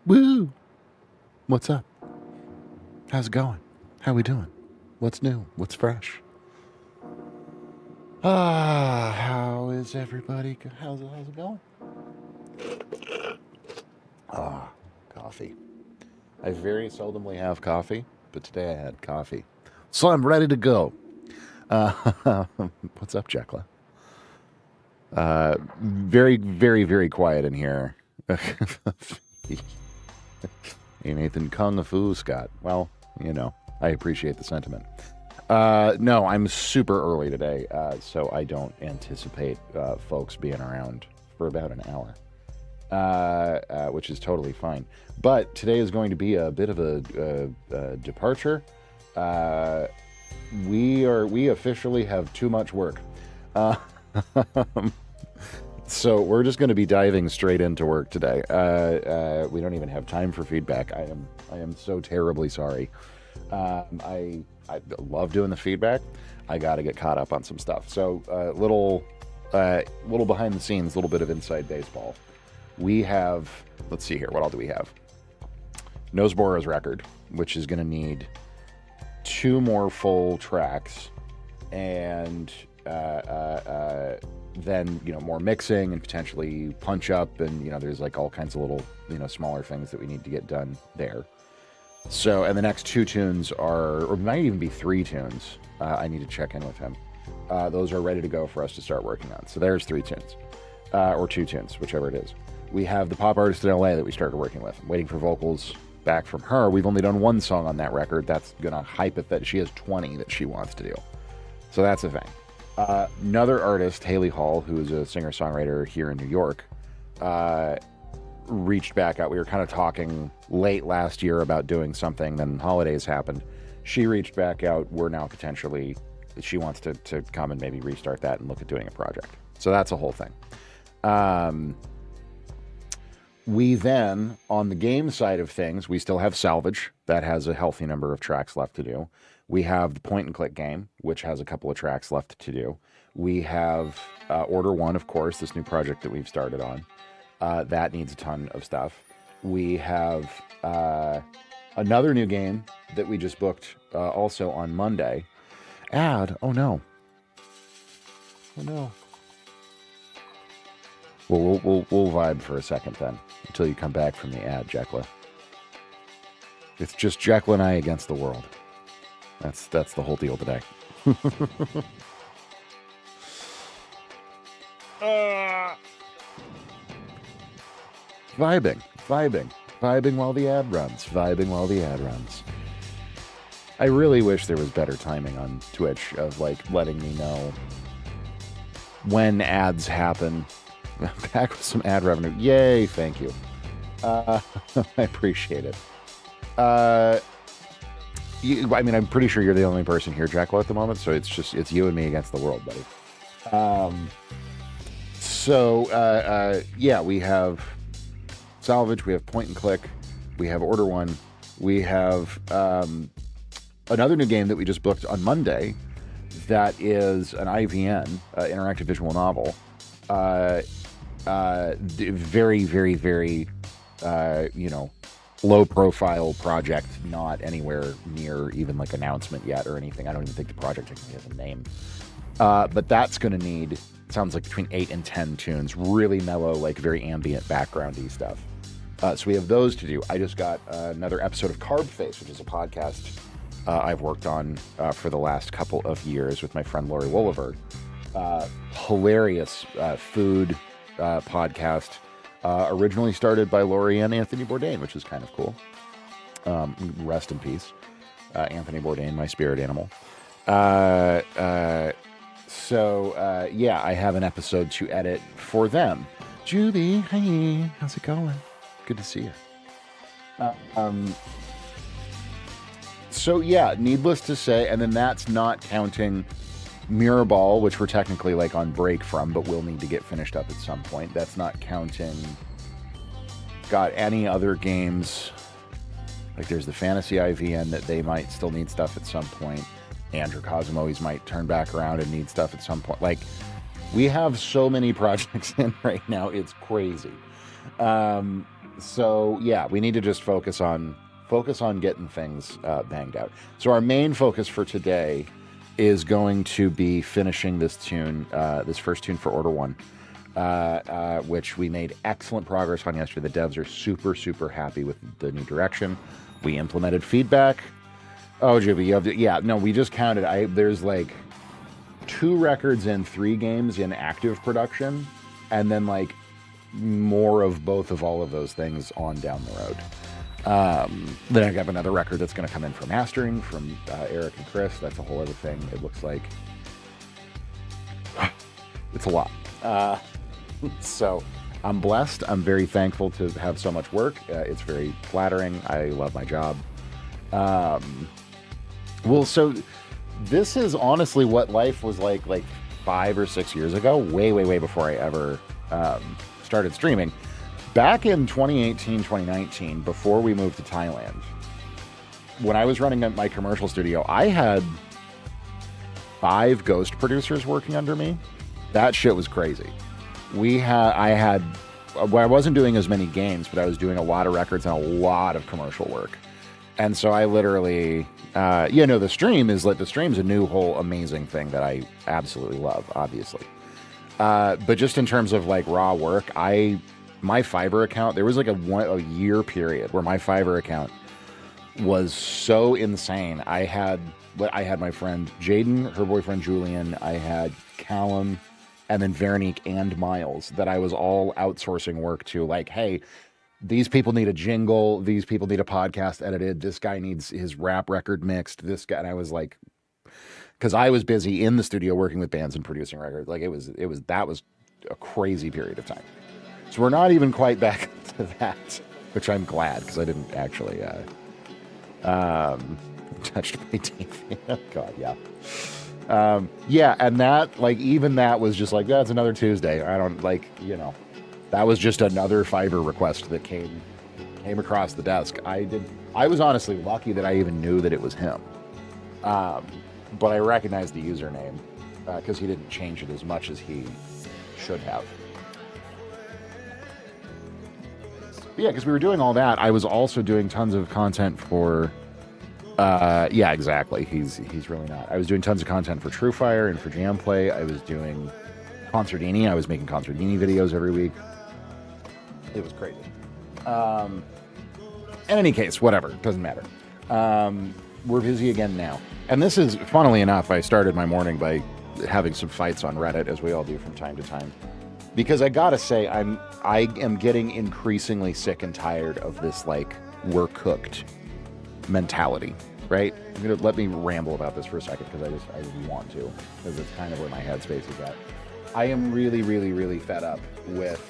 Woo! What's up? How's it going? How we doing? What's new? What's fresh? How is everybody? How's it going? Coffee. I very seldomly have coffee, but today I had coffee. So I'm ready to go. What's up, Jekla? Very, very, very quiet in here. Hey, Nathan Kung Fu, Scott. Well, I appreciate the sentiment. No, I'm super early today, so I don't anticipate folks being around for about an hour, which is totally fine. But today is going to be a bit of a departure. We officially have too much work. So we're just going to be diving straight into work today. We don't even have time for feedback. I am so terribly sorry. I love doing the feedback. I got to get caught up on some stuff. So little behind the scenes, little bit of inside baseball. We have, let's see here, what all do we have? Noseboro's record, which is going to need 2 more full tracks, and then more mixing and potentially punch up, and there's like all kinds of little smaller things that we need to get done there. So, and the next 2 tunes or might even be 3 tunes. I need to check in with him. Those are ready to go for us to start working on. So there's 3 tunes, or 2 tunes, whichever it is. We have the pop artist in LA that we started working with. I'm waiting for vocals back from her. We've only done 1 song on that record. That's gonna hype it that she has 20 that she wants to do. So that's a thing. Another artist, Haley Hall, who is a singer-songwriter here in New York, reached back out. We were kind of talking late last year about doing something, then holidays happened. She reached back out. We're now potentially, she wants to come and maybe restart that and look at doing a project. So that's a whole thing. We then, on the game side of things, we still have Salvage. That has a healthy number of tracks left to do. We have the point and click game, which has a couple of tracks left to do. We have Order 1, of course, this new project that we've started on. That needs a ton of stuff. We have another new game that we just booked also on Monday. Ad. Oh, no. Oh, no. Well, we'll vibe for a second then, until you come back from the ad, Jekyll. It's just Jekyll and I against the world. That's the whole deal today. Vibing while the ad runs. I really wish there was better timing on Twitch of like letting me know when ads happen. Back with some ad revenue. Yay, thank you. I appreciate it. I'm pretty sure you're the only person here, Jekyll, at the moment, so it's you and me against the world, buddy. Yeah, we have Salvage, we have Point and Click, we have Order 1, we have another new game that we just booked on Monday that is an IVN, interactive visual novel. Very, very, very, low profile project, not anywhere near even like announcement yet or anything. I don't even think the project actually has a name. But that's going to need, sounds like between 8 and 10 tunes, really mellow, like very ambient backgroundy stuff. So we have those to do. I just got another episode of Carb Face, which is a podcast I've worked on for the last couple of years with my friend Lori Wolliver. Hilarious food podcast. Originally started by Lori and Anthony Bourdain, which is kind of cool. Rest in peace. Anthony Bourdain, my spirit animal. Yeah, I have an episode to edit for them. Juby, hey, how's it going? Good to see you. So yeah, needless to say, and then that's not counting Mirrorball, which we're technically like on break from, but we'll need to get finished up at some point. That's not counting, any other games. Like there's the Fantasy IVN that they might still need stuff at some point. Andrew Cosimoes might turn back around and need stuff at some point. Like we have so many projects in right now, it's crazy. So yeah, we need to just focus on getting things banged out. So our main focus for today is going to be finishing this tune, this first tune for Order 1, which we made excellent progress on yesterday. The devs are super, super happy with the new direction. We implemented feedback. Oh, Juby, you have to, we just counted. There's like 2 records and 3 games in active production, and then like more of both of all of those things on down the road. Then I have another record that's going to come in for mastering from Eric and Chris. That's a whole other thing. It looks like it's a lot. So I'm blessed. I'm very thankful to have so much work. It's very flattering. I love my job. Well, so this is honestly what life was like 5 or 6 years ago, way before I ever started streaming. Back in 2018, 2019, before we moved to Thailand, when I was running my commercial studio, I had 5 ghost producers working under me. That shit was crazy. I wasn't doing as many games, but I was doing a lot of records and a lot of commercial work. And so I literally, the stream's a new whole amazing thing that I absolutely love, obviously. But just in terms of like raw work, my Fiverr account, there was like a year period where my Fiverr account was so insane. I had my friend Jaden, her boyfriend Julian, I had Callum, and then Veronique and Miles that I was all outsourcing work to. Like, hey, these people need a jingle. These people need a podcast edited. This guy needs his rap record mixed. This guy, and I was like, because I was busy in the studio working with bands and producing records. Like that was a crazy period of time. So we're not even quite back to that, which I'm glad because I didn't actually touched my TV. Oh God, yeah. And that, like, even that was just like, that's another Tuesday. I don't that was just another Fiverr request that came across the desk. I was honestly lucky that I even knew that it was him. But I recognized the username because he didn't change it as much as he should have. But yeah, because we were doing all that. I was also doing tons of content for yeah, exactly. He's really not. I was doing tons of content for TrueFire and for Jamplay. I was doing Concertini. I was making Concertini videos every week. It was crazy. In any case, whatever. It doesn't matter. We're busy again now. And this is, funnily enough, I started my morning by having some fights on Reddit, as we all do from time to time. Because I gotta say, I am getting increasingly sick and tired of this, like, we're cooked mentality, right? Let me ramble about this for a second because I want to, because it's kind of where my headspace is at. I am really fed up with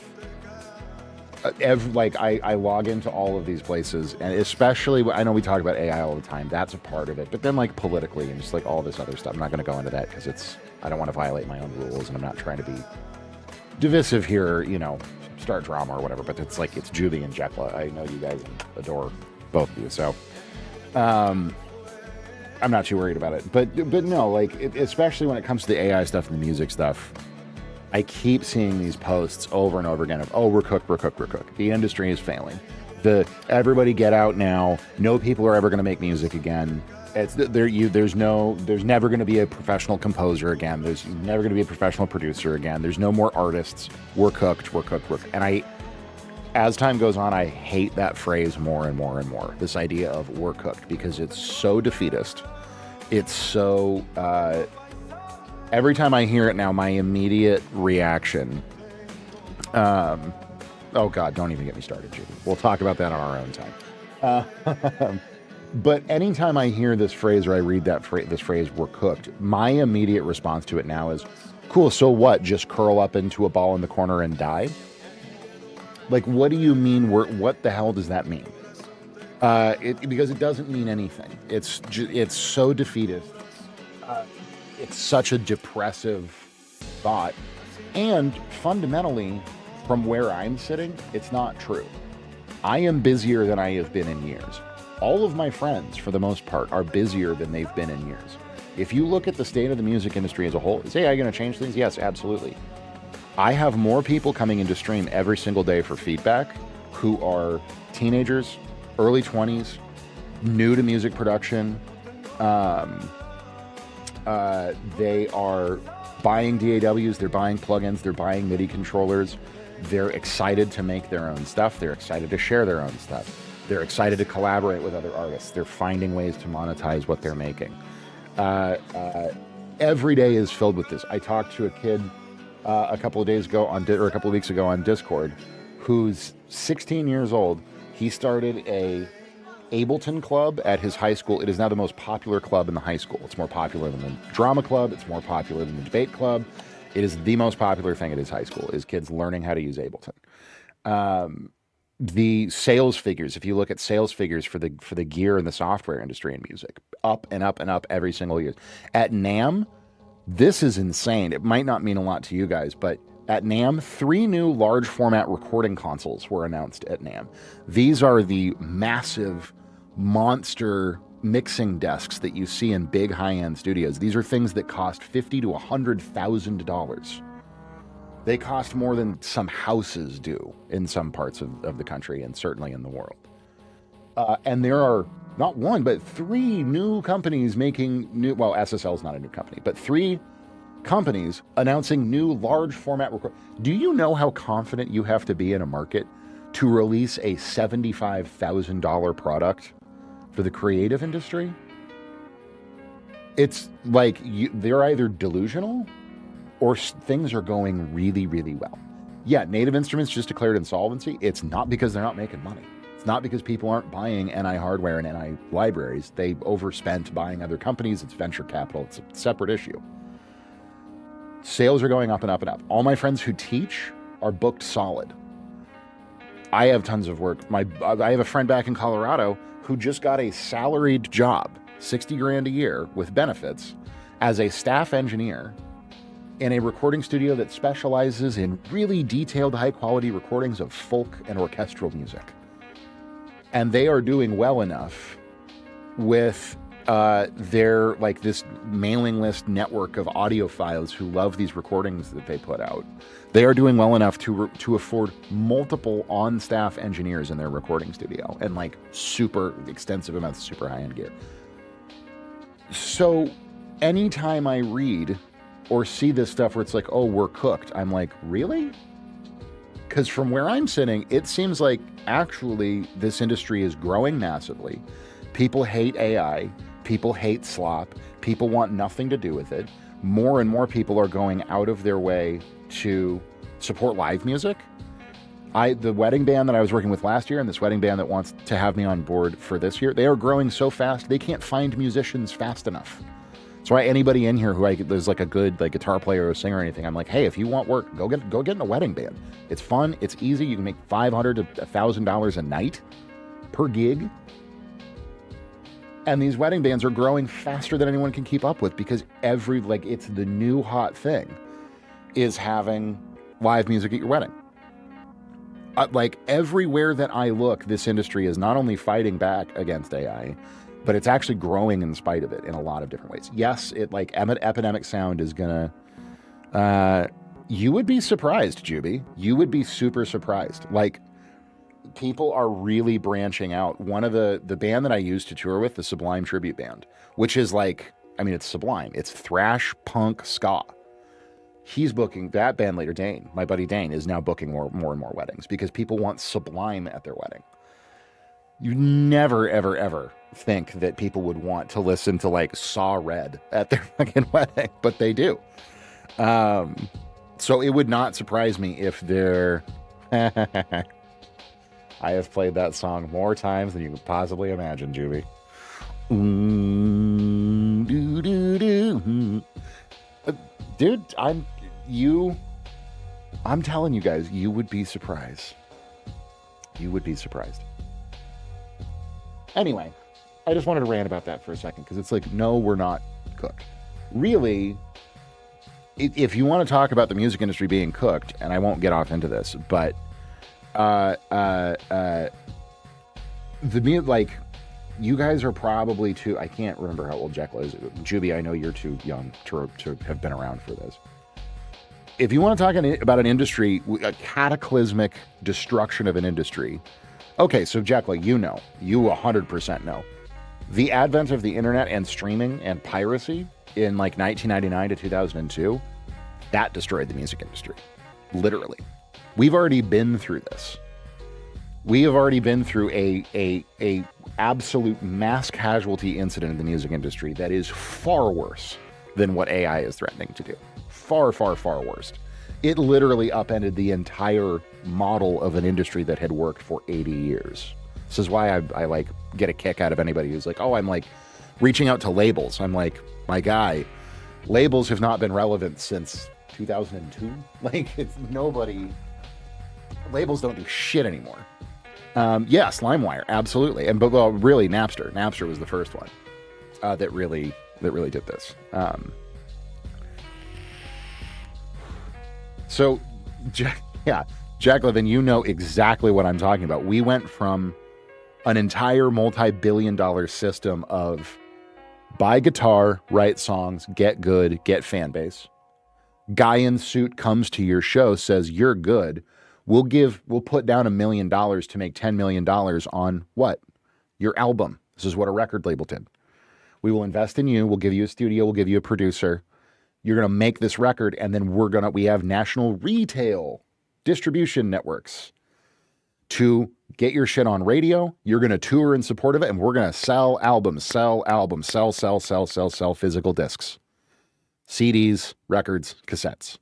I log into all of these places, and especially, I know we talk about AI all the time, that's a part of it, but then like politically and just like all this other stuff, I'm not going to go into that because I don't want to violate my own rules, and I'm not trying to be divisive here, start drama or whatever, but it's like, it's Juvie and Jekla. I know you guys adore both of you, so I'm not too worried about it, but no, like, especially when it comes to the AI stuff and the music stuff, I keep seeing these posts over and over again of, oh, we're cooked. The industry is failing. Everybody get out now. No people are ever going to make music again. There's never going to be a professional composer again. There's never going to be a professional producer again. There's no more artists. We're cooked. And as time goes on, I hate that phrase more and more and more. This idea of we're cooked, because it's so defeatist. It's so, every time I hear it now, my immediate reaction, oh God, don't even get me started, Judy. We'll talk about that on our own time. But anytime I hear this phrase or I read this phrase, we're cooked, my immediate response to it now is, cool, so what? Just curl up into a ball in the corner and die? Like, what do you mean? What the hell does that mean? Because it doesn't mean anything. It's so defeatist. It's such a depressive thought. And fundamentally, from where I'm sitting, it's not true. I am busier than I have been in years. All of my friends, for the most part, are busier than they've been in years. If you look at the state of the music industry as a whole, is AI going to change things? Yes, absolutely. I have more people coming into stream every single day for feedback who are teenagers, early 20s, new to music production. They are buying DAWs, they're buying plugins, they're buying MIDI controllers. They're excited to make their own stuff. They're excited to share their own stuff. They're excited to collaborate with other artists. They're finding ways to monetize what they're making. Every day is filled with this. I talked to a kid a couple of days ago or a couple of weeks ago on Discord, who's 16 years old. He started a Ableton club at his high school. It is now the most popular club in the high school. It's more popular than the drama club. It's more popular than the debate club. It is the most popular thing at his high school, is kids learning how to use Ableton. The sales figures, if you look at sales figures for the gear in the software industry and music, up and up and up every single year. At NAMM, this is insane. It might not mean a lot to you guys, but at NAMM, 3 new large format recording consoles were announced at NAMM. These are the massive monster mixing desks that you see in big high-end studios. These are things that cost $50,000 to $100,000. They cost more than some houses do in some parts of the country and certainly in the world. And there are not one, but 3 new companies making new, well, SSL is not a new company, but 3 companies announcing new large format record. Do you know how confident you have to be in a market to release a $75,000 product for the creative industry? It's like they're either delusional or things are going really, really well. Yeah, Native Instruments just declared insolvency. It's not because they're not making money. It's not because people aren't buying NI hardware and NI libraries. They overspent buying other companies. It's venture capital. It's a separate issue. Sales are going up and up and up. All my friends who teach are booked solid. I have tons of work. I have a friend back in Colorado who just got a salaried job, $60,000 a year with benefits, as a staff engineer in a recording studio that specializes in really detailed, high-quality recordings of folk and orchestral music. And they are doing well enough with their, like, this mailing list network of audiophiles who love these recordings that they put out. They are doing well enough to afford multiple on-staff engineers in their recording studio and, like, super extensive amounts of super high-end gear. So anytime I read or see this stuff where it's like, oh, we're cooked, I'm like, really? Because from where I'm sitting, it seems like actually this industry is growing massively. People hate AI. People hate slop. People want nothing to do with it. More and more people are going out of their way to support live music. The wedding band that I was working with last year and this wedding band that wants to have me on board for this year, they are growing so fast, they can't find musicians fast enough. So anybody in here who there's like a good like guitar player or singer or anything, I'm like, hey, if you want work, go get in a wedding band. It's fun. It's easy. You can make $500 to $1,000 a night per gig. And these wedding bands are growing faster than anyone can keep up with because it's the new hot thing is having live music at your wedding. Like everywhere that I look, this industry is not only fighting back against AI, but it's actually growing in spite of it in a lot of different ways. Yes, Epidemic Sound is gonna, you would be surprised, Juby. You would be super surprised. Like, people are really branching out. One of the band that I used to tour with, the Sublime Tribute Band, which is like, I mean, it's Sublime. It's thrash, punk, ska. He's booking, that band leader, Dane, my buddy Dane, is now booking more and more weddings because people want Sublime at their wedding. You never, ever, ever think that people would want to listen to like Saw Red at their fucking wedding, but they do. So it would not surprise me if they're... I have played that song more times than you could possibly imagine, Juby. Dude, I'm telling you guys, you would be surprised. You would be surprised. Anyway, I just wanted to rant about that for a second because it's like, no, we're not cooked. Really, if you want to talk about the music industry being cooked, and I won't get off into this, but you guys are probably too, I can't remember how old Jekyll is. Juby, I know you're too young to have been around for this. If you want to talk about an industry, a cataclysmic destruction of an industry, okay, so Jekyll, you 100% know. The advent of the internet and streaming and piracy in like 1999 to 2002, that destroyed the music industry. Literally. We've already been through this. We have already been through a absolute mass casualty incident in the music industry that is far worse than what AI is threatening to do. Far, far, far worse. It literally upended the entire model of an industry that had worked for 80 years. This is why I like get a kick out of anybody who's like, oh, I'm like reaching out to labels. I'm like, my guy, labels have not been relevant since 2002. Like, it's nobody. Labels don't do shit anymore. Yes, LimeWire, absolutely, and but well, really, Napster. Napster was the first one that really did this. So, Jack Levin, you know exactly what I'm talking about. We went from an entire multi-billion-dollar system of buy guitar, write songs, get good, get fan base. Guy in suit comes to your show, says you're good. We'll put down $1 million to make $10 million on what? Your album. This is what a record label did. We will invest in you. We'll give you a studio. We'll give you a producer. You're going to make this record. And then we have national retail distribution networks to get your shit on radio. You're going to tour in support of it. And we're going to sell albums, sell physical discs, CDs, records, cassettes.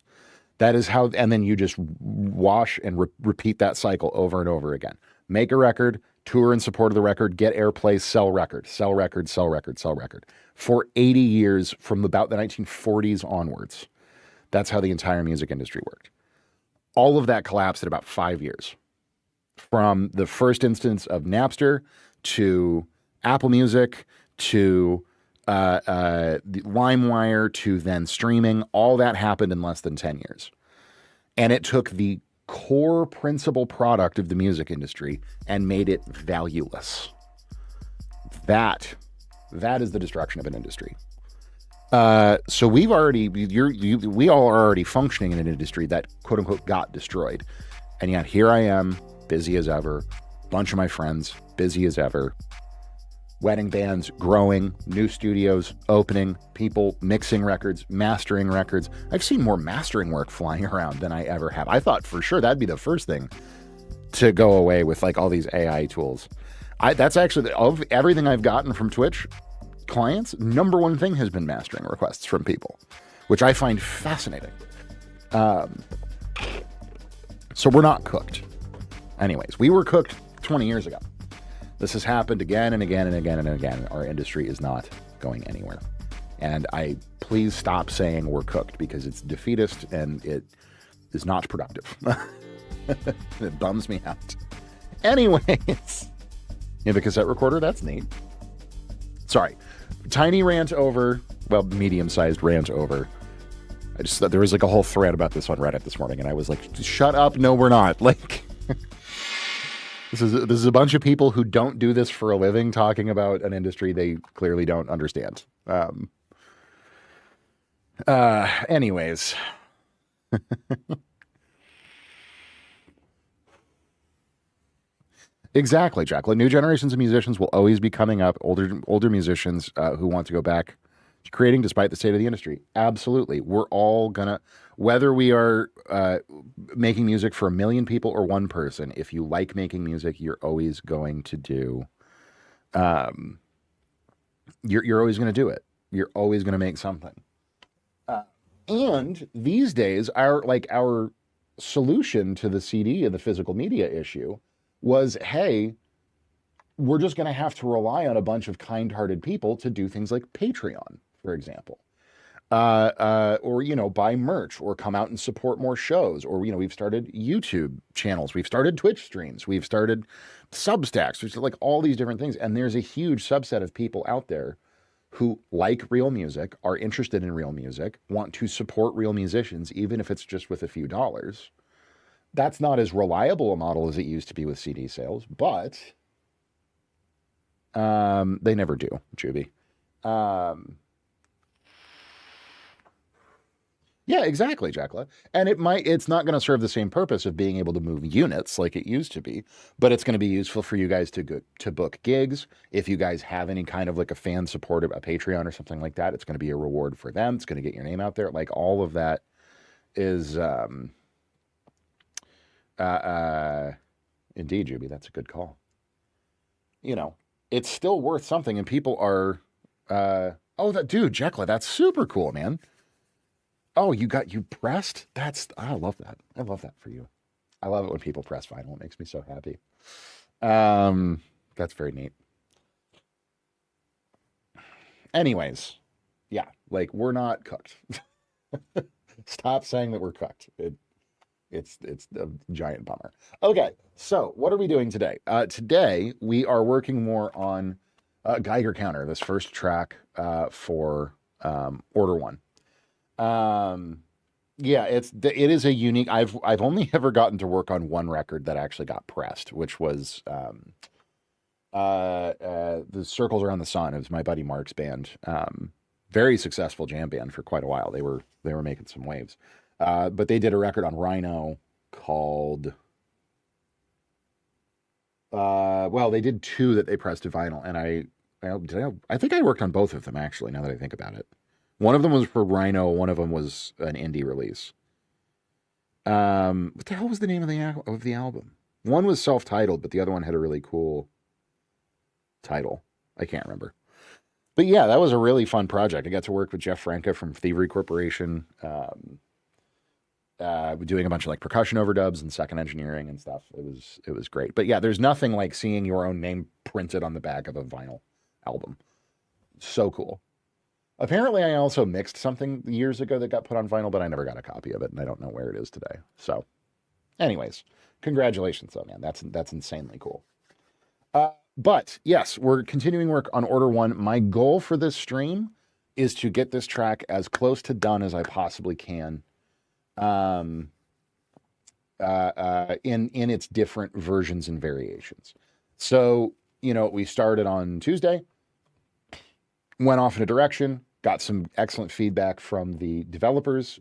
That is how, and then you just wash and repeat that cycle over and over again. Make a record, tour in support of the record, get airplay, sell record. For 80 years from about the 1940s onwards. That's how the entire music industry worked. All of that collapsed in about 5 years. From the first instance of Napster to Apple Music to the LimeWire to then streaming, all that happened in less than 10 years. And it took the core principal product of the music industry and made it valueless. That is the destruction of an industry. So we all are already functioning in an industry that quote unquote got destroyed. And yet here I am, busy as ever, bunch of my friends, busy as ever, wedding bands growing, new studios opening, people mixing records, mastering records. I've seen more mastering work flying around than I ever have. I thought for sure that'd be the first thing to go away with like all these AI tools. That's actually, of everything I've gotten from Twitch clients, number one thing has been mastering requests from people, which I find fascinating. So we're not cooked. Anyways, we were cooked 20 years ago. This has happened again and again and again and again. Our industry is not going anywhere. And please stop saying we're cooked because it's defeatist and it is not productive. It bums me out. Anyways, you have a cassette recorder? That's neat. Sorry. Tiny rant over, well, medium-sized rant over. I just thought there was like a whole thread about this on Reddit this morning, and I was like, shut up, no, we're not. Like, this is a bunch of people who don't do this for a living talking about an industry they clearly don't understand. Anyways. Exactly, Jacqueline. New generations of musicians will always be coming up, older musicians who want to go back to creating despite the state of the industry. Absolutely. We're all gonna, whether we are making music for 1 million people or one person, if you like making music, you're always going to do, you're always going to do it. You're always going to make something. And these days, our solution to the CD and the physical media issue was, hey, we're just going to have to rely on a bunch of kind-hearted people to do things like Patreon, for example, or, buy merch or come out and support more shows. Or, we've started YouTube channels. We've started Twitch streams. We've started Substacks, which is like all these different things. And there's a huge subset of people out there who like real music, are interested in real music, want to support real musicians, even if it's just with a few dollars. That's not as reliable a model as it used to be with CD sales, but they never do, Juby. Yeah, exactly, Jacqueline. And it's not going to serve the same purpose of being able to move units like it used to be, but it's going to be useful for you guys to book gigs. If you guys have any kind of like a fan support, a Patreon or something like that, it's going to be a reward for them. It's going to get your name out there. Like all of that is, indeed, Juby, that's a good call. It's still worth something, and people are, dude, Jekla, that's super cool, man. Oh, you pressed? I love that. I love that for you. I love it when people press vinyl. It makes me so happy. Um, that's very neat. Anyways, yeah, like we're not cooked. Stop saying that we're cooked. It's a giant bummer. Okay, so what are we doing today? Today we are working more on Geiger Counter, this first track for Order One. Um, yeah, it is a unique. I've only ever gotten to work on one record that actually got pressed, which was the Circles Around the Sun. It was my buddy Mark's band. Very successful jam band for quite a while. They were making some waves. But they did a record on Rhino called well, they did two that they pressed to vinyl, and I think I worked on both of them actually, now that I think about it. One of them was for Rhino, one of them was an indie release. What the hell was the name of the album? One was self-titled, but the other one had a really cool title. I can't remember. But yeah, that was a really fun project. I got to work with Jeff Franca from Thievery Corporation, doing a bunch of like percussion overdubs and second engineering and stuff. It was great. But yeah, there's nothing like seeing your own name printed on the back of a vinyl album. So cool. Apparently, I also mixed something years ago that got put on vinyl, but I never got a copy of it, and I don't know where it is today. So, anyways, congratulations, though, man. That's insanely cool. But yes, we're continuing work on Order One. My goal for this stream is to get this track as close to done as I possibly can. In its different versions and variations. So, we started on Tuesday, went off in a direction, got some excellent feedback from the developers,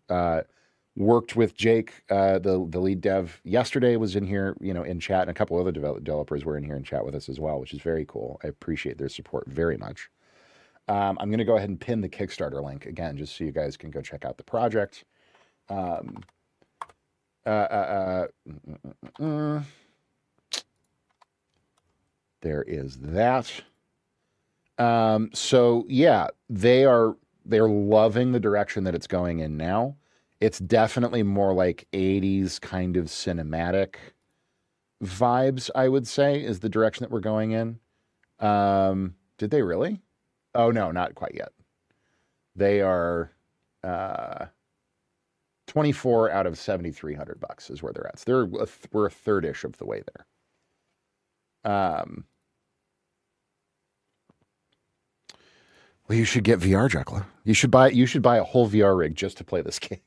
worked with Jake, the lead dev yesterday, was in here, in chat, and a couple other developers were in here in chat with us as well, which is very cool. I appreciate their support very much. I'm going to go ahead and pin the Kickstarter link again, just so you guys can go check out the project. Um, there is that. So yeah, they're loving the direction that it's going in now. It's definitely more like 80s kind of cinematic vibes, I would say, is the direction that we're going in. Did they really? Oh no, not quite yet. They are 24 out of $7,300 is where they're at. So we're a third-ish of the way there. Well, you should get VR, Jekyll. You should buy a whole VR rig just to play this game.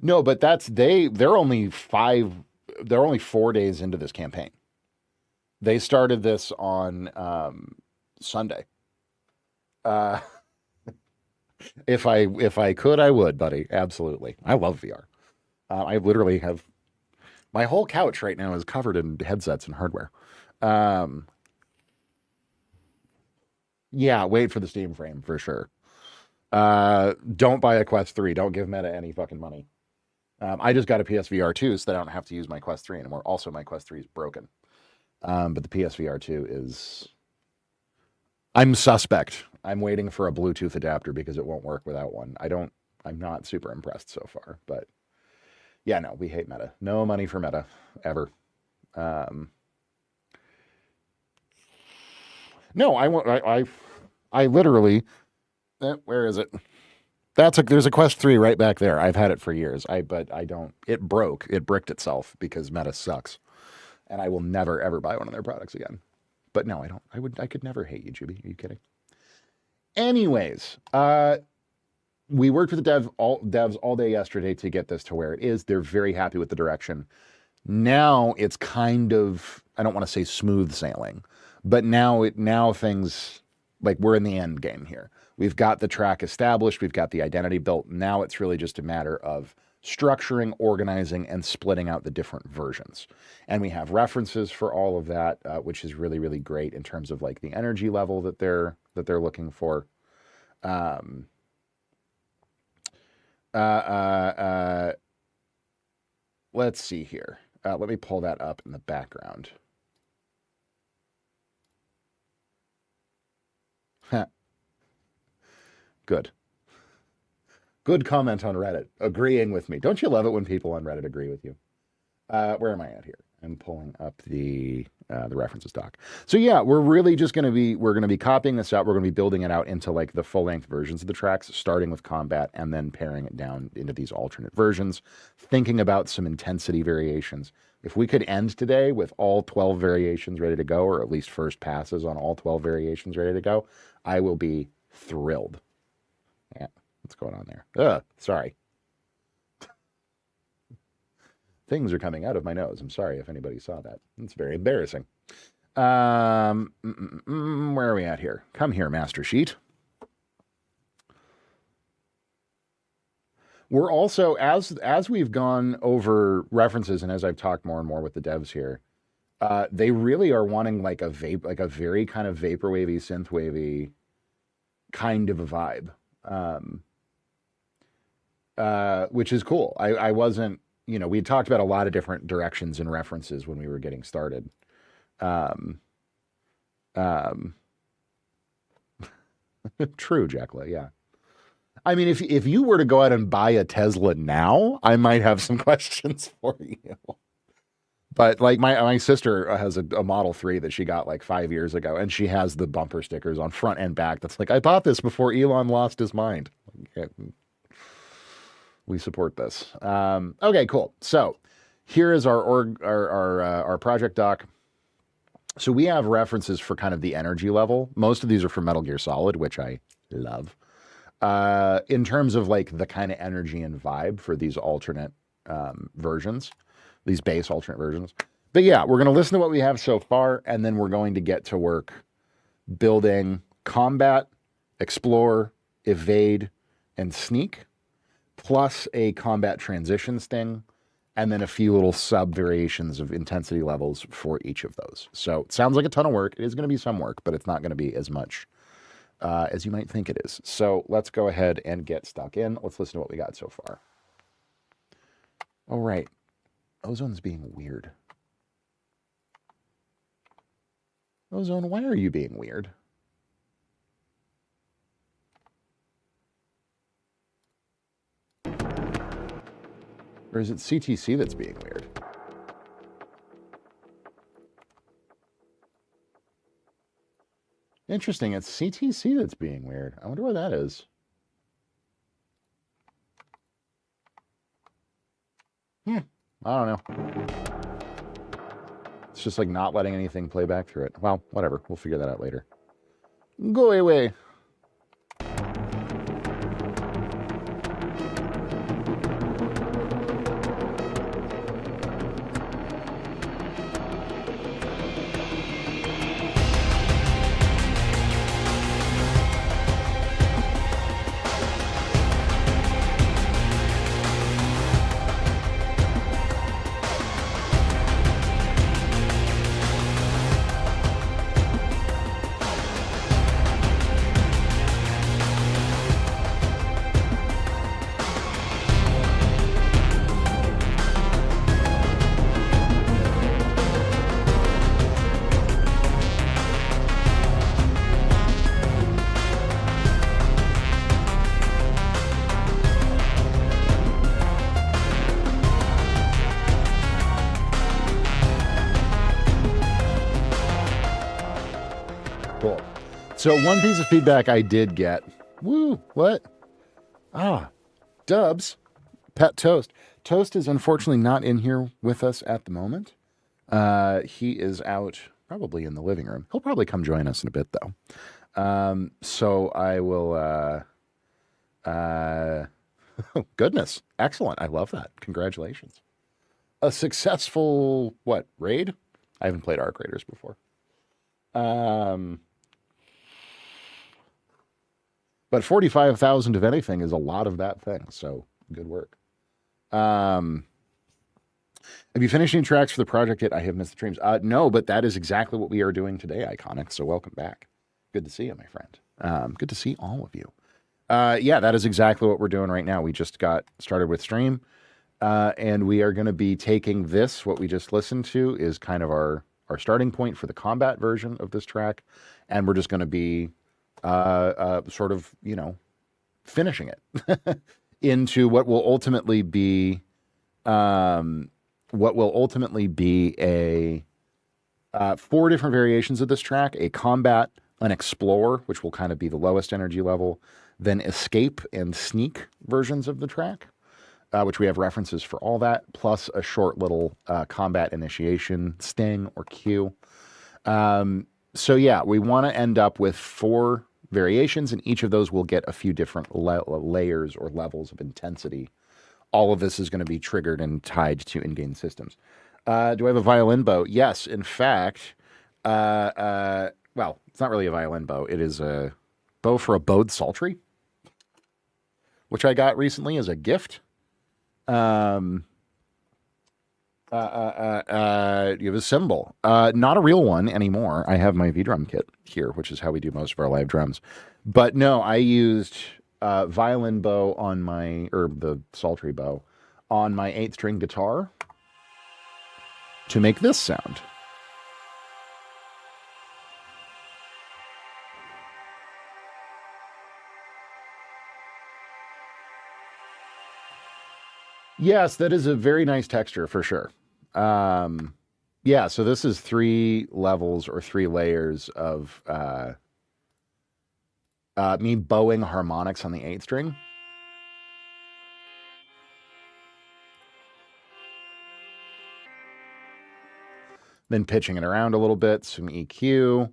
No, but they're only 4 days into this campaign. They started this on Sunday. If I could, I would, buddy. Absolutely. I love VR. I literally have my whole couch right now is covered in headsets and hardware. Yeah, wait for the Steam frame for sure. Don't buy a Quest 3. Don't give Meta any fucking money. I just got a PSVR 2 so that I don't have to use my Quest 3 anymore. Also, my Quest 3 is broken. But the PSVR 2 is... I'm suspect. I'm waiting for a Bluetooth adapter because it won't work without one. I'm not super impressed so far, but yeah, no, we hate Meta. No money for Meta, ever. No, I literally, where is it? There's a Quest 3 right back there. I've had it for years. But I don't, it bricked itself because Meta sucks. And I will never, ever buy one of their products again. But no, I don't. I could never hate you, Juby. Are you kidding? Anyways, we worked with the devs all day yesterday to get this to where it is. They're very happy with the direction. Now it's kind of, I don't want to say smooth sailing, but now things, like, we're in the end game here. We've got the track established. We've got the identity built. Now it's really just a matter of structuring, organizing, and splitting out the different versions. And we have references for all of that, which is really, really great in terms of like the energy level that they're looking for. Let's see here. Let me pull that up in the background. Good. Good comment on Reddit, agreeing with me. Don't you love it when people on Reddit agree with you? Where am I at here? I'm pulling up the references doc. So yeah, we're really just going to be copying this out. We're going to be building it out into like the full length versions of the tracks, starting with combat and then paring it down into these alternate versions, thinking about some intensity variations. If we could end today with all 12 variations ready to go, or at least first passes on all 12 variations ready to go, I will be thrilled. Yeah, what's going on there? Sorry. Things are coming out of my nose. I'm sorry if anybody saw that. It's very embarrassing. Where are we at here? Come here, Master Sheet. We're also, as we've gone over references and as I've talked more and more with the devs here, they really are wanting like a very kind of vaporwavy, synthwavy kind of a vibe, which is cool. I wasn't, we talked about a lot of different directions and references when we were getting started. True, Jekyll, yeah. I mean, if you were to go out and buy a Tesla now, I might have some questions for you. But like my sister has a Model 3 that she got like 5 years ago, and she has the bumper stickers on front and back. That's like, I bought this before Elon lost his mind. We support this. Okay, cool. So here is our project doc. So we have references for kind of the energy level. Most of these are from Metal Gear Solid, which I love. In terms of like the kind of energy and vibe for these alternate versions, these base alternate versions. But yeah, we're going to listen to what we have so far, and then we're going to get to work building combat, explore, evade, and sneak, plus a combat transitions thing, and then a few little sub variations of intensity levels for each of those. So it sounds like a ton of work. It is going to be some work, but it's not going to be as much as you might think it is. So let's go ahead and get stuck in. Let's listen to what we got so far. All right. Ozone's being weird. Ozone, why are you being weird? Or is it CTC that's being weird? Interesting, it's CTC that's being weird. I wonder what that is. I don't know. It's just like not letting anything play back through it. Well, whatever. We'll figure that out later. Go away. So one piece of feedback I did get. Woo, what? Dubs, Pet Toast. Toast is unfortunately not in here with us at the moment. He is out probably in the living room. He'll probably come join us in a bit though. So I will, goodness. Excellent. I love that. Congratulations. A successful, raid? I haven't played Arc Raiders before. But 45,000 of anything is a lot of that thing. So good work. Have you finished any tracks for the project yet? I have missed the streams. No, but that is exactly what we are doing today, Iconic. So welcome back. Good to see you, my friend. Good to see all of you. Yeah, that is exactly what we're doing right now. We just got started with stream. And we are going to be taking this, what we just listened to, is kind of our starting point for the combat version of this track. And we're just going to be sort of, finishing it. into what will ultimately be a four different variations of this track: a combat, an explore, which will kind of be the lowest energy level, then escape and sneak versions of the track, which we have references for all that, plus a short little combat initiation, sting or Q. So yeah, we want to end up with four variations, and each of those will get a few different layers or levels of intensity. All of this is going to be triggered and tied to in-game systems. Do I have a violin bow? Yes, in fact. Well, it's not really a violin bow. It is a bow for a bowed psaltery, which I got recently as a gift. You have a cymbal. Not a real one anymore. I have my V-drum kit here, which is how we do most of our live drums. But no, I used violin bow on the psaltery bow on my 8th-string guitar to make this sound. Yes, that is a very nice texture for sure. Yeah, so this is 3 levels or 3 layers of me bowing harmonics on the 8th string. Then pitching it around a little bit, some EQ,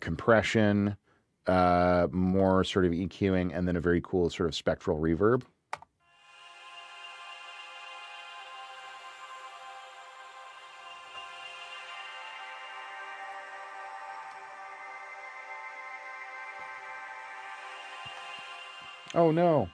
compression, more sort of EQing, and then a very cool sort of spectral reverb. Oh no.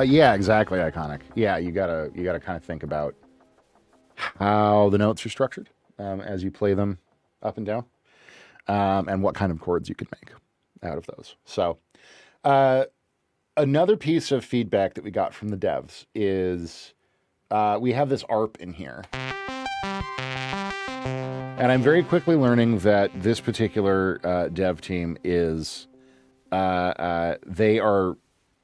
Yeah, exactly. Iconic. Yeah, you gotta kind of think about how the notes are structured as you play them up and down, and what kind of chords you could make out of those. So, another piece of feedback that we got from the devs is we have this ARP in here, and I'm very quickly learning that this particular dev team is they are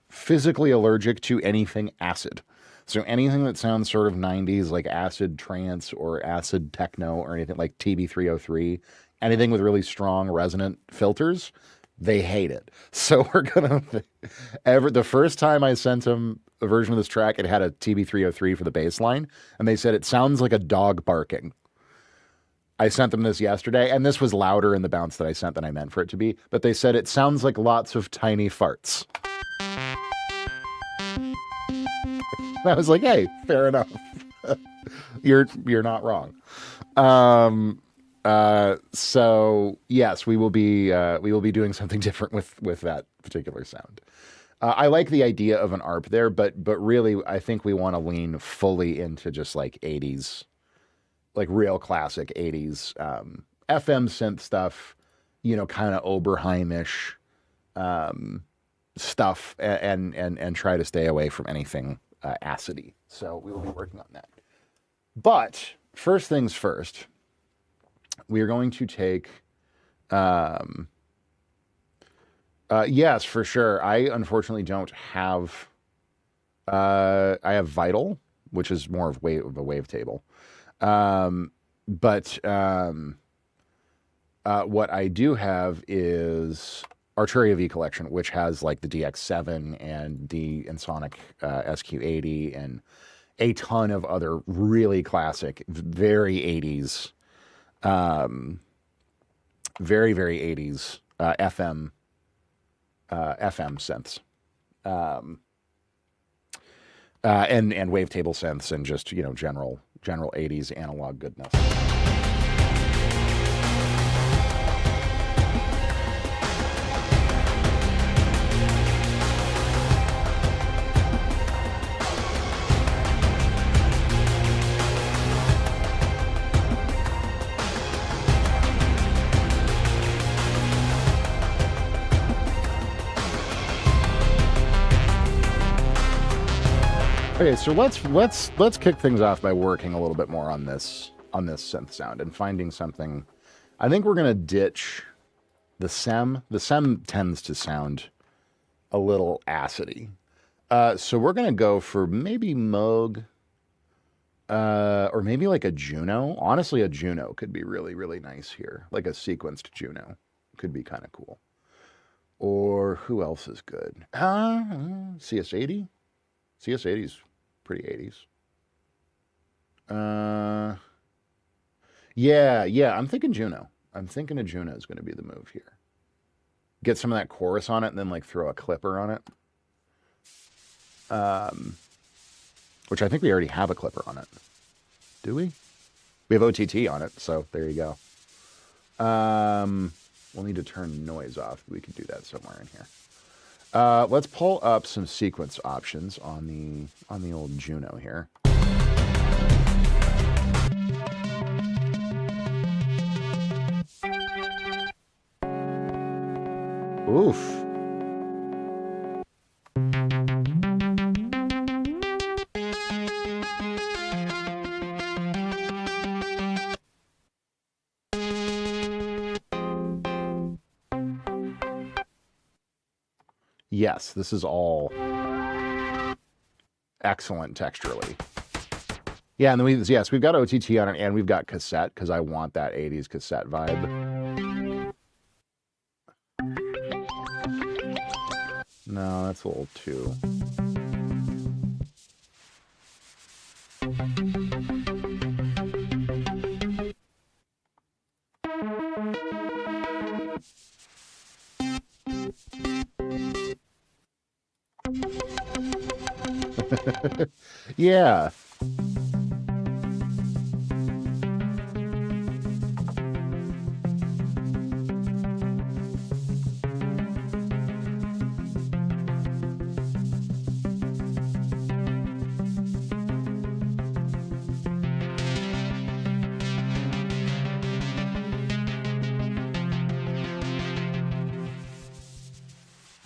physically allergic to anything acid. So anything that sounds sort of 90s, like acid trance or acid techno or anything like TB303, anything with really strong resonant filters, they hate it. So we're gonna the first time I sent them a version of this track, it had a TB303 for the bass line, and they said it sounds like a dog barking. I sent them this yesterday, and this was louder in the bounce that I sent than I meant for it to be, but they said it sounds like lots of tiny farts. I was like, hey, fair enough. You're not wrong. So yes, we will be doing something different with that particular sound. I like the idea of an ARP there, but really I think we want to lean fully into just like 80s, like real classic 80s FM synth stuff, kind of Oberheimish stuff, and try to stay away from anything acidy. So we will be working on that. But first things first, we are going to take yes, for sure. I unfortunately don't have I have Vital, which is more of a wavetable. But what I do have is Arturia V Collection, which has like the DX7 and the Ensoniq SQ80 and a ton of other really classic, very 80s, very 80s FM synths, and wavetable synths, and just general 80s analog goodness. Okay, so let's kick things off by working a little bit more on this synth sound and finding something. I think we're gonna ditch the SEM. The SEM tends to sound a little acidy. So we're gonna go for maybe Moog, or maybe like a Juno. Honestly, a Juno could be really, really nice here. Like a sequenced Juno could be kind of cool. Or who else is good? CS80. CS80 is pretty 80s. Yeah. I'm thinking Juno. I'm thinking a Juno is going to be the move here. Get some of that chorus on it, and then like throw a clipper on it. Which I think we already have a clipper on it. Do we? We have OTT on it, so there you go. We'll need to turn noise off. We can do that somewhere in here. Let's pull up some sequence options on the old Juno here. Oof. Yes, this is all excellent texturally. Yeah, and then we've got OTT on it, and we've got cassette, because I want that 80s cassette vibe. No, that's a little too... Yeah.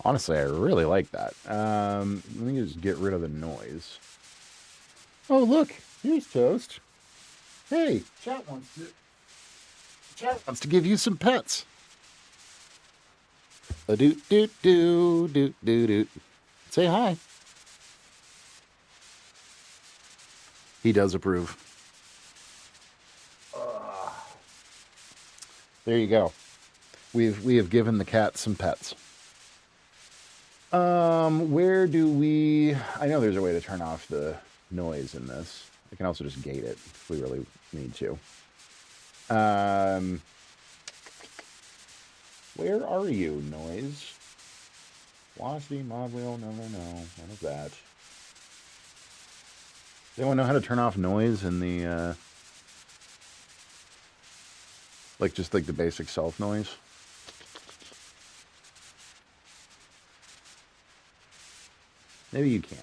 Honestly, I really like that. Let me just get rid of the noise. Oh, look, here's Toast. Hey, chat wants to give you some pets. A doot doot doot doot doot doot. Say hi. He does approve. There you go. We have given the cat some pets. Where do we... I know there's a way to turn off the noise in this. I can also just gate it if we really need to. Where are you, noise? Velocity, mod wheel, no, none of that. Does anyone know how to turn off noise in the, like, just like the basic self noise? Maybe you can't.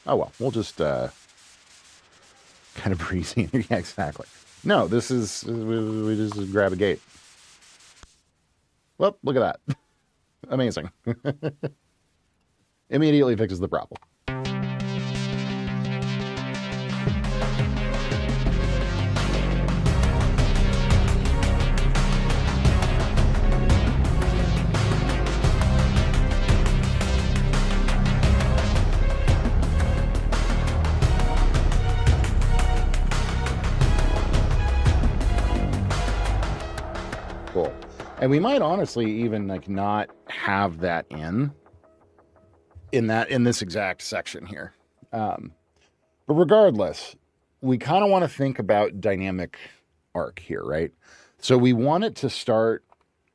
Oh, well, we'll just, kind of breezy. Yeah, exactly. No, this is, we just grab a gate. Well, look at that. Amazing. Immediately fixes the problem. Cool. And we might honestly even like not have that in this exact section here. But regardless, we kind of want to think about dynamic arc here, right? So we want it to start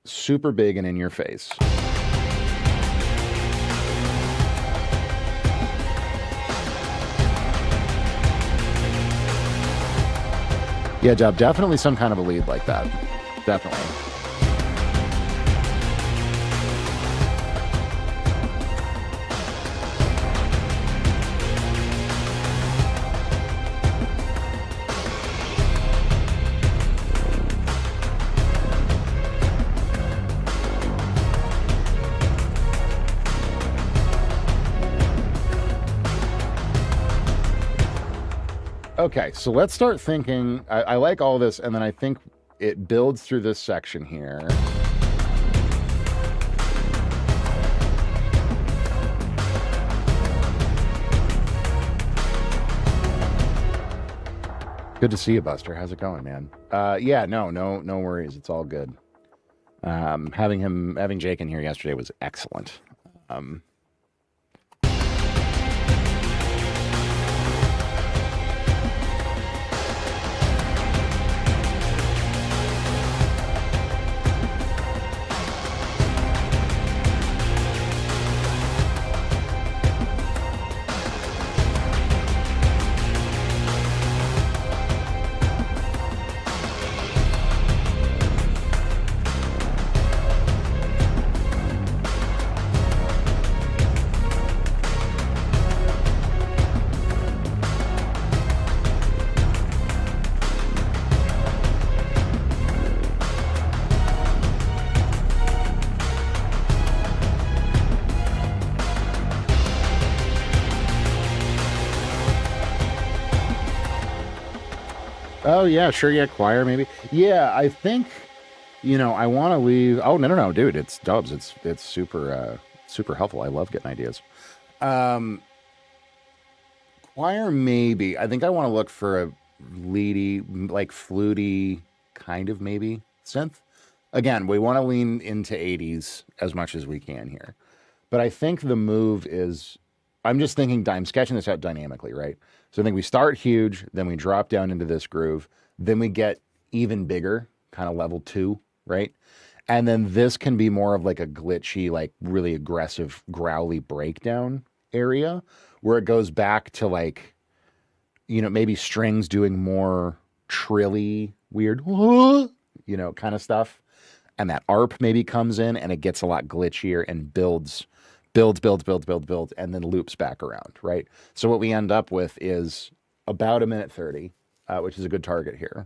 super big and in your face. Yeah, Job, definitely some kind of a lead like that. Definitely. Okay, so let's start thinking. I like all this, and then I think it builds through this section here. Good to see you, Buster. How's it going, man? Yeah, no worries. It's all good. Having Jake in here yesterday was excellent. Oh yeah, sure, yeah, choir maybe. Yeah, I think I want to leave. Oh no, dude, it's Dubs. It's super helpful. I love getting ideas. Um, Choir maybe. I think I want to look for a leady, like fluty kind of maybe synth. Again, we want to lean into 80s as much as we can here. But I think the move is I'm just thinking I'm sketching this out dynamically, right? So I think we start huge, then we drop down into this groove, then we get even bigger, kind of level 2, right? And then this can be more of like a glitchy, like really aggressive, growly breakdown area where it goes back to like, maybe strings doing more trilly, weird, kind of stuff. And that ARP maybe comes in and it gets a lot glitchier and builds, and then loops back around, right? So what we end up with is about 1:30, which is a good target here.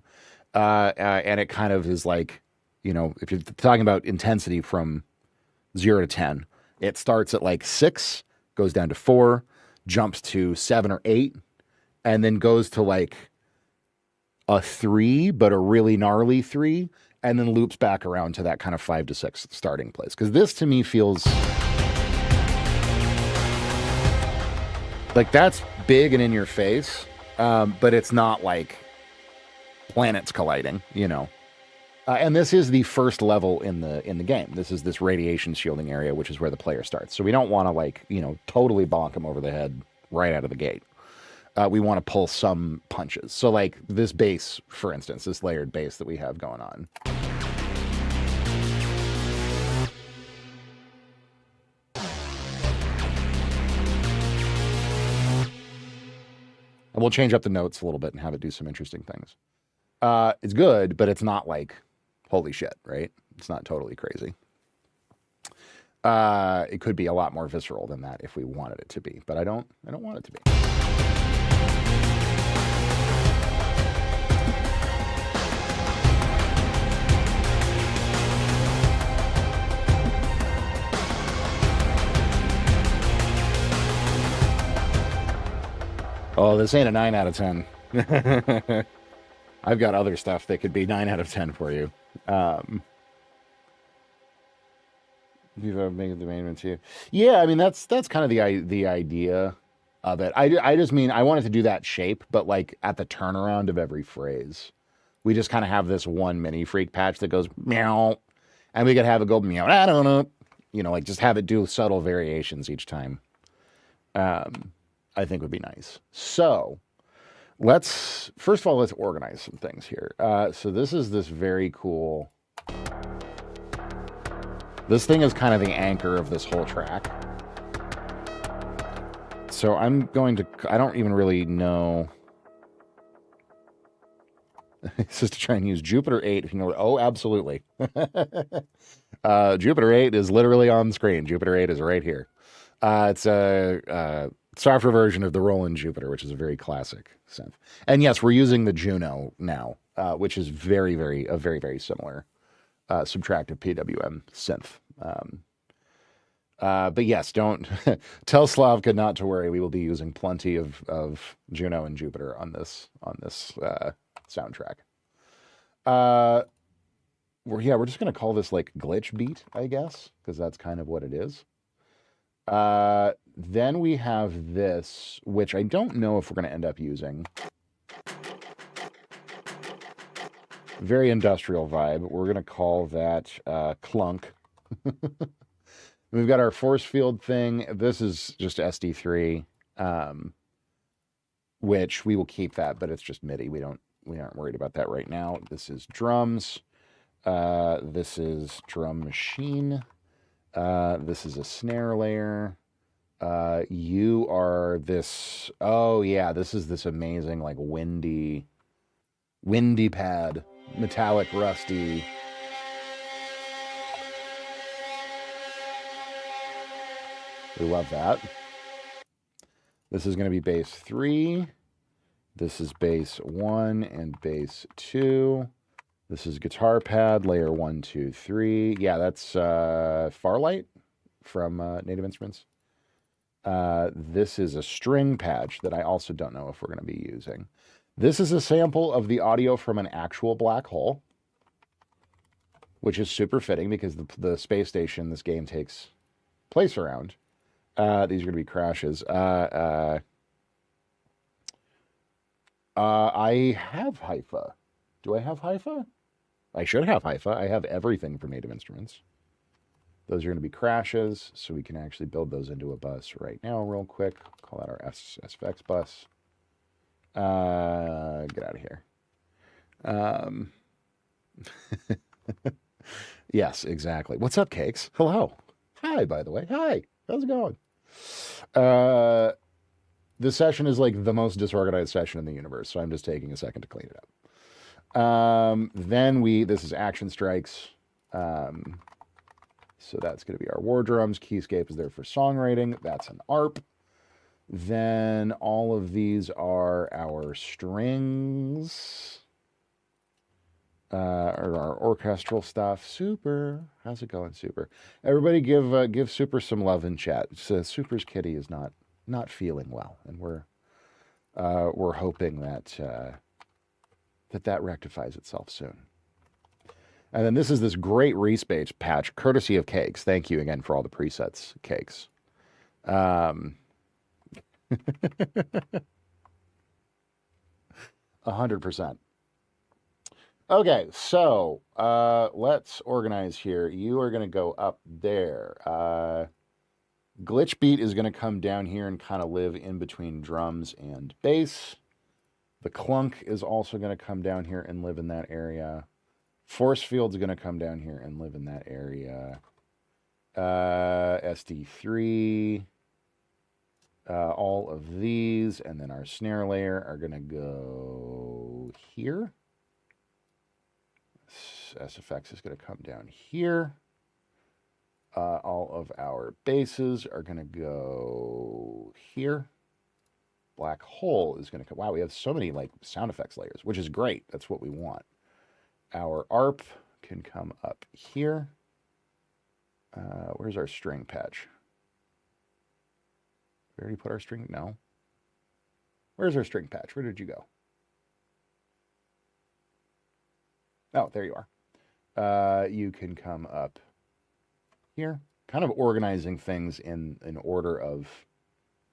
And it kind of is like, if you're talking about intensity from 0 to 10, it starts at like 6, goes down to 4, jumps to 7 or 8, and then goes to like a 3, but a really gnarly 3, and then loops back around to that kind of 5 to 6 starting place. Because this to me feels like that's big and in your face, but it's not like planets colliding, and this is the first level in the game. This is this radiation shielding area, which is where the player starts. So we don't want to totally bonk them over the head right out of the gate. We want to pull some punches. So like this bass, for instance, this layered bass that we have going on. And we'll change up the notes a little bit and have it do some interesting things. It's good, but it's not like, holy shit, right? It's not totally crazy. It could be a lot more visceral than that if we wanted it to be, but I don't want it to be. Oh, this ain't a 9 out of 10. I've got other stuff that could be 9 out of 10 for you. You've made the main one too. Yeah, I mean that's kind of the idea of it. I just mean I wanted to do that shape, but like at the turnaround of every phrase, we just kind of have this one mini freak patch that goes meow, and we could have it go meow. I don't know, like just have it do subtle variations each time. I think would be nice. So first of all, let's organize some things here. So this is this very cool. This thing is kind of the anchor of this whole track. So I don't even really know. It's just to try and use Jupiter 8. If you know, oh, absolutely. Jupiter 8 is literally on screen. Jupiter 8 is right here. It's a software version of the Roland Jupiter, which is a very classic synth. And yes, we're using the Juno now, which is very, very similar subtractive PWM synth. But yes, don't tell Slavka not to worry. We will be using plenty of Juno and Jupiter on this soundtrack. We're just gonna call this like glitch beat, I guess, because that's kind of what it is. Then we have this, which I don't know if we're gonna end up using. Very industrial vibe. We're gonna call that Clunk. We've got our force field thing. This is just SD3, which we will keep that, but it's just MIDI. We aren't worried about that right now. This is drums. This is drum machine. This is a snare layer. You are this. Oh yeah, this is this amazing like windy pad, metallic rusty. We love that. This is going to be bass 3. This is bass 1 and bass 2. This is guitar pad, layer 1, 2, 3. Yeah, that's Farlight from Native Instruments. This is a string patch that I also don't know if we're going to be using. This is a sample of the audio from an actual black hole, which is super fitting because the space station this game takes place around. These are going to be crashes. I have Haifa. Do I have Haifa? I should have Haifa. I have everything from Native Instruments. Those are going to be crashes, so we can actually build those into a bus right now real quick. Call that our SFX bus. Get out of here. Yes, exactly. What's up, Cakes? Hello. Hi, by the way. Hi. How's it going? This session is like the most disorganized session in the universe, so I'm just taking a second to clean it up. This is Action Strikes. So that's going to be our war drums. Keyscape is there for songwriting. That's an ARP. Then all of these are our strings. Or our orchestral stuff. Super. How's it going, Super? Everybody give Super some love in chat. So Super's kitty is not feeling well, and we're hoping that that rectifies itself soon. And then this is this great respace patch, courtesy of Cakes. Thank you again for all the presets, Cakes. 100%. Okay, so let's organize here. You are going to go up there. Glitch Beat is going to come down here and kind of live in between drums and bass. The Clunk is also going to come down here and live in that area. Force Field's going to come down here and live in that area. SD3. All of these, and then our snare layer are going to go here. SFX is going to come down here. All of our basses are going to go here. Black hole is going to come. Wow, we have so many like sound effects layers, which is great. That's what we want. Our ARP can come up here. Where's our string patch? We already put our string? No. Where's our string patch? Where did you go? Oh, there you are. You can come up here. Kind of organizing things in order of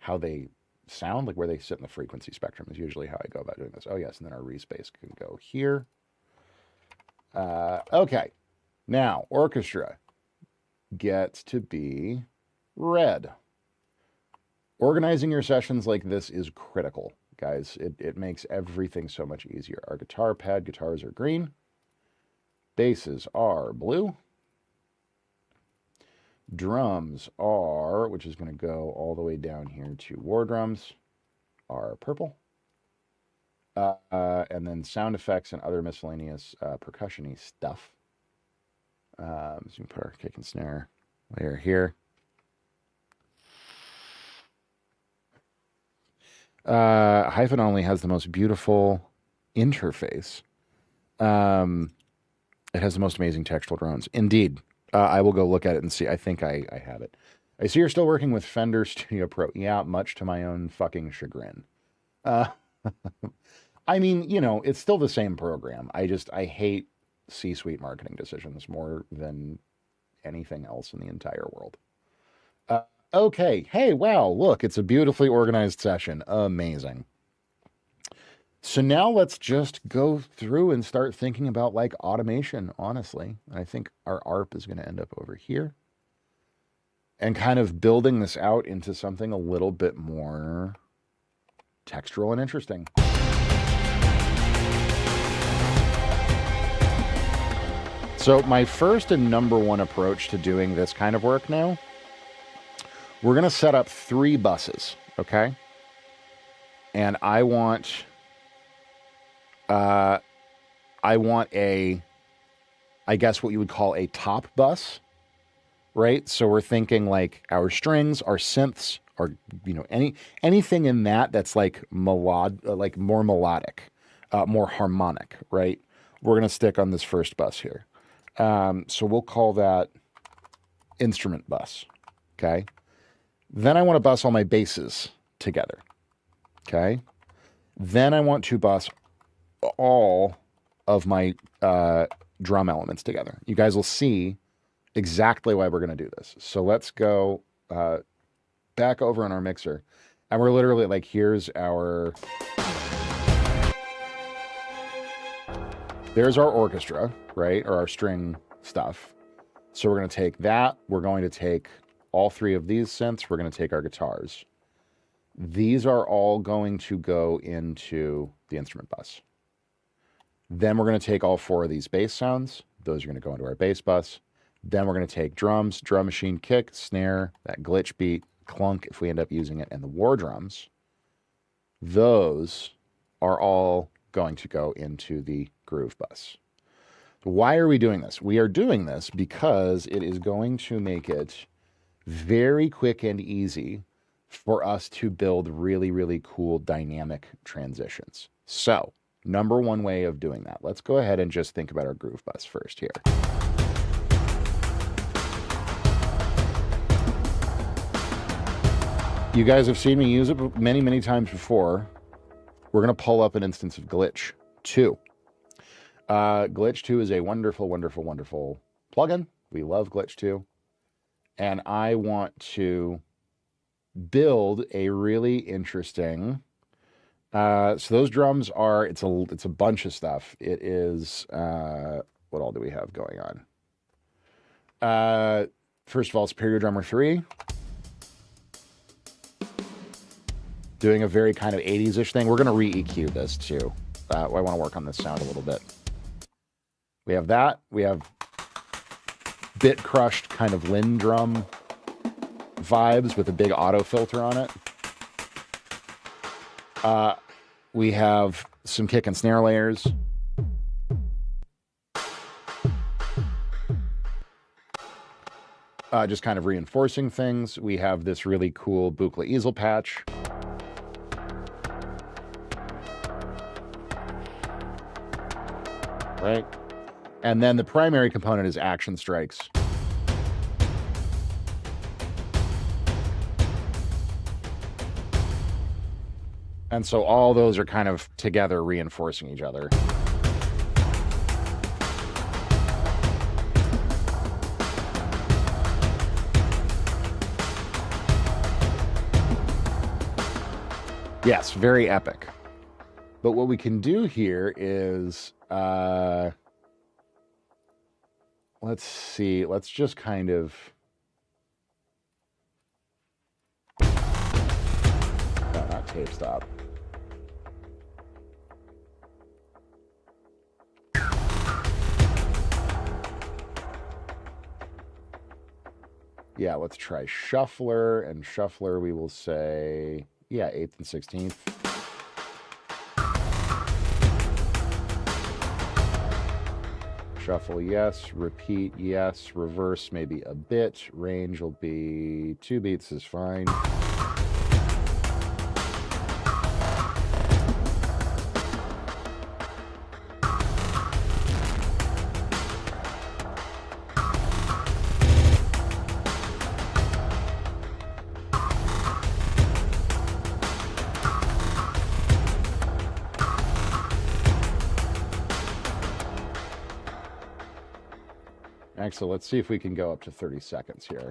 how they sound, like where they sit in the frequency spectrum is usually how I go about doing this. Oh, yes, and then our respace can go here. Okay. Now, orchestra gets to be red. Organizing your sessions like this is critical, guys. It makes everything so much easier. Our guitar pad guitars are green. Basses are blue. Drums are, which is going to go all the way down here to war drums, are purple. And then sound effects and other miscellaneous percussion-y stuff. So we put our kick and snare layer here. Hyphen only has the most beautiful interface. It has the most amazing textual drones. Indeed. I will go look at it and see. I think I have it. I see you're still working with Fender Studio Pro. Yeah, much to my own fucking chagrin. Uh, I mean, you know, it's still the same program. I hate C-suite marketing decisions more than anything else in the entire world. Okay. Hey, wow. Look, it's a beautifully organized session. Amazing. So now let's just go through and start thinking about like automation, honestly. I think our ARP is going to end up over here and kind of building this out into something a little bit more textural and interesting. So my first and number one approach to doing this kind of work now, we're going to set up 3 buses, okay? And I want a, I guess what you would call a top bus, right? So we're thinking like our strings, our synths, or, you know, anything in that's like more melodic, more harmonic, right? We're going to stick on this first bus here. So we'll call that instrument bus, okay? Then I want to bus all my basses together, okay? Then I want to bus all of my drum elements together. You guys will see exactly why we're going to do this. So let's go back over on our mixer. And we're literally like, here's our... There's our orchestra, right? Or our string stuff. So we're going to take that. We're going to take all 3 of these synths. We're going to take our guitars. These are all going to go into the instrument bus. Then we're going to take all 4 of these bass sounds. Those are going to go into our bass bus. Then we're going to take drums, drum machine, kick, snare, that glitch beat, clunk if we end up using it, and the war drums. Those are all going to go into the groove bus. Why are we doing this? We are doing this because it is going to make it very quick and easy for us to build really, really cool dynamic transitions. So, number one way of doing that, let's go ahead and just think about our groove bus first here. You guys have seen me use it many, many times before. We're going to pull up an instance of Glitch 2. Glitch 2 is a wonderful, wonderful, wonderful plugin. We love Glitch 2. And I want to build a really interesting... so those drums are... It's a bunch of stuff. It is... what all do we have going on? First of all, Superior Drummer 3. Doing a very kind of 80s-ish thing. We're going to re-EQ this, too. I want to work on this sound a little bit. We have that. We have bit-crushed kind of Linn drum vibes with a big auto filter on it. We have some kick and snare layers. Just kind of reinforcing things. We have this really cool Buchla easel patch. Right? And then the primary component is action strikes. And so all those are kind of together reinforcing each other. Yes, very epic. But what we can do here is, let's see, let's just kind of, no, not tape stop. Yeah, let's try shuffler, and shuffler we will say, yeah, 8th and 16th. Shuffle, yes. Repeat, yes. Reverse, maybe a bit. Range will be 2 beats is fine. Actually, let's see if we can go up to 30 seconds here.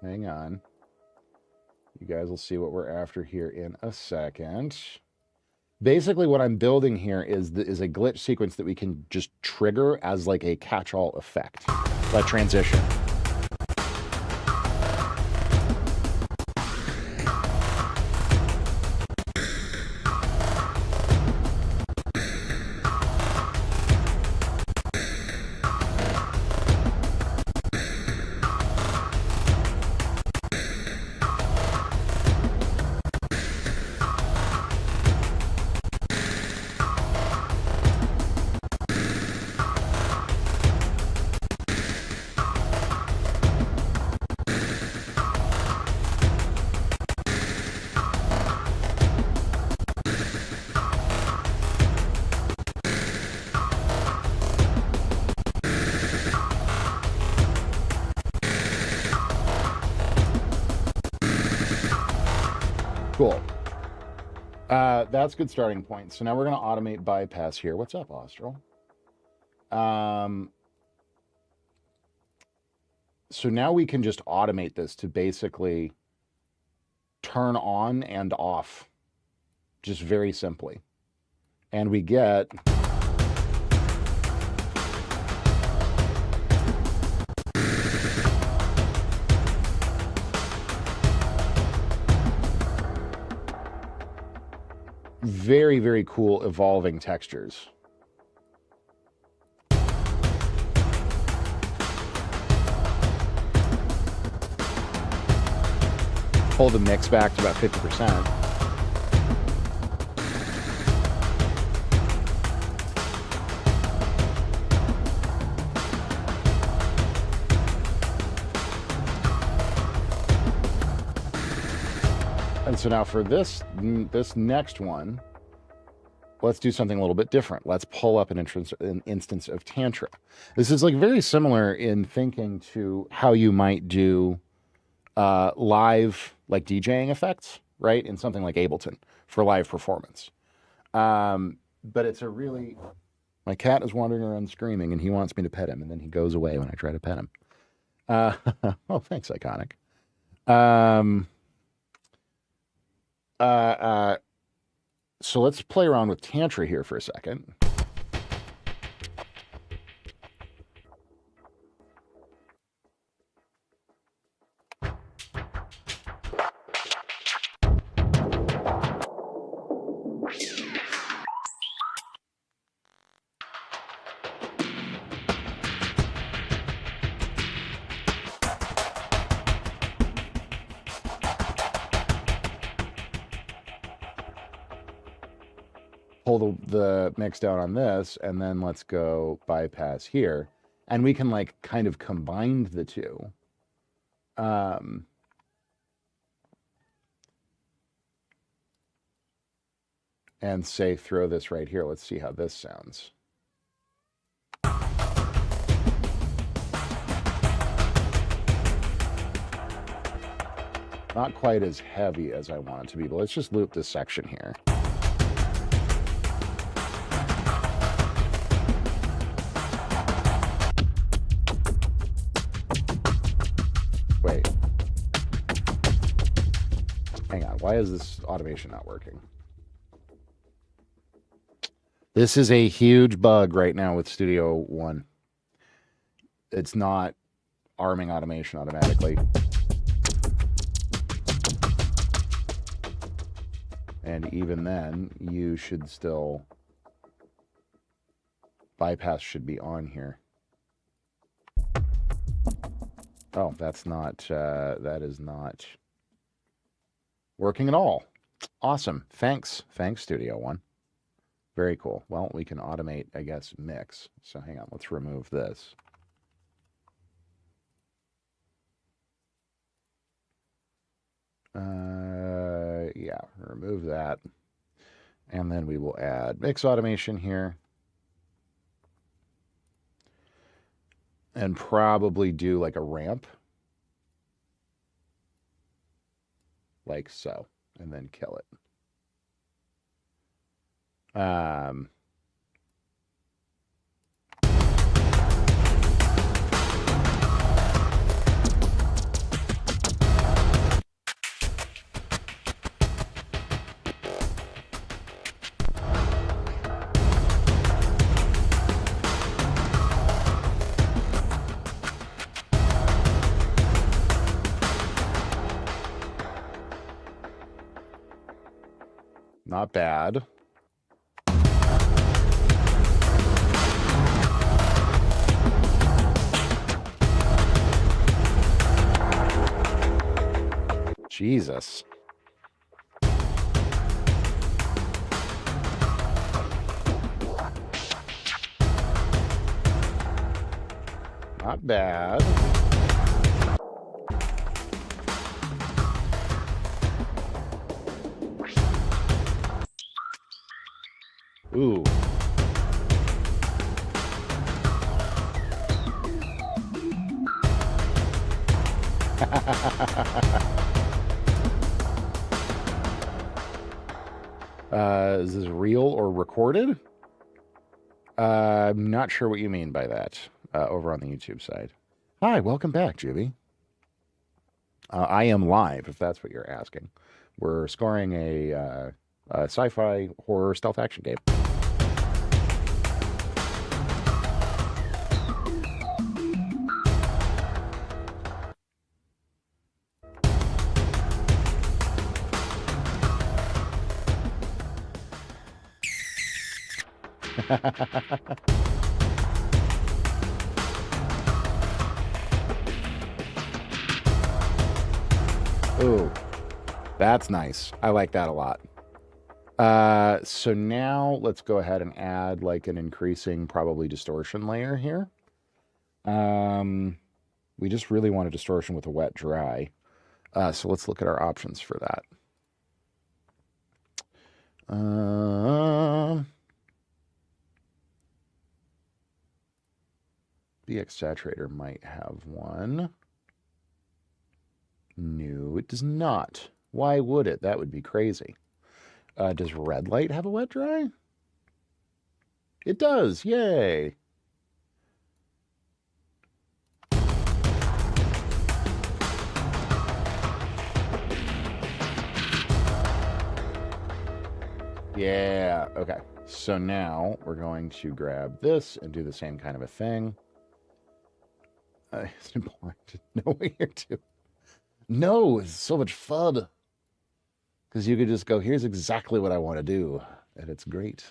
Hang on. You guys will see what we're after here in a second. Basically, what I'm building here is a glitch sequence that we can just trigger as like a catch-all effect, a transition. Cool. That's a good starting point. So now we're going to automate bypass here. What's up, Austral? So now we can just automate this to basically turn on and off just very simply. And we get very, very cool evolving textures. Pull the mix back to about 50%. And so now for this next one, let's do something a little bit different. Let's pull up an instance of Tantra. This is like very similar in thinking to how you might do live like DJing effects, right? In something like Ableton for live performance. But it's a really, my cat is wandering around screaming and he wants me to pet him and then he goes away when I try to pet him. Oh, thanks, Iconic. So let's play around with Tantra here for a second. Pull the mix down on this, and then let's go bypass here. And we can like kind of combine the two. And say, throw this right here. Let's see how this sounds. Not quite as heavy as I want it to be, but let's just loop this section here. Wait. Hang on. Why is this automation not working? This is a huge bug right now with Studio One. It's not arming automation automatically. And even then, you should still, bypass should be on here. Oh, that's not, that is not working at all. Awesome. Thanks. Thanks, Studio One. Very cool. Well, we can automate, I guess, mix. So hang on, let's remove this. Yeah, remove that. And then we will add mix automation here. And probably do like a ramp. Like so. And then kill it. Um, not bad. Jesus. Not bad. Ooh. Is this real or recorded? I'm not sure what you mean by that over on the YouTube side. Hi, welcome back, Juvie. I am live, if that's what you're asking. We're scoring a sci-fi horror stealth action game. Ooh, that's nice. I like that a lot. So now let's go ahead and add like an increasing probably distortion layer here. We just really want a distortion with a wet dry. So let's look at our options for that. BX Saturator might have one. No, it does not. Why would it? That would be crazy. Does Red Light have a wet dry? It does. Yay. Yeah. Okay. So now we're going to grab this and do the same kind of a thing. It's important to know what you're doing. No, it's so much fun. Because you could just go, here's exactly what I want to do. And it's great.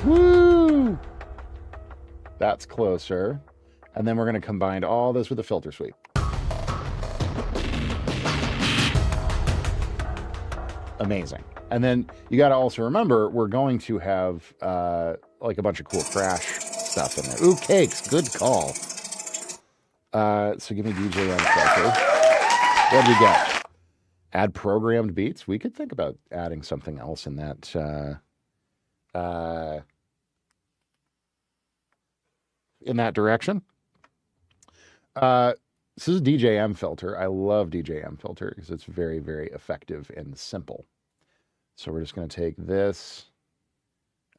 Woo! That's closer. And then we're going to combine all this with a filter sweep. Amazing. And then you got to also remember, we're going to have like a bunch of cool crash stuff in there. Ooh, cakes. Good call. So give me DJ on filter. What do we get? Add programmed beats. We could think about adding something else in that direction. This is a DJM filter. I love DJM filter because it's very, very effective and simple. So we're just going to take this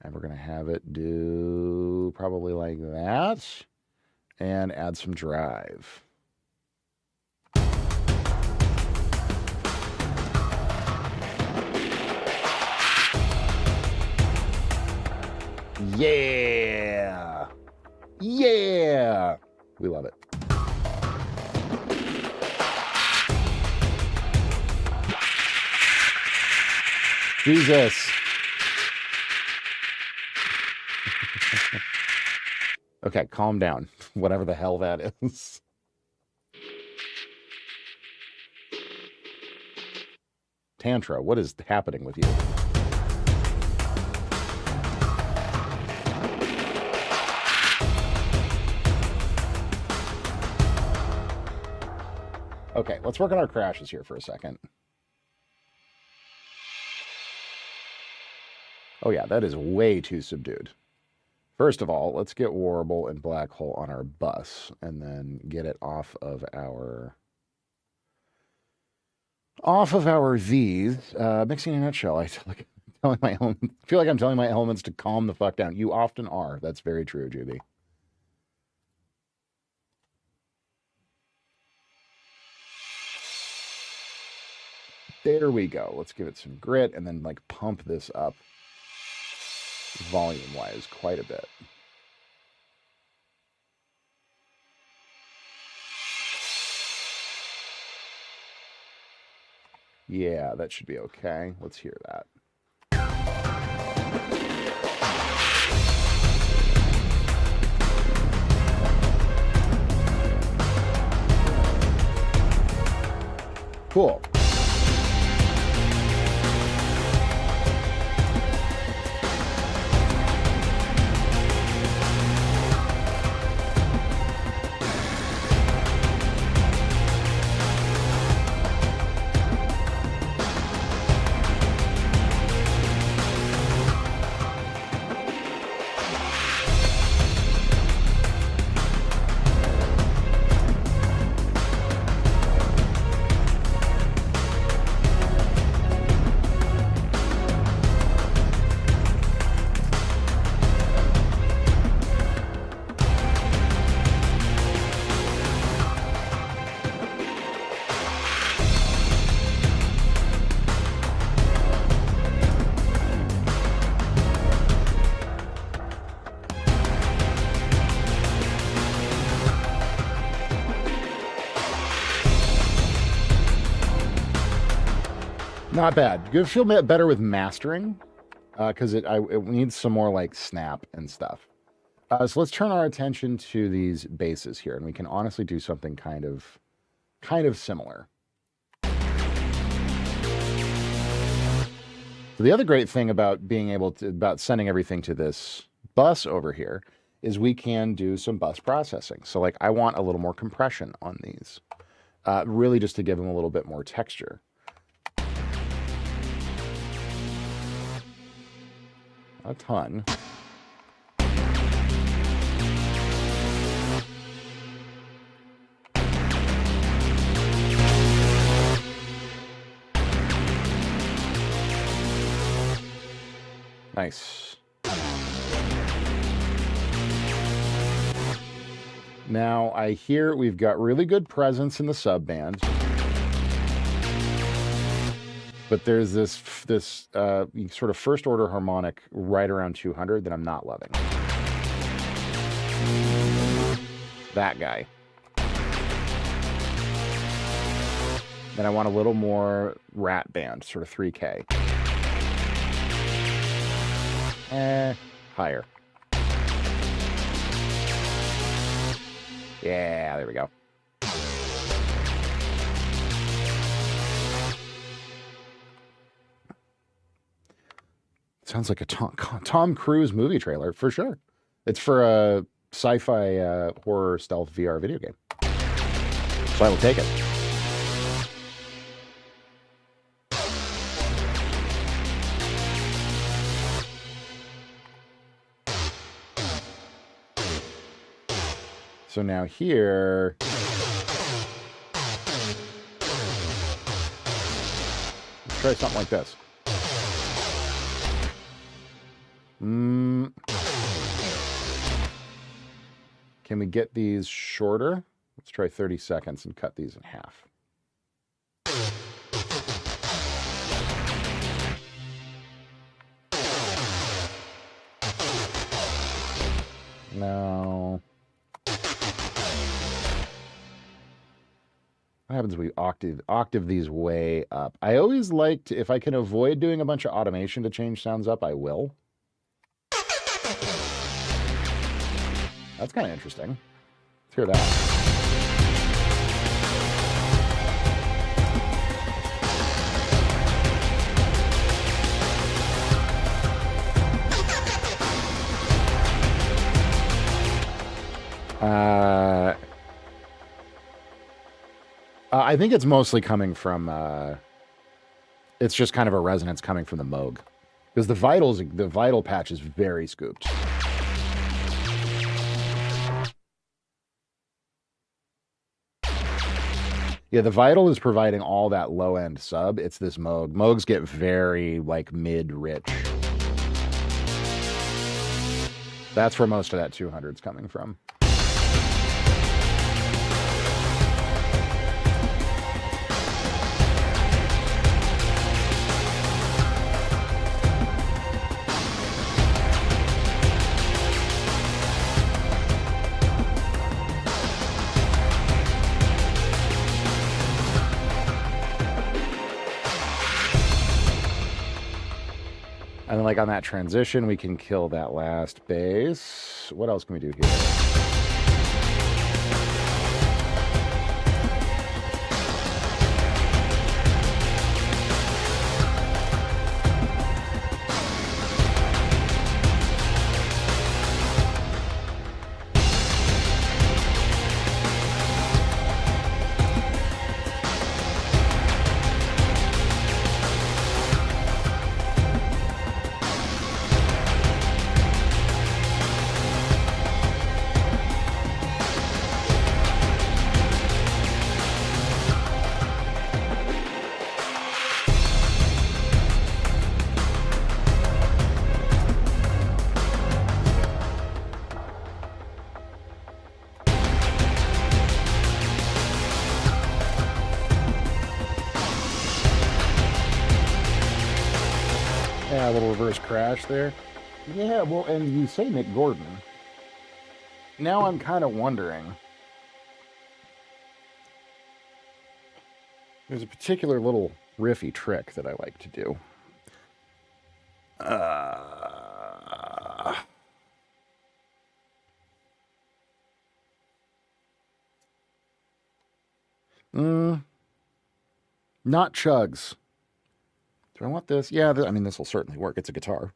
and we're going to have it do probably like that and add some drive. Yeah. Yeah. We love it. Jesus. Okay, calm down. Whatever the hell that is. Tantra, what is happening with you? Okay, let's work on our crashes here for a second. Oh yeah, that is way too subdued. First of all, let's get Warble and Black Hole on our bus and then get it off of our these. Mixing in a nutshell, I feel like I'm telling my elements to calm the fuck down. You often are. That's very true, Juby. There we go. Let's give it some grit and then like pump this up volume-wise quite a bit. Yeah, that should be okay. Let's hear that. Cool. Not bad. Good. Feel better with mastering because it needs some more like snap and stuff. So let's turn our attention to these basses here, and we can honestly do something kind of similar. So the other great thing about about sending everything to this bus over here is we can do some bus processing. So like I want a little more compression on these, really just to give them a little bit more texture. A ton. Nice. Now I hear we've got really good presence in the subband. But there's this sort of first order harmonic right around 200 that I'm not loving. That guy. Then I want a little more rat band, sort of 3K. Higher. Yeah, there we go. Sounds like a Tom Cruise movie trailer, for sure. It's for a sci-fi horror stealth VR video game. So I will take it. So now here... let's try something like this. Can we get these shorter? Let's try 30 seconds and cut these in half. No. What happens if we octave these way up? I always like to, if I can avoid doing a bunch of automation to change sounds up, I will. That's kind of interesting. Let's hear that. I think it's mostly coming from, it's just kind of a resonance coming from the Moog. Because the vital patch is very scooped. Yeah, the Vital is providing all that low-end sub. It's this Moog. Moogs get very, like, mid-rich. That's where most of that 200's coming from. And then, like, on that transition, we can kill that last base. What else can we do here? Yeah, a little reverse crash there. Yeah, well, and you say Mick Gordon. Now I'm kind of wondering. There's a particular little riffy trick that I like to do. Not Chugs. Do I want this? Yeah, I mean, this will certainly work. It's a guitar.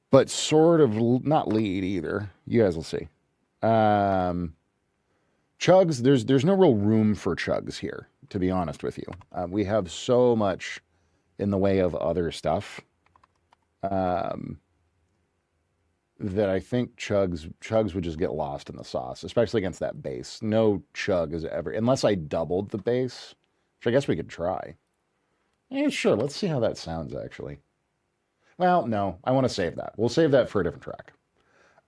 But sort of not lead either. You guys will see. Chugs, there's no real room for Chugs here, to be honest with you. We have so much in the way of other stuff that I think Chugs would just get lost in the sauce, especially against that bass. No Chug is ever, unless I doubled the bass, which I guess we could try. Yeah, sure. Let's see how that sounds, actually. Well, no, I want to save that. We'll save that for a different track.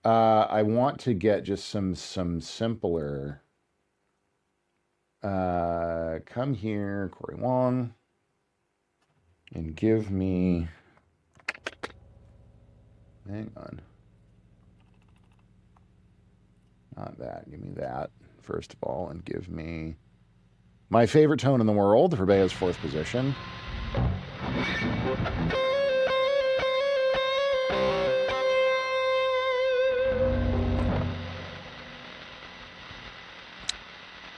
I want to get just some simpler. Come here, Corey Wong, and give me. Hang on. Not that. Give me that, first of all, and give me my favorite tone in the world, Herbea's fourth position.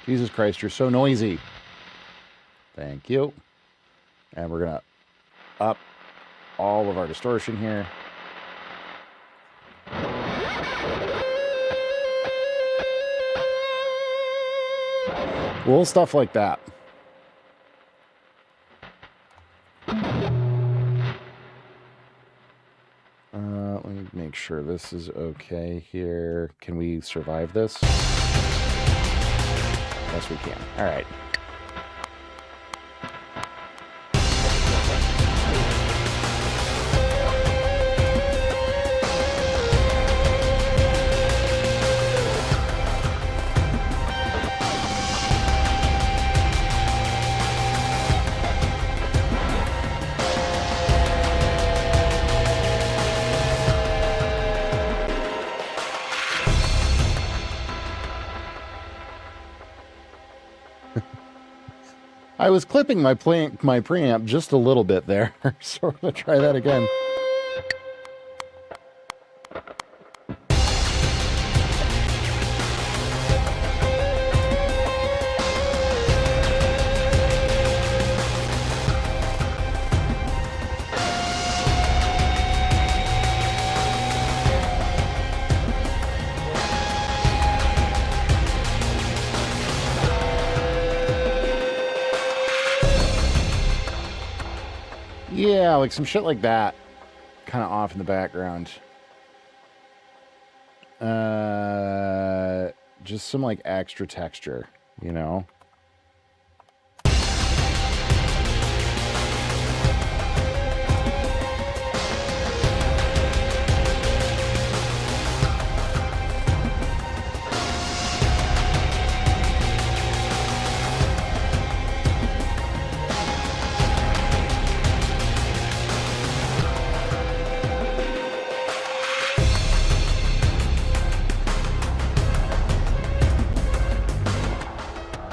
Jesus Christ, you're so noisy. Thank you. And we're going to up all of our distortion here. Little stuff like that. Let me make sure this is okay here. Can we survive this? Yes, we can. All right. I was clipping my preamp just a little bit there, so we're going to try that again. Yeah, like some shit like that. Kind of off in the background. Just some like extra texture, you know?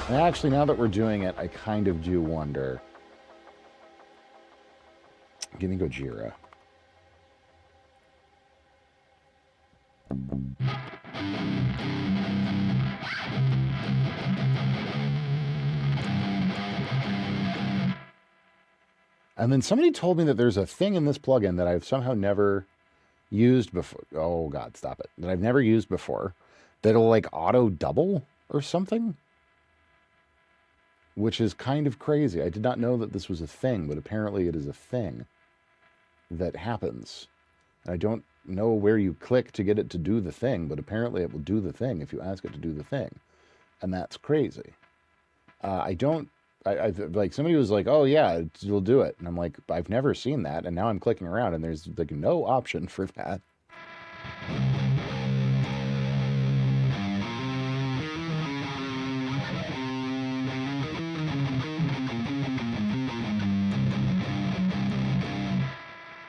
Actually, now that we're doing it, I kind of do wonder. Give me Gojira. And then somebody told me that there's a thing in this plugin that I've somehow never used before. Oh, God, stop it. That I've never used before. That'll like auto double or something. Which is kind of crazy. I did not know that this was a thing, but apparently it is a thing that happens. And I don't know where you click to get it to do the thing, but apparently it will do the thing if you ask it to do the thing. And that's crazy. I like somebody was like, oh yeah, you'll do it. And I'm like, I've never seen that. And now I'm clicking around and there's like no option for that.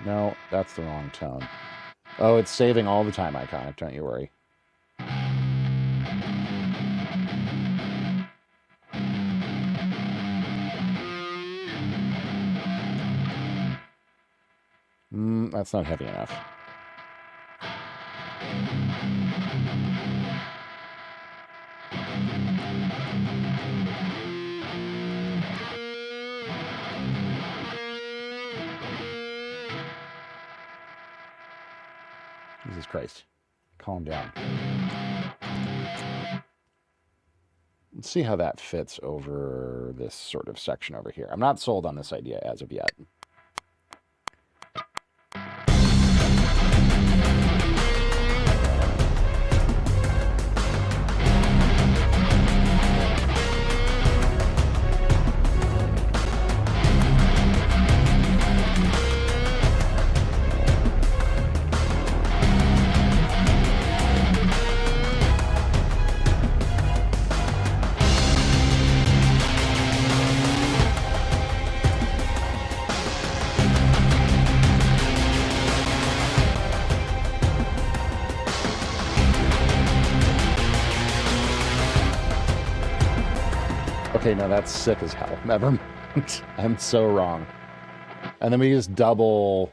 No, that's the wrong tone. Oh, it's saving all the time, Iconic, don't you worry. That's not heavy enough. Jesus Christ. Calm down. Let's see how that fits over this sort of section over here. I'm not sold on this idea as of yet. Okay, no, that's sick as hell. Never mind. I'm so wrong. And then we just double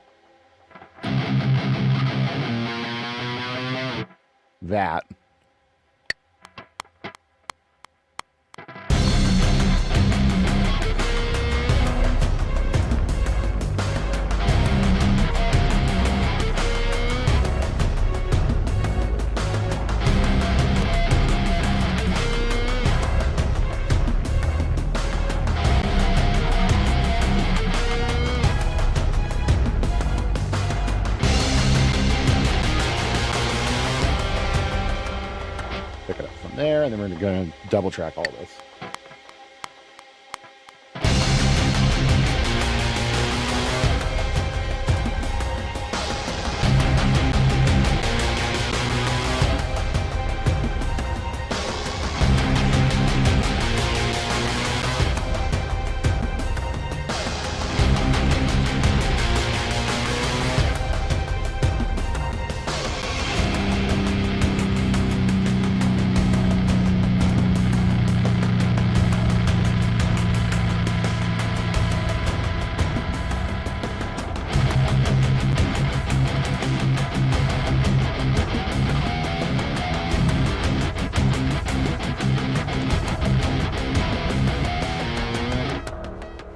that. There, and then we're going to double track all this.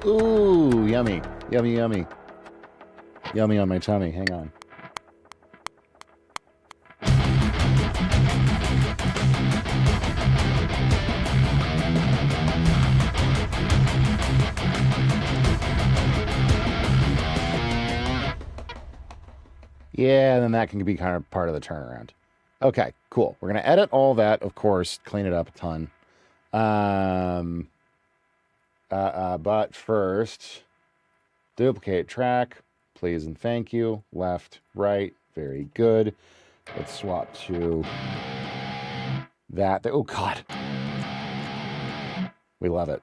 Ooh, yummy. Yummy, yummy. Yummy on my tummy. Hang on. Yeah, then that can be kind of part of the turnaround. Okay, cool. We're going to edit all that, of course, clean it up a ton. But first, duplicate track, please and thank you. Left, right, very good. Let's swap to that. Oh, God. We love it.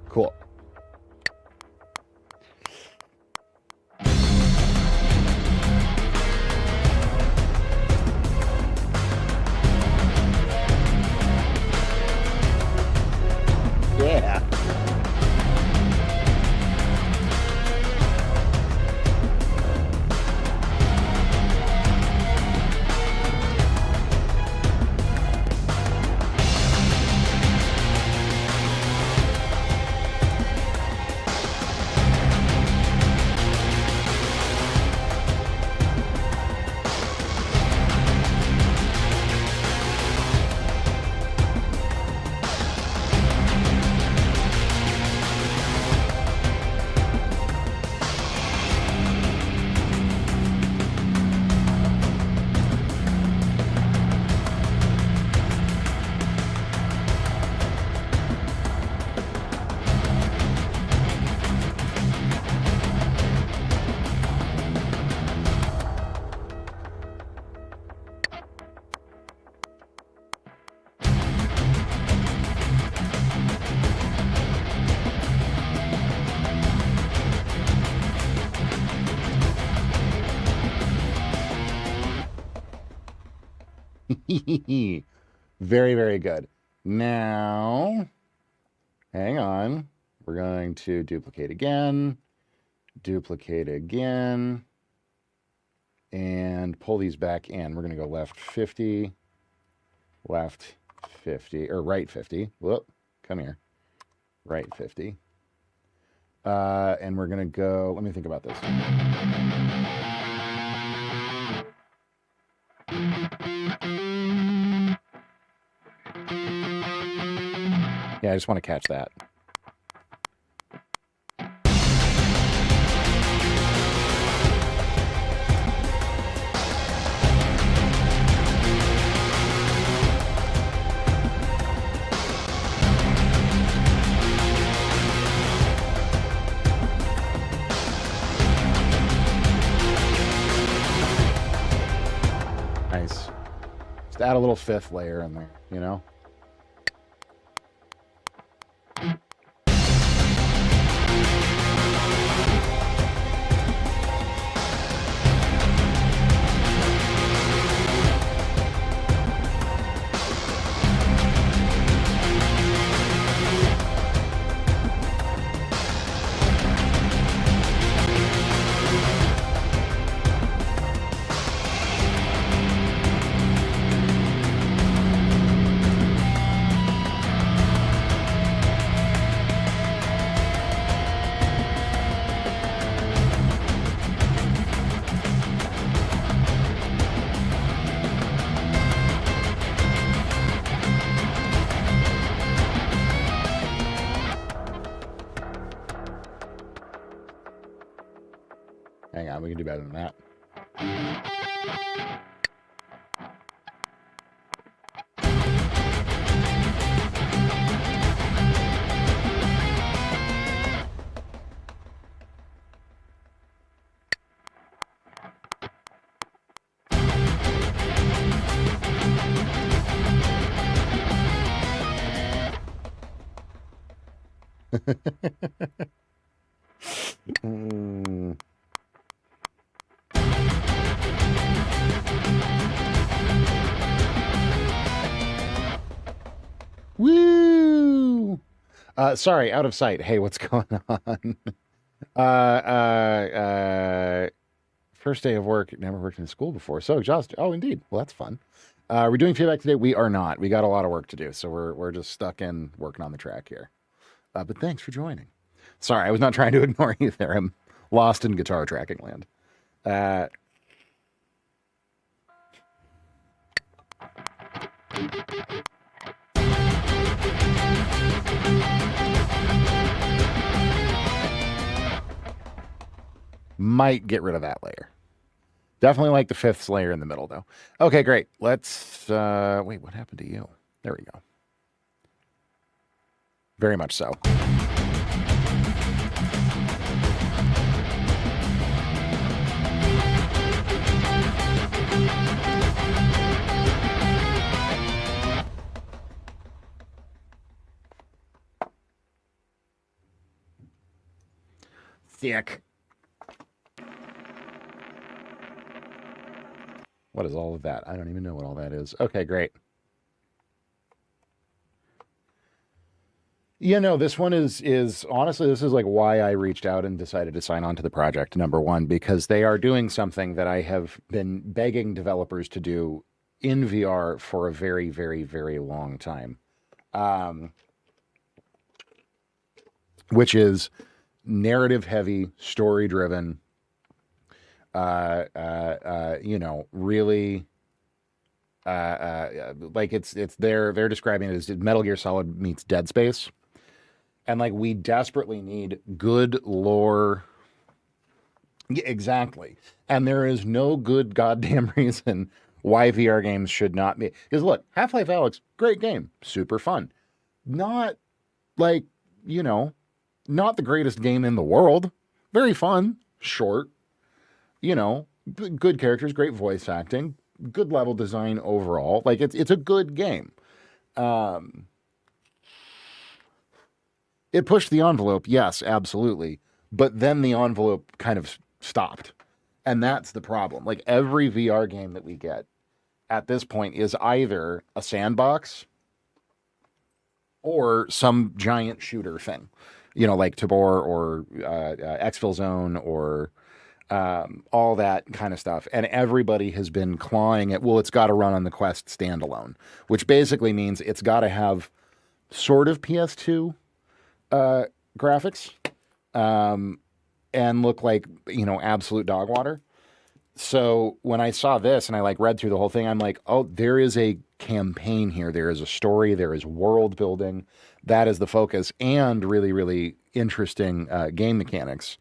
Cool. Yeah. Very, very good. Now, hang on. We're going to duplicate again, and pull these back in. We're going to go left 50, or right 50. Whoop, come here. Right 50. And we're going to go, let me think about this. Yeah, I just want to catch that. Nice. Just add a little fifth layer in there, you know? Hang on, we can do better than that. Woo! Sorry, out of sight. Hey, what's going on? First day of work. Never worked in school before. So exhausted. Oh, indeed. Well, that's fun. We're doing feedback today. We are not. We got a lot of work to do, so we're just stuck in working on the track here. But thanks for joining. Sorry, I was not trying to ignore you there. I'm lost in guitar tracking land. Might get rid of that layer. Definitely like the fifth layer in the middle, though. Okay, great. Let's... wait, what happened to you? There we go. Very much so. Thick. What is all of that? I don't even know what all that is. Okay, great. You know, this one is honestly, this is like why I reached out and decided to sign on to the project, number one, because they are doing something that I have been begging developers to do in VR for a very, very, very long time. Which is narrative heavy, story driven, you know, really, like it's they're describing it as Metal Gear Solid meets Dead Space. And like we desperately need good lore. Yeah, exactly. And there is no good goddamn reason why VR games should not be. Because look, Half-Life Alyx, great game, super fun. Not like, you know, not the greatest game in the world. Very fun, short, you know, good characters, great voice acting, good level design overall. Like it's a good game. It pushed the envelope, yes, absolutely. But then the envelope kind of stopped. And that's the problem. Like every VR game that we get at this point is either a sandbox or some giant shooter thing. You know, like Tabor or Exfil Zone or all that kind of stuff. And everybody has been clawing at, well, it's got to run on the Quest standalone, which basically means it's got to have sort of PS2 graphics and look like, you know, absolute dog water. So when I saw this and I like read through the whole thing, I'm like, oh, there is a campaign here. There is a story. There is world building. That is the focus, and really, really interesting game mechanics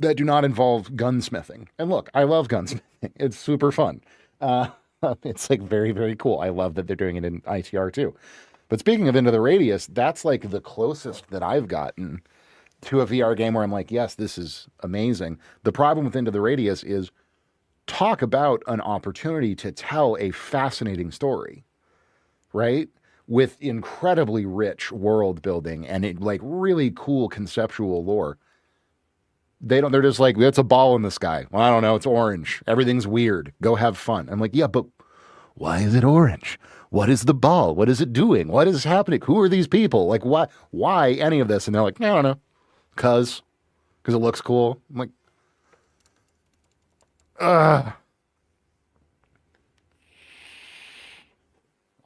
that do not involve gunsmithing. And look, I love gunsmithing. It's super fun. It's like very, very cool. I love that they're doing it in ITR too. But speaking of Into the Radius, that's like the closest that I've gotten to a VR game where I'm like, yes, this is amazing. The problem with Into the Radius is talk about an opportunity to tell a fascinating story, right? With incredibly rich world building and it like really cool conceptual lore. They're just like, it's a ball in the sky. Well, I don't know. It's orange. Everything's weird. Go have fun. I'm like, yeah, but why is it orange? What is the ball? What is it doing? What is happening? Who are these people? Like, why any of this? And they're like, I don't know. Because it looks cool. I'm like,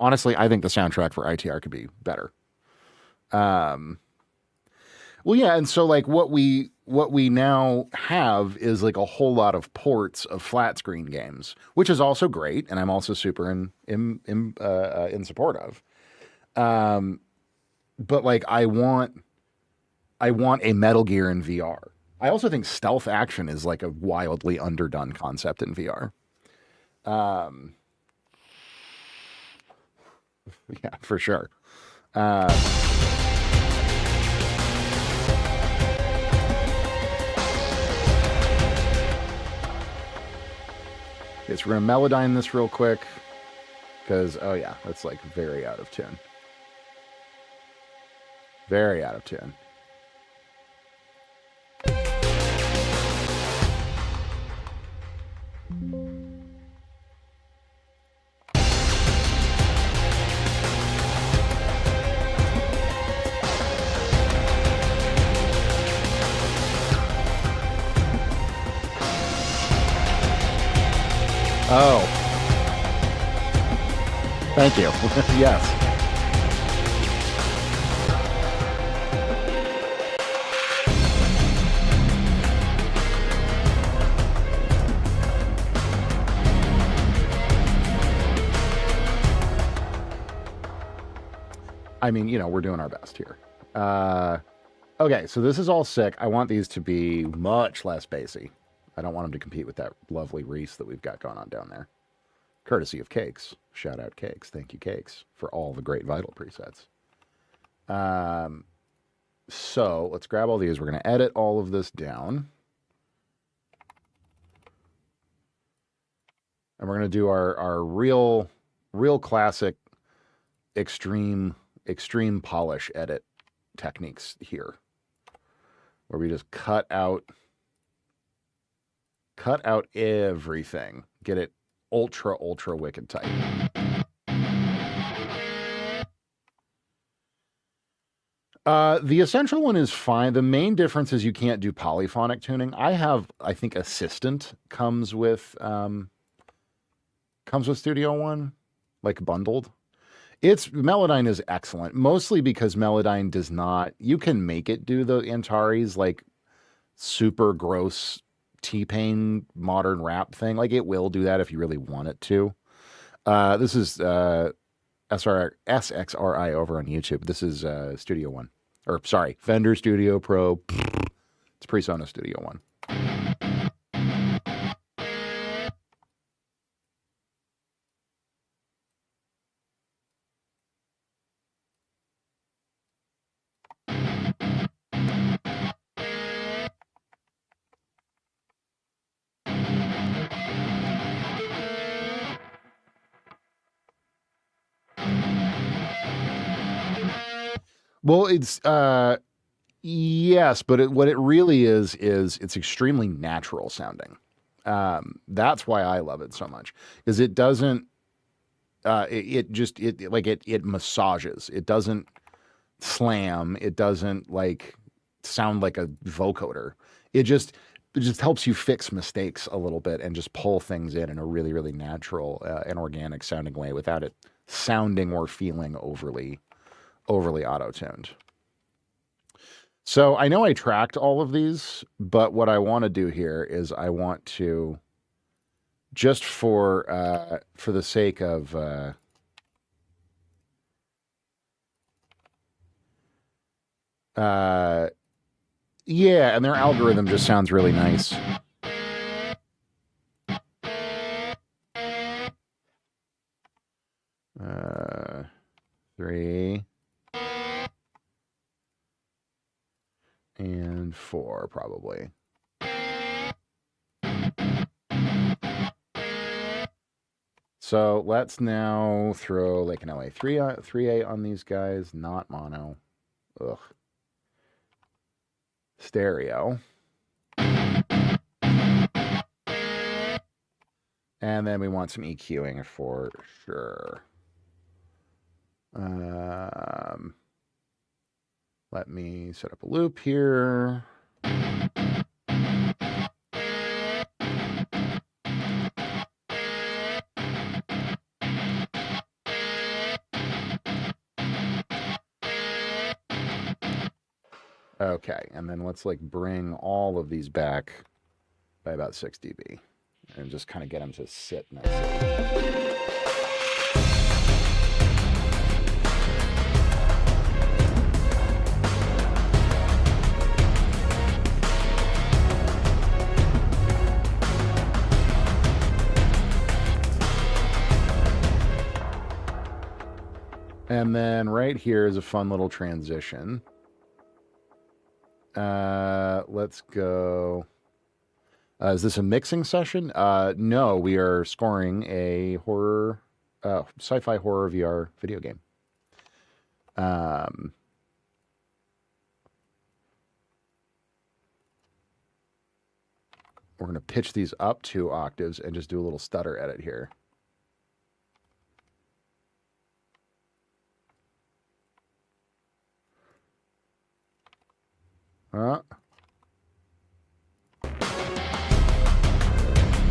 honestly, I think the soundtrack for ITR could be better. Well, yeah, and so like what we now have is like a whole lot of ports of flat screen games, which is also great, and I'm also super in support of. But like I want a Metal Gear in VR. I also think stealth action is like a wildly underdone concept in VR. Yeah, for sure. Yes, we're going to Melodyne this real quick because, oh yeah, that's like very out of tune. Very out of tune. Oh. Thank you. Yes. I mean, you know, we're doing our best here. Okay, so this is all sick. I want these to be much less bassy. I don't want them to compete with that lovely Reese that we've got going on down there. Courtesy of Cakes. Shout out Cakes. Thank you, Cakes, for all the great Vital presets. So let's grab all these. We're going to edit all of this down. And we're going to do our real classic extreme polish edit techniques here, where we just cut out everything, get it ultra wicked tight. The Essential one is fine. The main difference is you can't do polyphonic tuning. I think Assistant comes with Studio One, like bundled. Melodyne is excellent, mostly because Melodyne does not. You can make it do the Antares like super gross T-Pain modern rap thing. Like it will do that if you really want it to. This is SXRI over on YouTube. This is Studio One. Or sorry, Fender Studio Pro. It's PreSonus Studio One. Well, it's yes, but what it really is it's extremely natural sounding. That's why I love it so much, because it doesn't. It massages. It doesn't slam. It doesn't like sound like a vocoder. It just helps you fix mistakes a little bit and just pull things in a really natural and organic sounding way without it sounding or feeling overly auto-tuned. So I know I tracked all of these, but what I want to do here is I want to, just for the sake of yeah, and their algorithm just sounds really nice. Three and four, probably. So let's now throw like an LA3A on these guys, not mono. Ugh. Stereo. And then we want some EQing for sure. Let me set up a loop here. Okay, and then let's like bring all of these back by about 6 dB and just kind of get them to sit nicely. And then right here is a fun little transition. Let's go. Is this a mixing session? No, we are scoring a sci-fi horror VR video game. We're going to pitch these up 2 octaves and just do a little stutter edit here.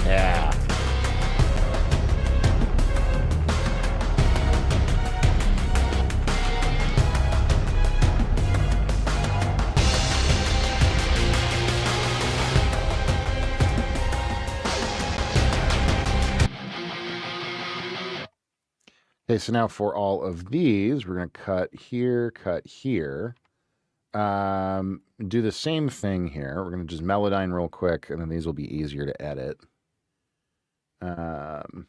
Yeah. Okay, so now for all of these, we're going to cut here, Do the same thing here. We're going to just Melodyne real quick, and then these will be easier to edit. Come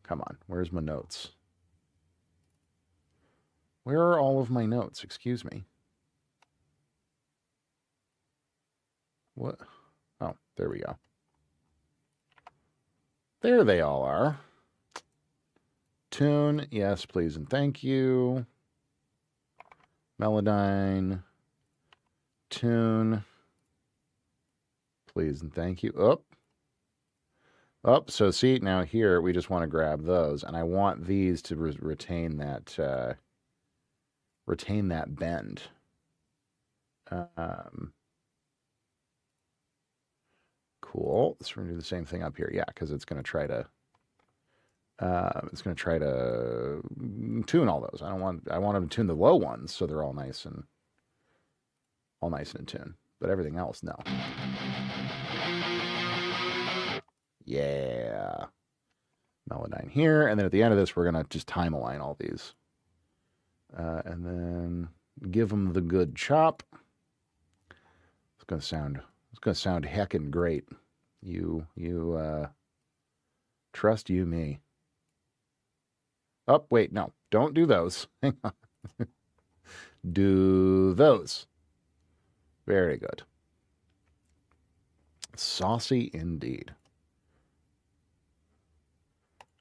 on, where's my notes? Where are all of my notes? Excuse me. What? Oh, there we go. There they all are. Tune, yes, please, and thank you. Melodyne. Tune. Please and thank you. Up. So see, now here we just want to grab those, and I want these to retain that bend. Cool. So we're gonna do the same thing up here, yeah, because it's gonna try to tune all those. I want them to tune the low ones so they're all nice and in tune. But everything else, no. Yeah. Melodyne here, and then at the end of this, we're gonna just time align all these, and then give them the good chop. It's gonna sound heckin' great. You trust you me. Oh, wait, no, don't do those. Hang on. Do those. Very good. Saucy indeed.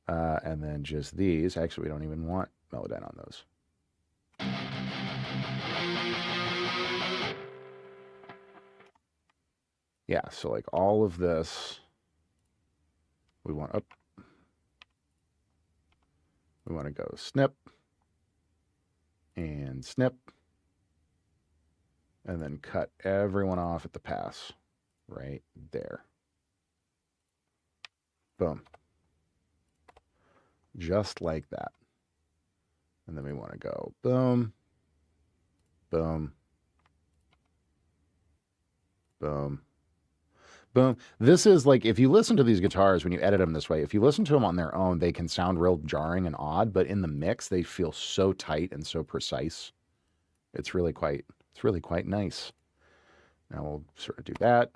And then just these. Actually, we don't even want Melodyne on those. Yeah, so like all of this, we want up. We want to go snip and snip, and then cut everyone off at the pass right there. Boom. Just like that. And then we want to go boom, boom, boom, boom. This is like, if you listen to these guitars, when you edit them this way, if you listen to them on their own, they can sound real jarring and odd, but in the mix, they feel so tight and so precise. It's really quite nice. Now we'll sort of do that.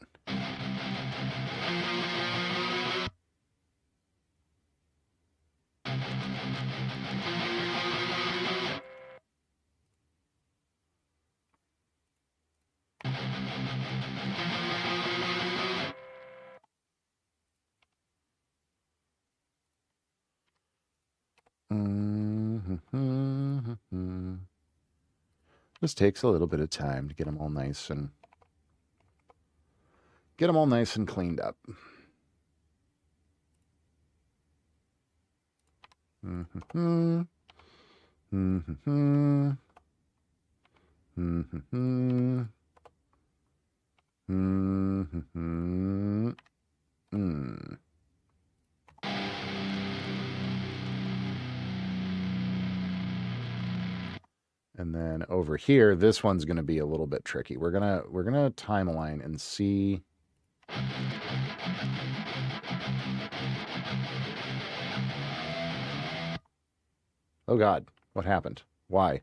This takes a little bit of time to get them all nice and cleaned up. And then over here, this one's going to be a little bit tricky. We're gonna time align and see. Oh God, what happened? Why?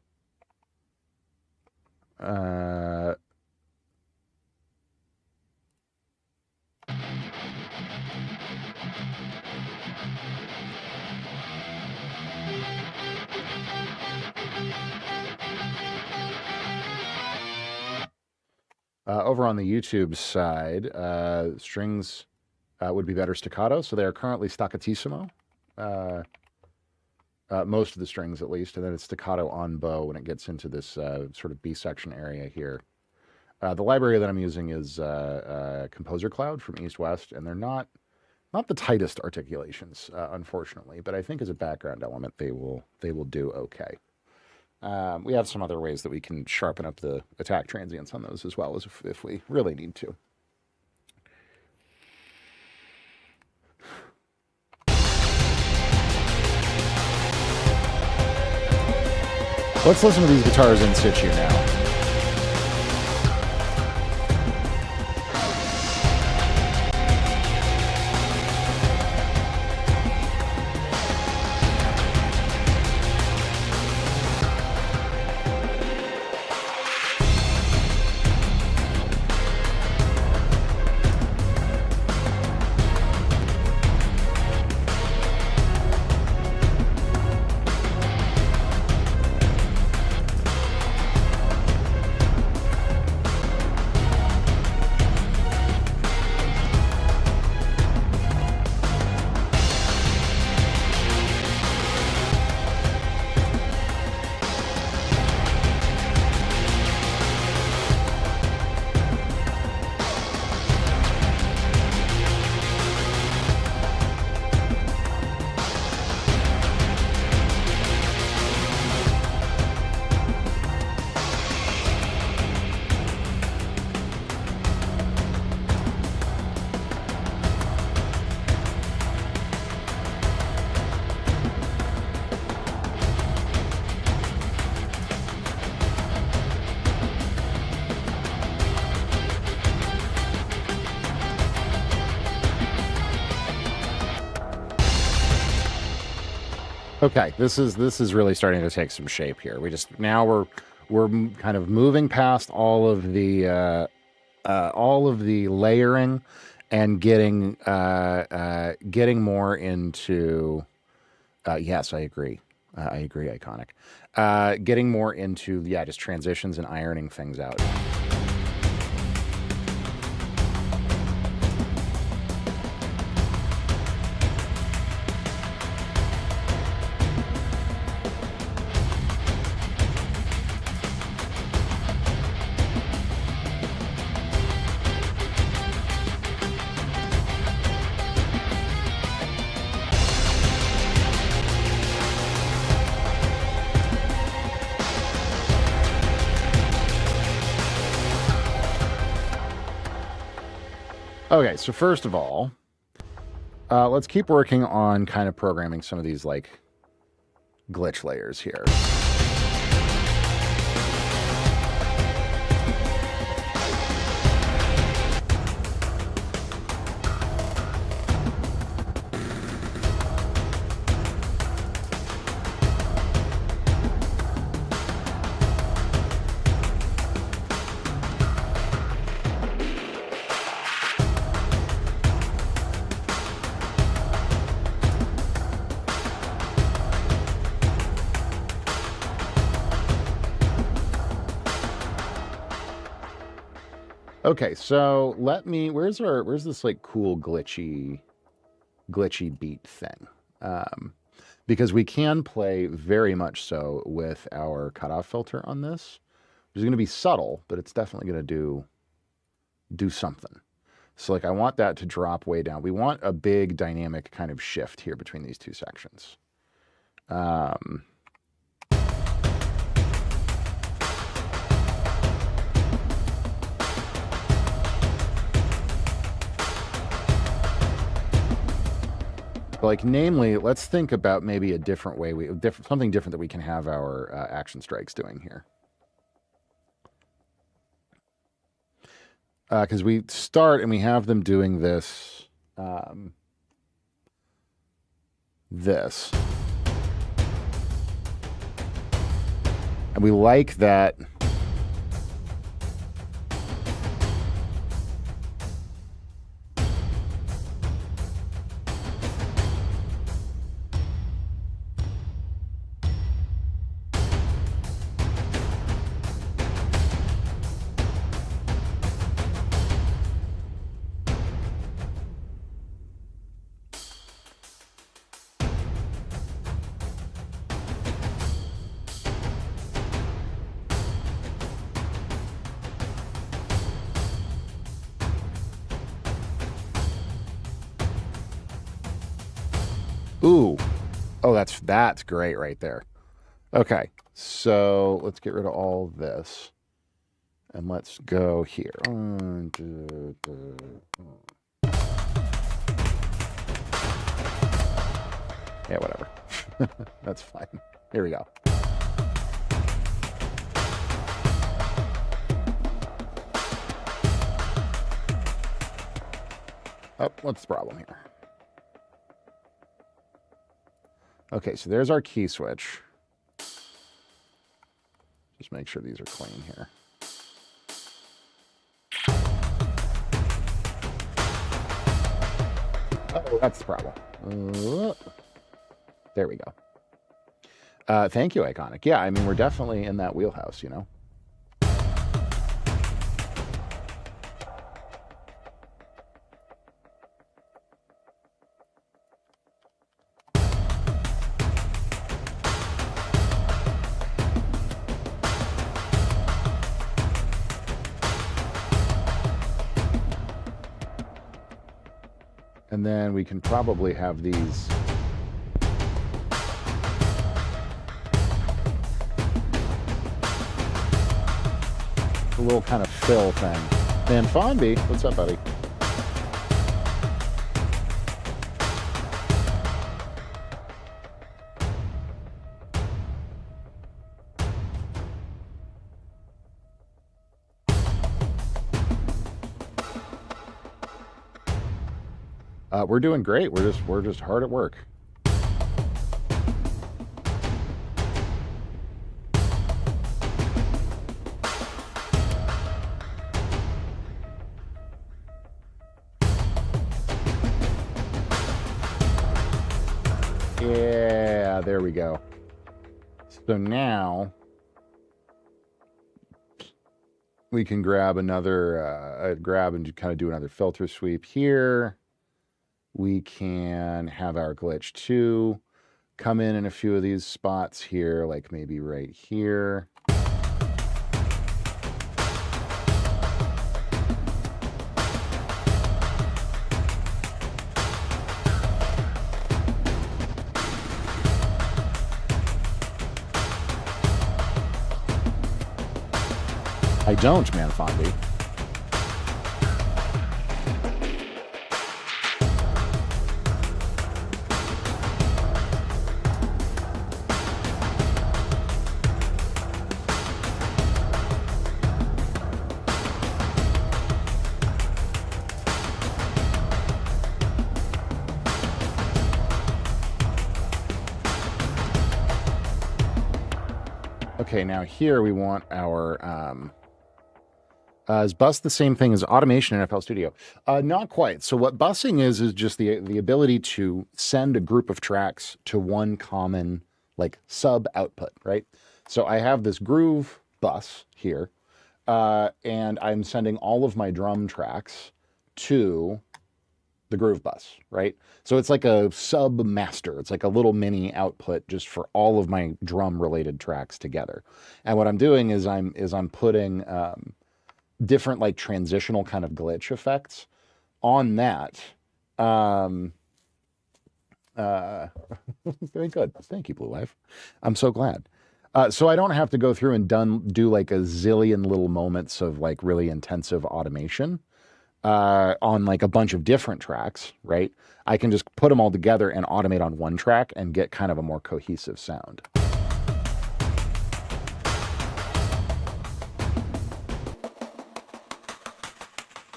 Over on the YouTube side, strings would be better staccato, so they are currently staccatissimo. Most of the strings, at least, and then it's staccato on bow when it gets into this sort of B section area here. The library that I'm using is Composer Cloud from East West, and they're not the tightest articulations, unfortunately, but I think as a background element, they will do okay. We have some other ways that we can sharpen up the attack transients on those as well, as if we really need to. Let's listen to these guitars in situ now. Okay, this is really starting to take some shape here. We're kind of moving past all of the layering and getting more into. Yes, I agree. I agree, Iconic. Getting more into just transitions and ironing things out. Okay, so first of all, let's keep working on kind of programming some of these like glitch layers here. Okay, so where's this like cool glitchy beat thing? Because we can play very much so with our cutoff filter on this, which is going to be subtle, but it's definitely going to do something. So like I want that to drop way down. We want a big dynamic kind of shift here between these two sections. Like, namely, let's think about maybe a different way, something different that we can have our action strikes doing here. Because we start and we have them doing this, this. And we like that. Ooh. Oh, that's great right there. Okay, so let's get rid of all this. And let's go here. Yeah, whatever. That's fine. Here we go. Oh, what's the problem here? Okay, so there's our key switch. Just make sure these are clean here. Oh, that's the problem. There we go. Thank you, Iconic. Yeah, I mean, we're definitely in that wheelhouse, you know? And then we can probably have these. A little kind of fill thing. And Fonby, what's up, buddy? We're doing great. We're just hard at work. go. So now we can grab another, grab and kind of do another filter sweep here. We can have our glitch 2 come in a few of these spots here, like maybe right here. I don't, Manfondi. Okay, now here we want our is bus the same thing as automation in FL Studio? Not quite. So what busing is just the ability to send a group of tracks to one common like sub output, right? So I have this groove bus here, and I'm sending all of my drum tracks to the groove bus, right? So it's like a sub master. It's like a little mini output just for all of my drum related tracks together. And what I'm doing is I'm putting different like transitional kind of glitch effects on that. Very good. Thank you, Blue Life. I'm so glad. So I don't have to go through and do like a zillion little moments of like really intensive automation on like a bunch of different tracks, right? I can just put them all together and automate on one track and get kind of a more cohesive sound.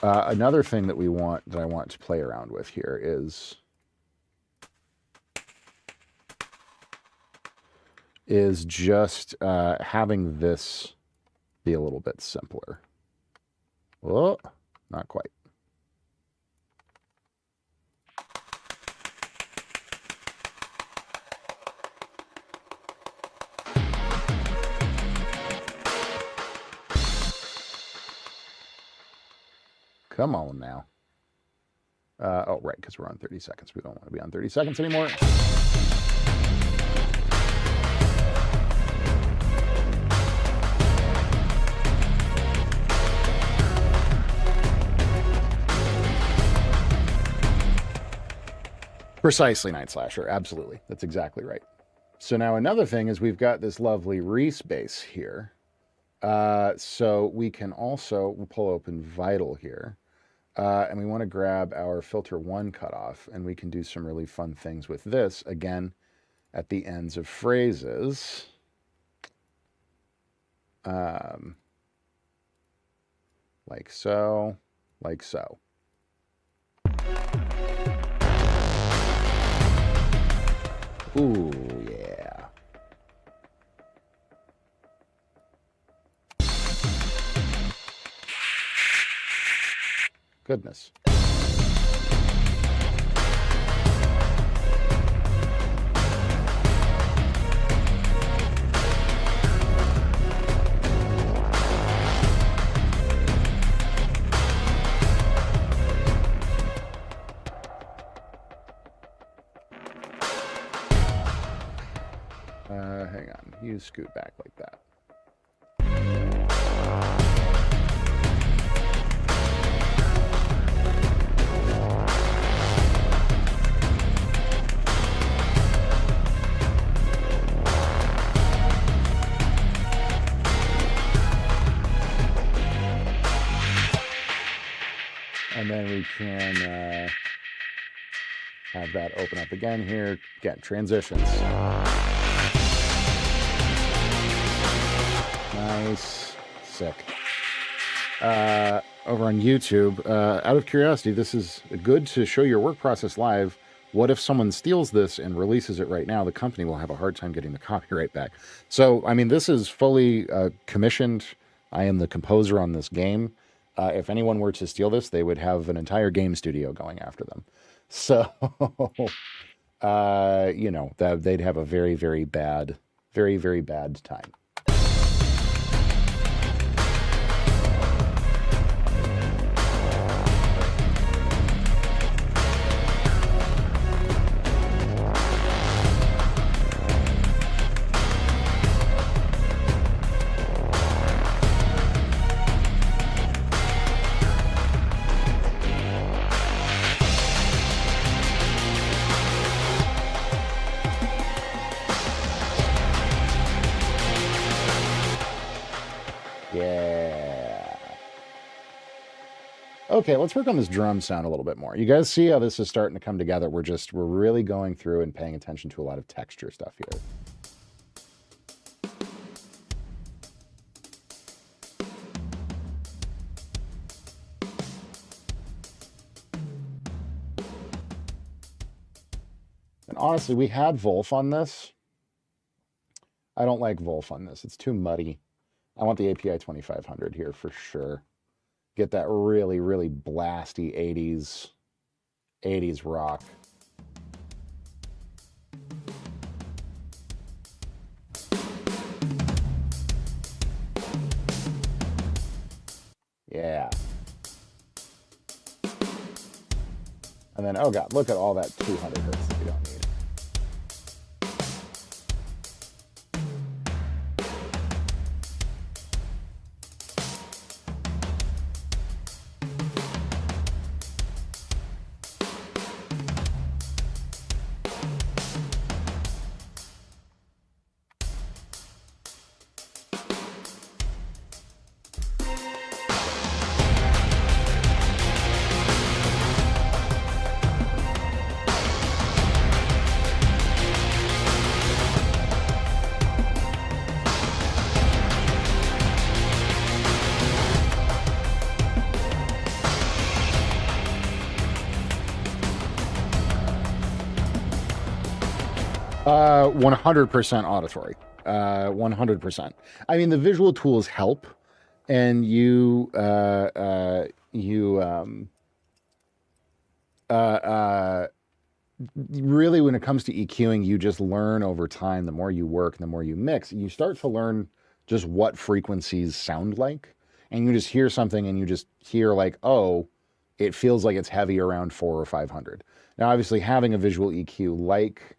Another thing that I want to play around with here is just having this be a little bit simpler. Oh, not quite. Come on now. Oh, right, because we're on 30 seconds. We don't want to be on 30 seconds anymore. Precisely, Night Slasher. Absolutely. That's exactly right. So now another thing is we've got this lovely Reese bass here. So we can also pull open Vital here. And we want to grab our filter 1 cutoff, and we can do some really fun things with this, again, at the ends of phrases. Like so, like so. Ooh, yeah. Goodness. Hang on. You scoot back like that. And then we can have that open up again here. Again, transitions. Nice. Sick. Over on YouTube, out of curiosity, this is good to show your work process live. What if someone steals this and releases it right now? The company will have a hard time getting the copyright back. So, I mean, this is fully commissioned. I am the composer on this game. If anyone were to steal this, they would have an entire game studio going after them. So, you know, that they'd have a very, very bad, very, very bad time. Yeah. Okay, let's work on this drum sound a little bit more. You guys see how this is starting to come together? We're really going through and paying attention to a lot of texture stuff here. And honestly, we had Wolf on this. I don't like Wolf on this. It's too muddy. I want the API 2500 here for sure. Get that really, really blasty 80s rock. Yeah. And then, oh God, look at all that 200 hertz that we don't need. Uh, 100% auditory. 100%. I mean, the visual tools help, and really, when it comes to EQing, you just learn over time. The more you work, the more you mix, you start to learn just what frequencies sound like, and you just hear something, and you just hear like, oh, it feels like it's heavy around 400 or 500. Now, obviously, having a visual EQ like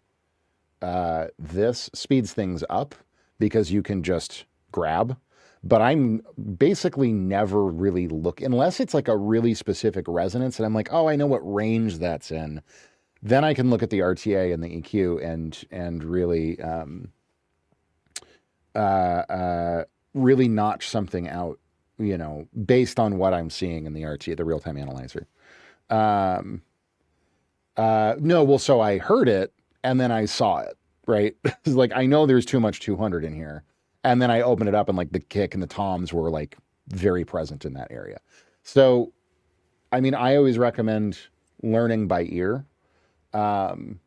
this speeds things up because you can just grab. But I'm basically never really look unless it's like a really specific resonance, and I'm like, oh, I know what range that's in. Then I can look at the RTA and the EQ and really really notch something out, you know, based on what I'm seeing in the RTA, the real time analyzer. Um, no, well, so I heard it and then I saw it, right? It's like I know there's too much 200 in here, and then I opened it up and like the kick and the toms were like very present in that area. So, I mean, I always recommend learning by ear, um,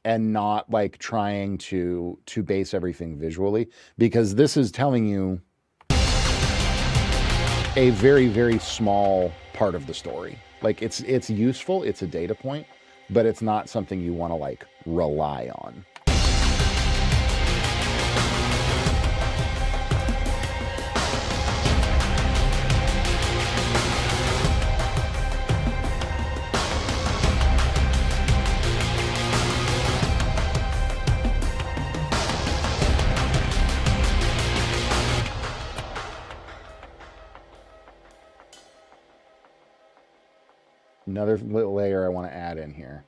and not like trying to base everything visually, because this is telling you a very, very small part of the story. Like it's useful, it's a data point, but it's not something you want to like rely on. Another little layer I want to add in here.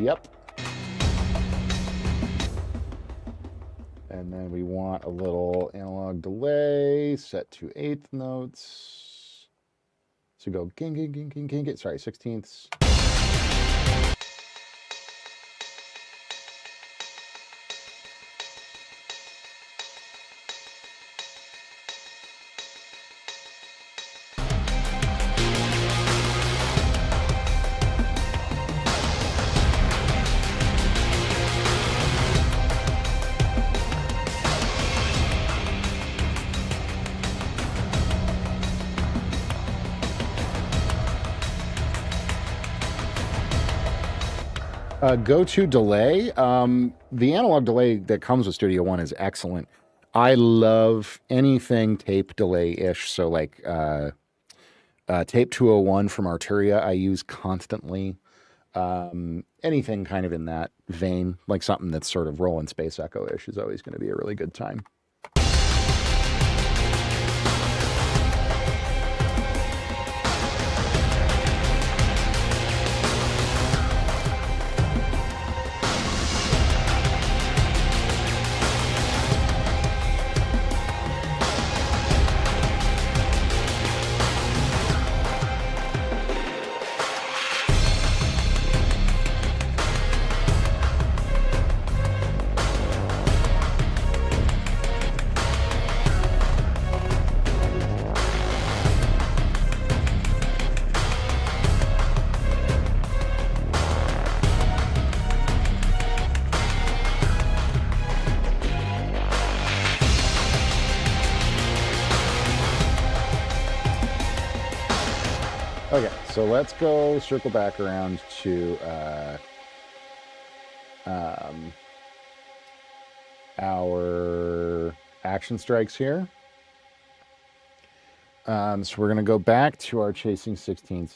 Yep. And then we want a little analog delay set to 1/8 notes. So go ging, ging, ging, ging, ging, sorry, 16ths. Go-to delay. The analog delay that comes with Studio One is excellent. I love anything tape delay-ish. So like tape 201 from Arturia I use constantly. Anything kind of in that vein, like something that's sort of Roland Space Echo-ish is always going to be a really good time. Okay, so let's go circle back around to our action strikes here. So we're going to go back to our chasing 16ths.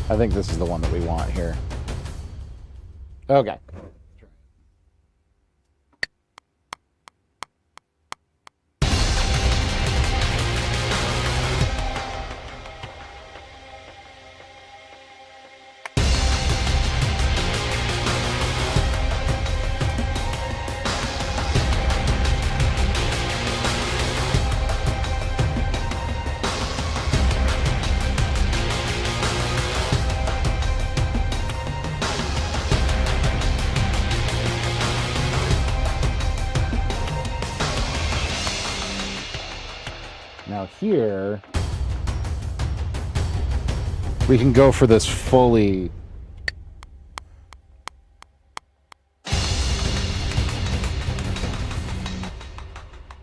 I think this is the one that we want here. Okay. Now here, we can go for this fully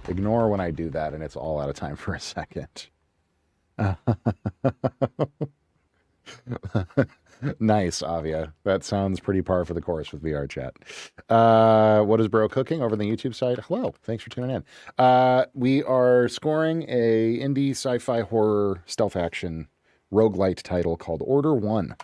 ignore when I do that and it's all out of time for a second. Nice, Avia. That sounds pretty par for the course with VR chat. What is Bro cooking over on the YouTube side? Hello, thanks for tuning in. We are scoring a indie sci-fi horror stealth action roguelite title called Order 1.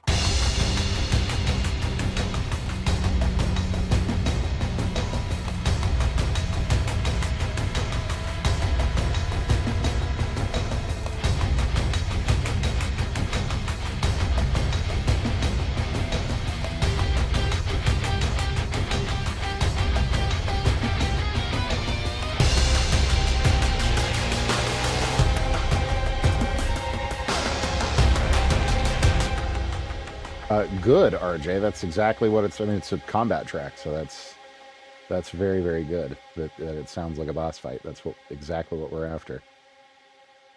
Good, RJ. That's exactly what it's. I mean, it's a combat track, so that's very, very good. That it sounds like a boss fight. That's exactly what we're after.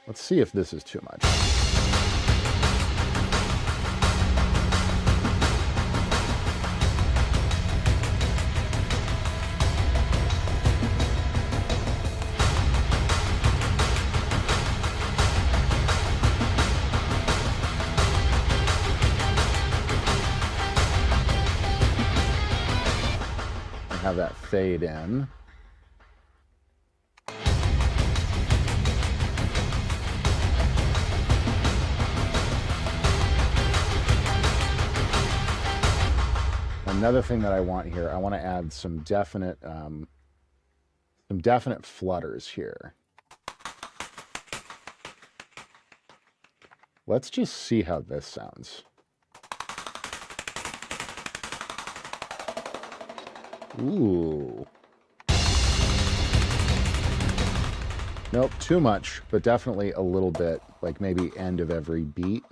Let's see if this is too much. have that fade in. Another thing that I want here, I want to add some definite flutters here. Let's just see how this sounds. Ooh. Nope, too much, but definitely a little bit, like maybe end of every beat.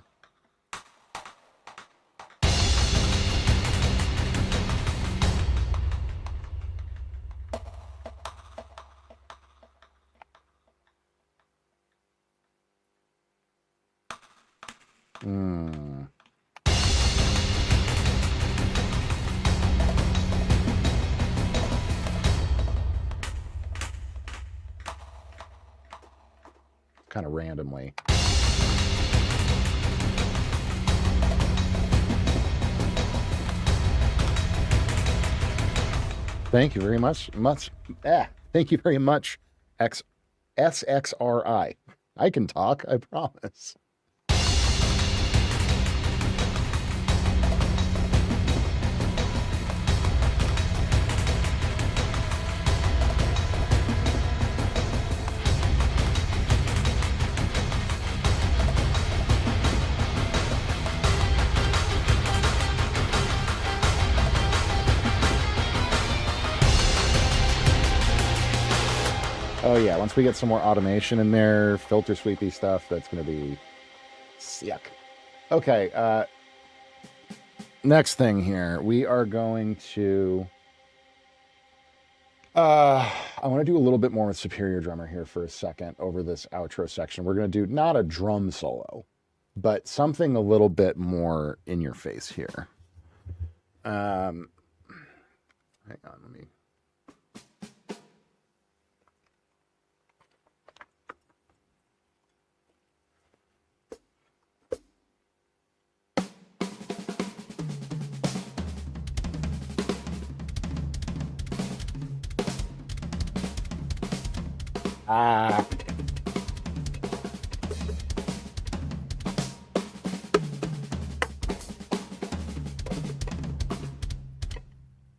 Kind of randomly. Thank you very much. Thank you very much, SXRI. I can talk, I promise. Oh yeah, once we get some more automation in there, filter sweepy stuff, that's going to be sick. Okay, next thing here, we are going to... I want to do a little bit more with Superior Drummer here for a second over this outro section. We're going to do not a drum solo, but something a little bit more in your face here. Hang on, let me...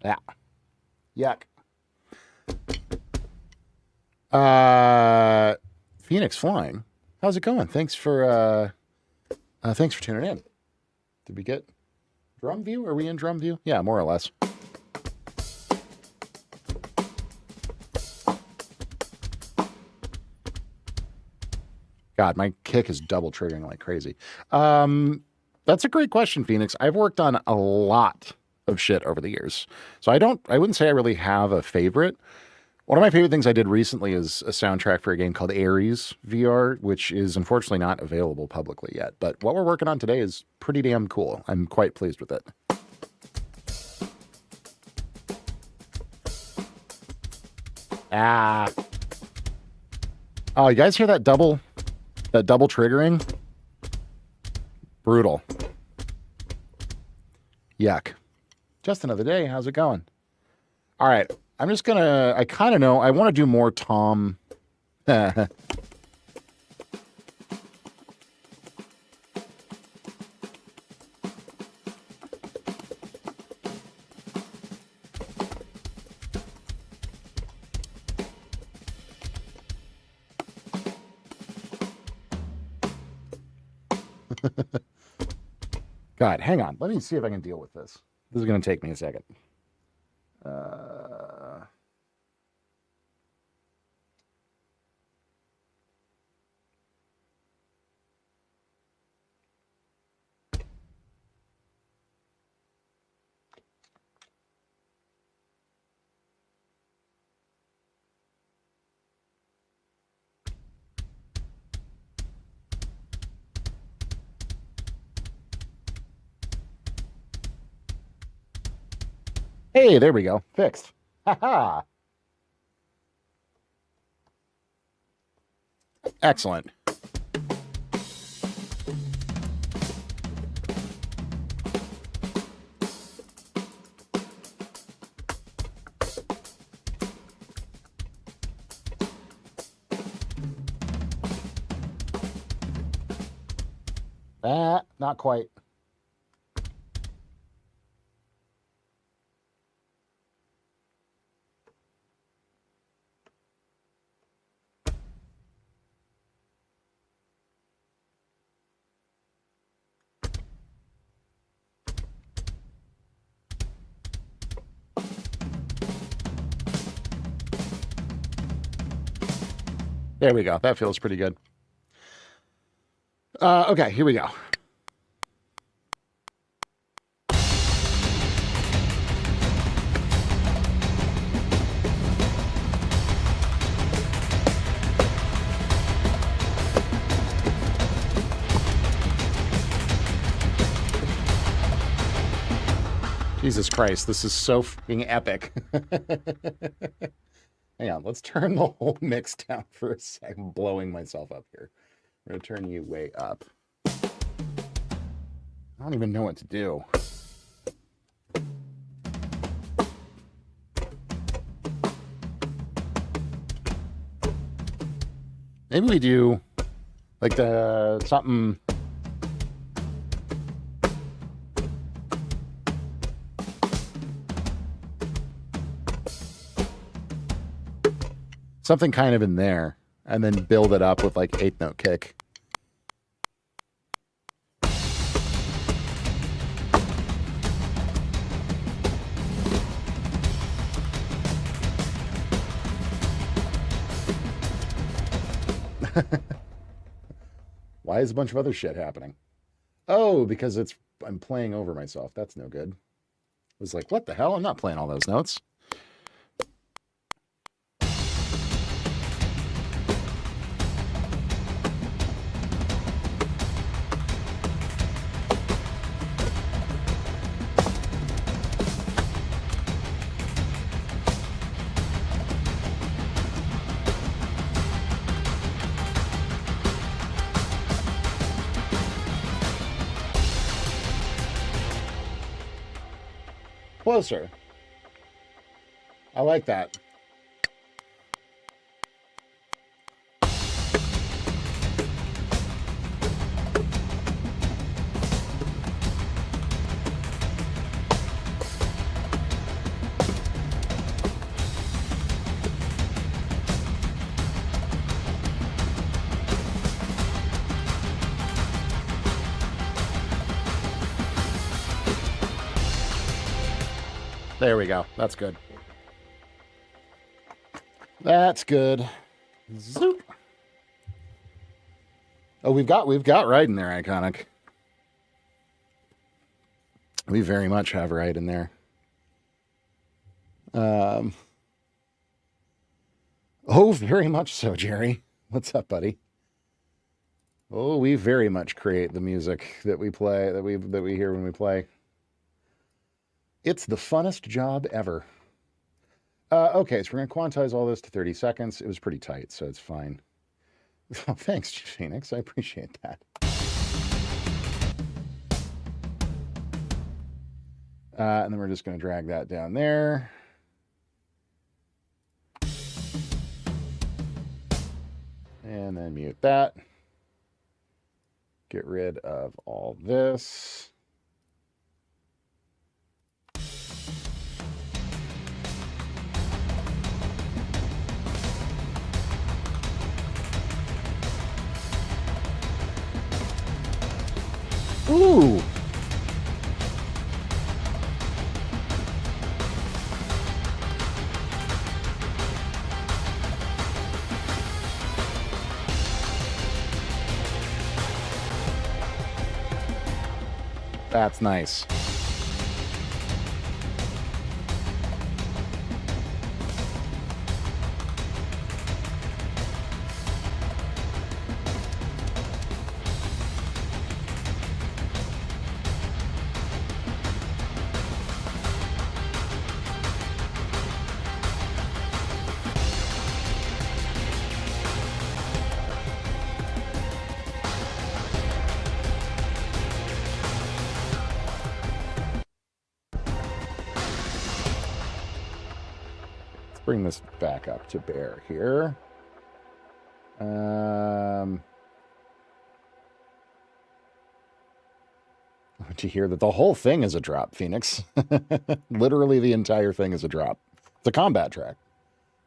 Yeah. Yuck. Phoenix Flying. How's it going? Thanks for tuning in. Did we get drum view? Are we in drum view? Yeah, more or less. God, my kick is double triggering like crazy. That's a great question, Phoenix. I've worked on a lot of shit over the years. So I wouldn't say I really have a favorite. One of my favorite things I did recently is a soundtrack for a game called Ares VR, which is unfortunately not available publicly yet. But what we're working on today is pretty damn cool. I'm quite pleased with it. Oh, you guys hear that double triggering? Brutal. Yuck. Just another day. How's it going? All right. I'm just going to... I kind of know. I want to do more Tom... God, hang on. Let me see if I can deal with this. This is going to take me a second. Hey, there we go. Fixed. Ha-ha. Excellent. Not quite. There we go. That feels pretty good. Okay, here we go. Jesus Christ, this is so fucking epic. Hang on, let's turn the whole mix down for a sec. I'm blowing myself up here. I'm going to turn you way up. I don't even know what to do. Maybe we do like the something. Something kind of in there, and then build it up with like eighth note kick. Why is a bunch of other shit happening? Oh, because I'm playing over myself. That's no good. I was like, what the hell? I'm not playing all those notes. Closer. I like that. There we go. That's good. That's good. Zoop. Oh, we've got right in there, Iconic. We very much have right in there. Oh, very much so, Jerry. What's up, buddy? Oh, we very much create the music that we play, that we hear when we play. It's the funnest job ever. Okay, so we're going to quantize all this to 30 seconds. It was pretty tight, so it's fine. Oh, thanks, Phoenix. I appreciate that. And then we're just going to drag that down there. And then mute that. Get rid of all this. Ooh. That's nice. Bring this back up to bear here. to hear that the whole thing is a drop, Phoenix. Literally the entire thing is a drop. It's a combat track.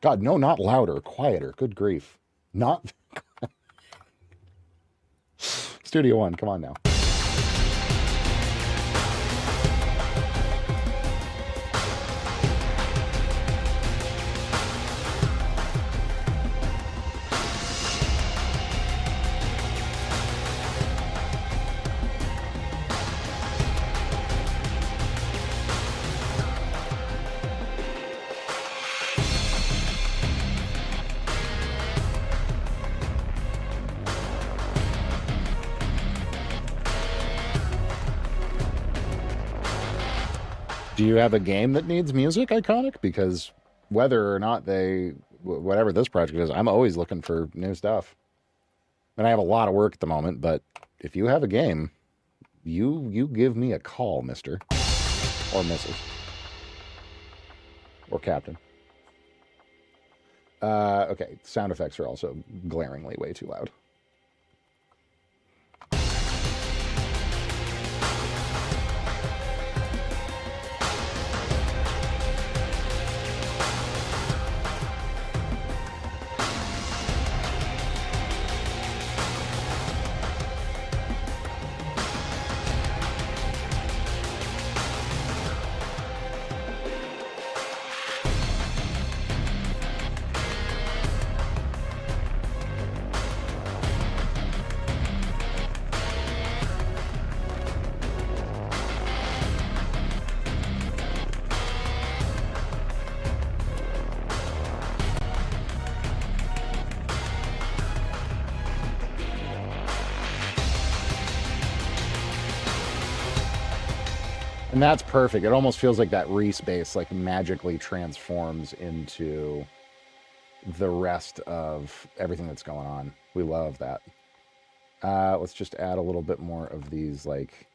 God, no, not louder, quieter. Good grief. Not... Studio One, come on now. Do you have a game that needs music, Iconic? Because whether or not whatever this project is, I'm always looking for new stuff. And I have a lot of work at the moment, but if you have a game, you give me a call, mister. Or Mrs. Or Captain. Okay, sound effects are also glaringly way too loud. And that's perfect. It almost feels like that respace like magically transforms into the rest of everything that's going on. We love that. Let's just add a little bit more of these, like,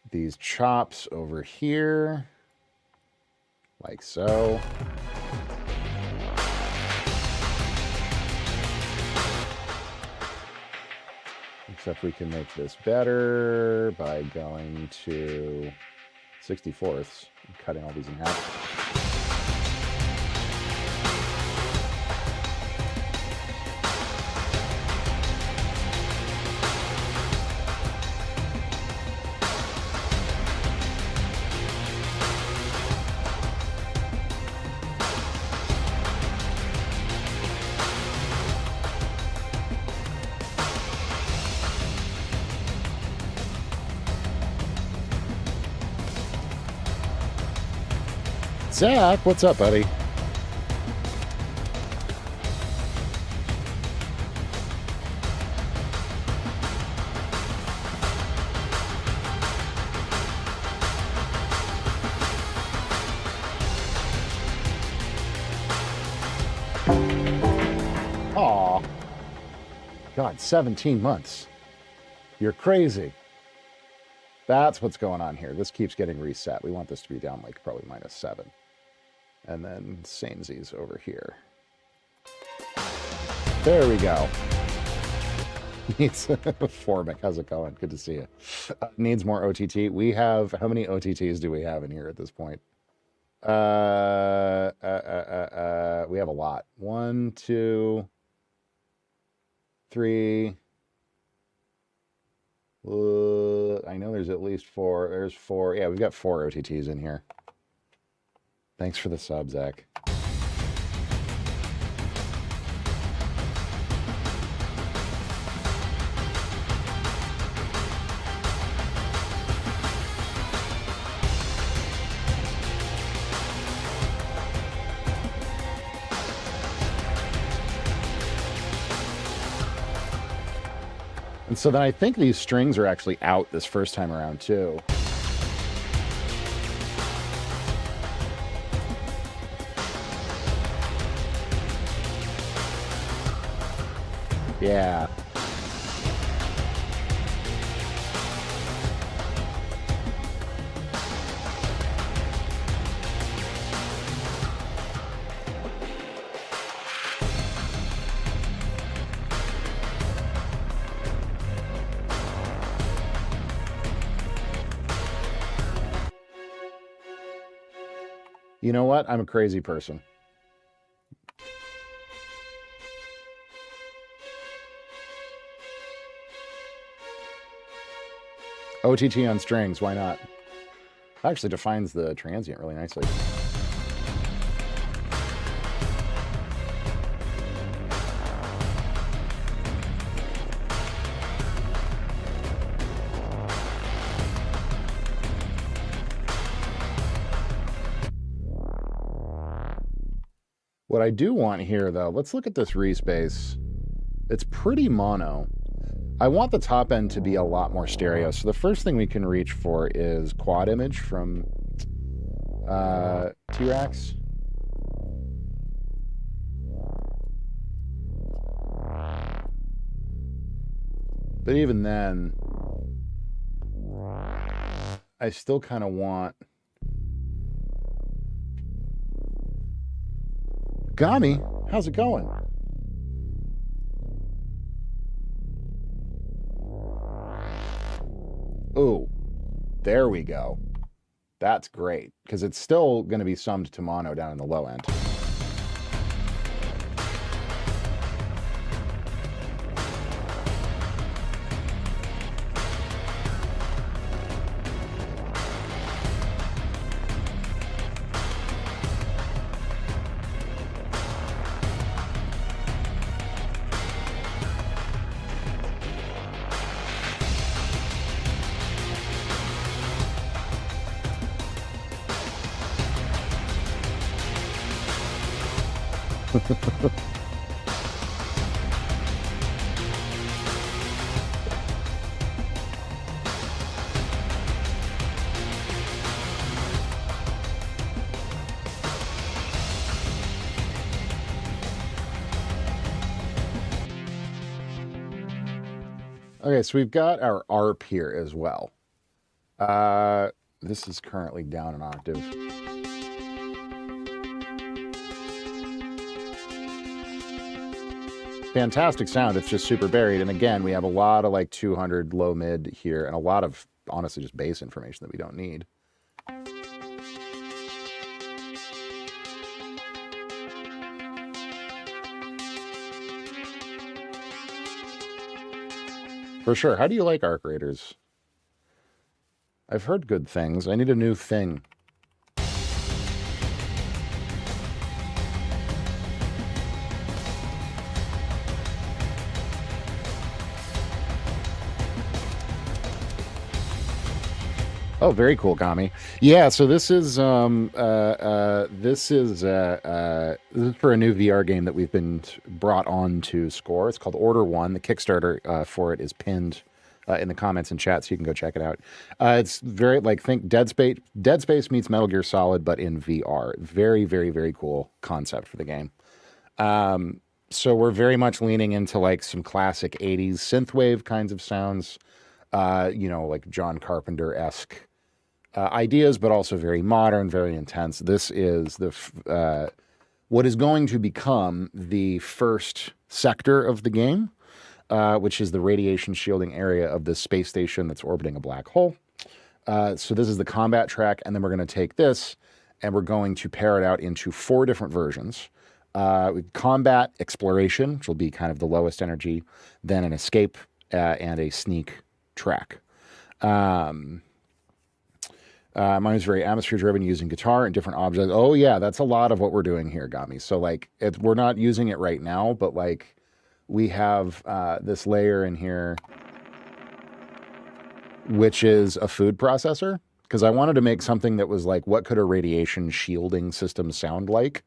these chops over here. Like so. Except we can make this better by going to 64ths and cutting all these in half. Zach, what's up, buddy? Aw. God, 17 months. You're crazy. That's what's going on here. This keeps getting reset. We want this to be down like probably -7. And then samesies over here. There we go. Needs Formic, how's it going? Good to see you. Needs more OTT. We have, how many OTTs do we have in here at this point? We have a lot. 1, 2, 3. I know there's at least 4. There's 4. Yeah, we've got 4 OTTs in here. Thanks for the sub, Zach. And so then I think these strings are actually out this first time around, too. Yeah. You know what? I'm a crazy person. OTT on strings, why not? Actually defines the transient really nicely. What I do want here, though, let's look at this respace. It's pretty mono. I want the top end to be a lot more stereo. So the first thing we can reach for is quad image from T-Rax. But even then, I still kind of want... Gami, how's it going? Ooh, there we go. That's great, because it's still going to be summed to mono down in the low end. Okay, so we've got our ARP here as well. This is currently down an octave. Fantastic sound. It's just super buried. And again, we have a lot of like 200 low mid here and a lot of honestly just bass information that we don't need. For sure. How do you like Arc Raiders? I've heard good things. I need a new thing. Oh, very cool, Gami. Yeah, so this is this is for a new VR game that we've been brought on to Score. It's called Order One. The Kickstarter for it is pinned in the comments and chat, so you can go check it out. It's very like think Dead Space. Dead Space meets Metal Gear Solid, but in VR. Very, very, very cool concept for the game. So we're very much leaning into like some classic '80s synthwave kinds of sounds. You know, like John Carpenter-esque ideas, but also very modern, very intense. This is the what is going to become the first sector of the game, which is the radiation shielding area of the space station that's orbiting a black hole. So this is the combat track, and then we're going to take this, and we're going to pair it out into 4 different versions. Combat exploration, which will be kind of the lowest energy, then an escape, and a sneak track. Mine is very atmosphere driven, using guitar and different objects. Oh yeah, that's a lot of what we're doing here, Gami. So like, we're not using it right now, but like, we have this layer in here, which is a food processor, because I wanted to make something that was like, what could a radiation shielding system sound like?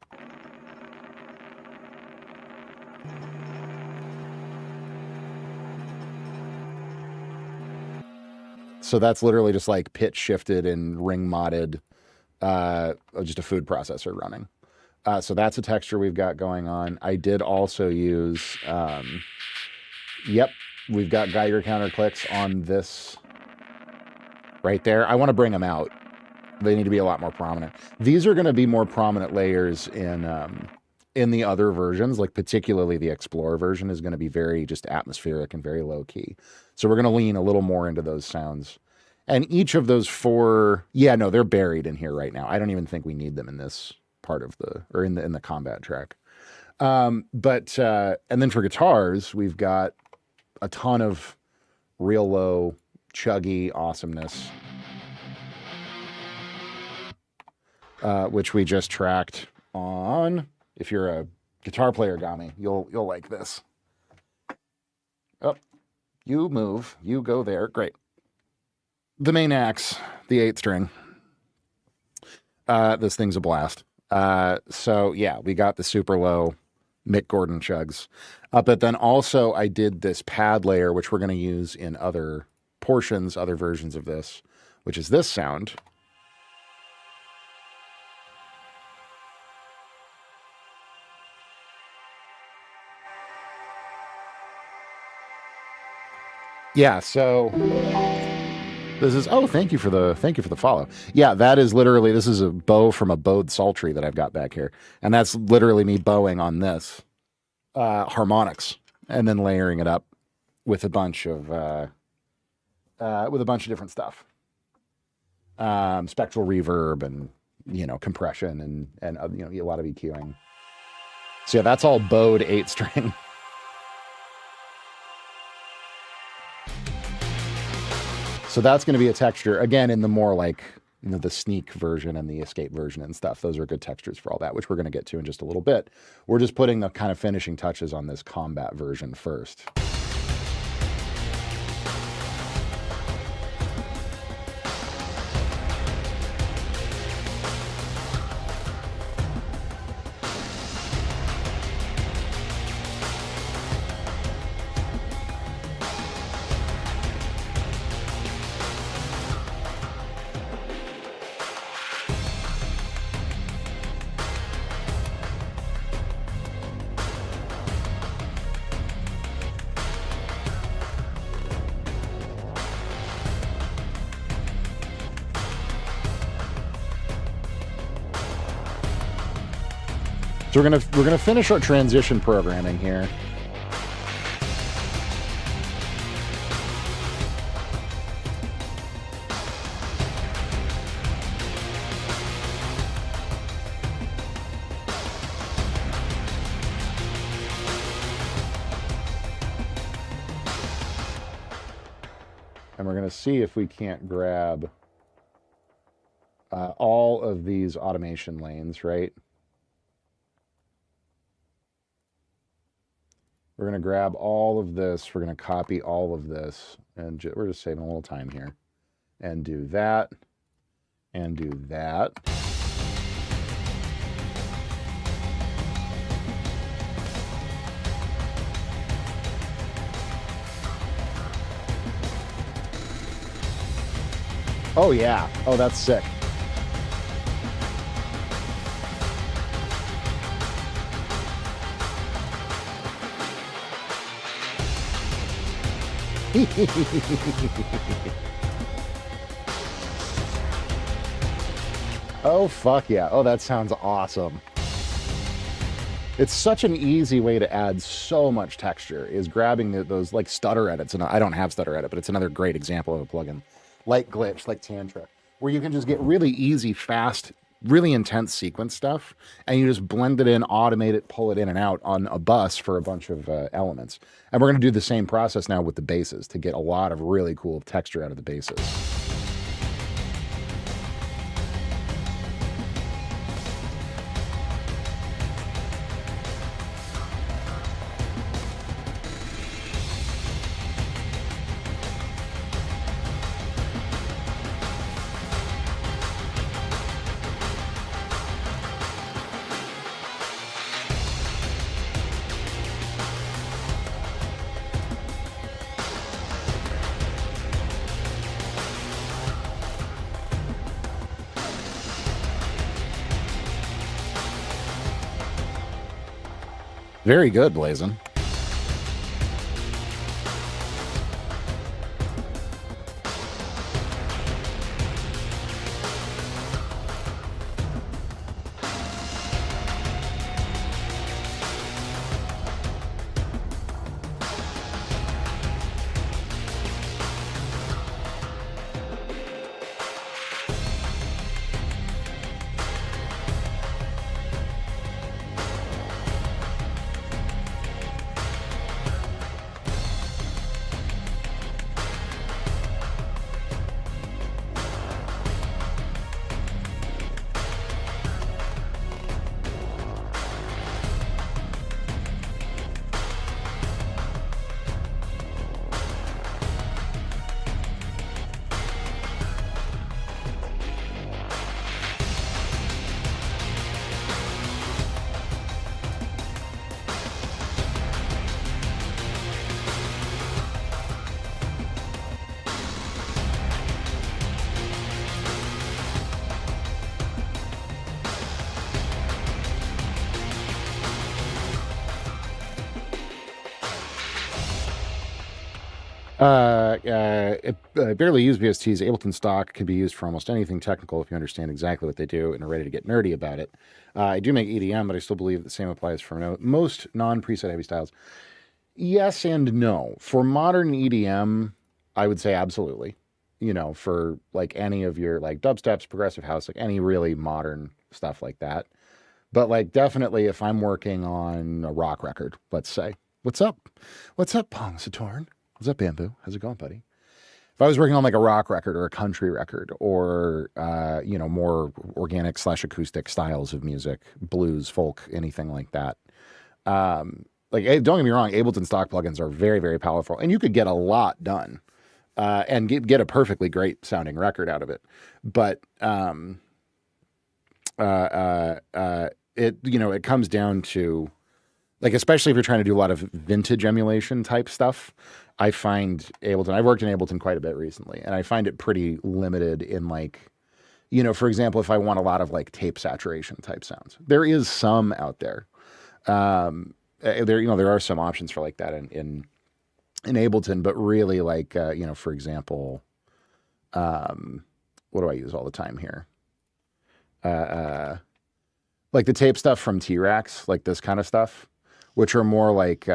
So that's literally just like pitch shifted and ring modded, just a food processor running. So that's a texture we've got going on. I did also use, yep, we've got Geiger counter clicks on this right there. I want to bring them out. They need to be a lot more prominent. These are going to be more prominent layers in the other versions, like particularly the Explorer version is going to be very just atmospheric and very low key. So we're going to lean a little more into those sounds. And each of those four, yeah, no, they're buried in here right now. I don't even think we need them in this part of the, or in the combat track. And then for guitars, we've got a ton of real low, chuggy awesomeness, which we just tracked on. If you're a guitar player, Gami, you'll like this. Oh, you move, you go there. Great. The main axe, the 8 string. This thing's a blast. So yeah, we got the super low Mick Gordon chugs. But then also I did this pad layer, which we're going to use in other portions, other versions of this, which is this sound. Yeah, so this is, oh, thank you for the follow. Yeah, that is literally, this is a bow from a bowed sultry that I've got back here. And that's literally me bowing on this harmonics and then layering it up with a bunch of different stuff. Spectral reverb and, compression and a lot of EQing. So yeah, that's all bowed 8 string. So that's going to be a texture, again, in the more like, the sneak version and the escape version and stuff. Those are good textures for all that, which we're going to get to in just a little bit. We're just putting the kind of finishing touches on this combat version first. So we're gonna finish our transition programming here. And we're gonna see if we can't grab all of these automation lanes, right? We're going to grab all of this. We're going to copy all of this. And we're just saving a little time here. And do that. And do that. Oh, yeah. Oh, that's sick. Oh, fuck yeah. Oh, that sounds awesome. It's such an easy way to add so much texture, is grabbing those like stutter edits. And I don't have stutter edit, but it's another great example of a plugin like Glitch, like Tantra, where you can just get really easy, fast, really intense sequence stuff, and you just blend it in, automate it, pull it in and out on a bus for a bunch of elements. And we're going to do the same process now with the basses to get a lot of really cool texture out of the basses. Very good, Blazin'. Barely used VSTs. Ableton stock can be used for almost anything technical if you understand exactly what they do and are ready to get nerdy about it. I do make EDM, but I still believe the same applies for most non-preset heavy styles. Yes and no. For modern EDM, I would say absolutely. You know, for like any of your like dubsteps, progressive house, like any really modern stuff like that. But like definitely if I'm working on a rock record, let's say. What's up? What's up, Pong Satorn? What's up, Bamboo? How's it going, buddy? If I was working on like a rock record or a country record or more organic / acoustic styles of music, blues, folk, anything like that. Like, don't get me wrong, Ableton stock plugins are very, very powerful, and you could get a lot done and get a perfectly great sounding record out of it. But it comes down to, like, especially if you're trying to do a lot of vintage emulation type stuff, I find Ableton, I've worked in Ableton quite a bit recently, and I find it pretty limited in, like, for example, if I want a lot of like tape saturation type sounds, there is some out there. There are some options for like that in Ableton, but really like, for example, what do I use all the time here? Like the tape stuff from T-Rax, like this kind of stuff, which are more like,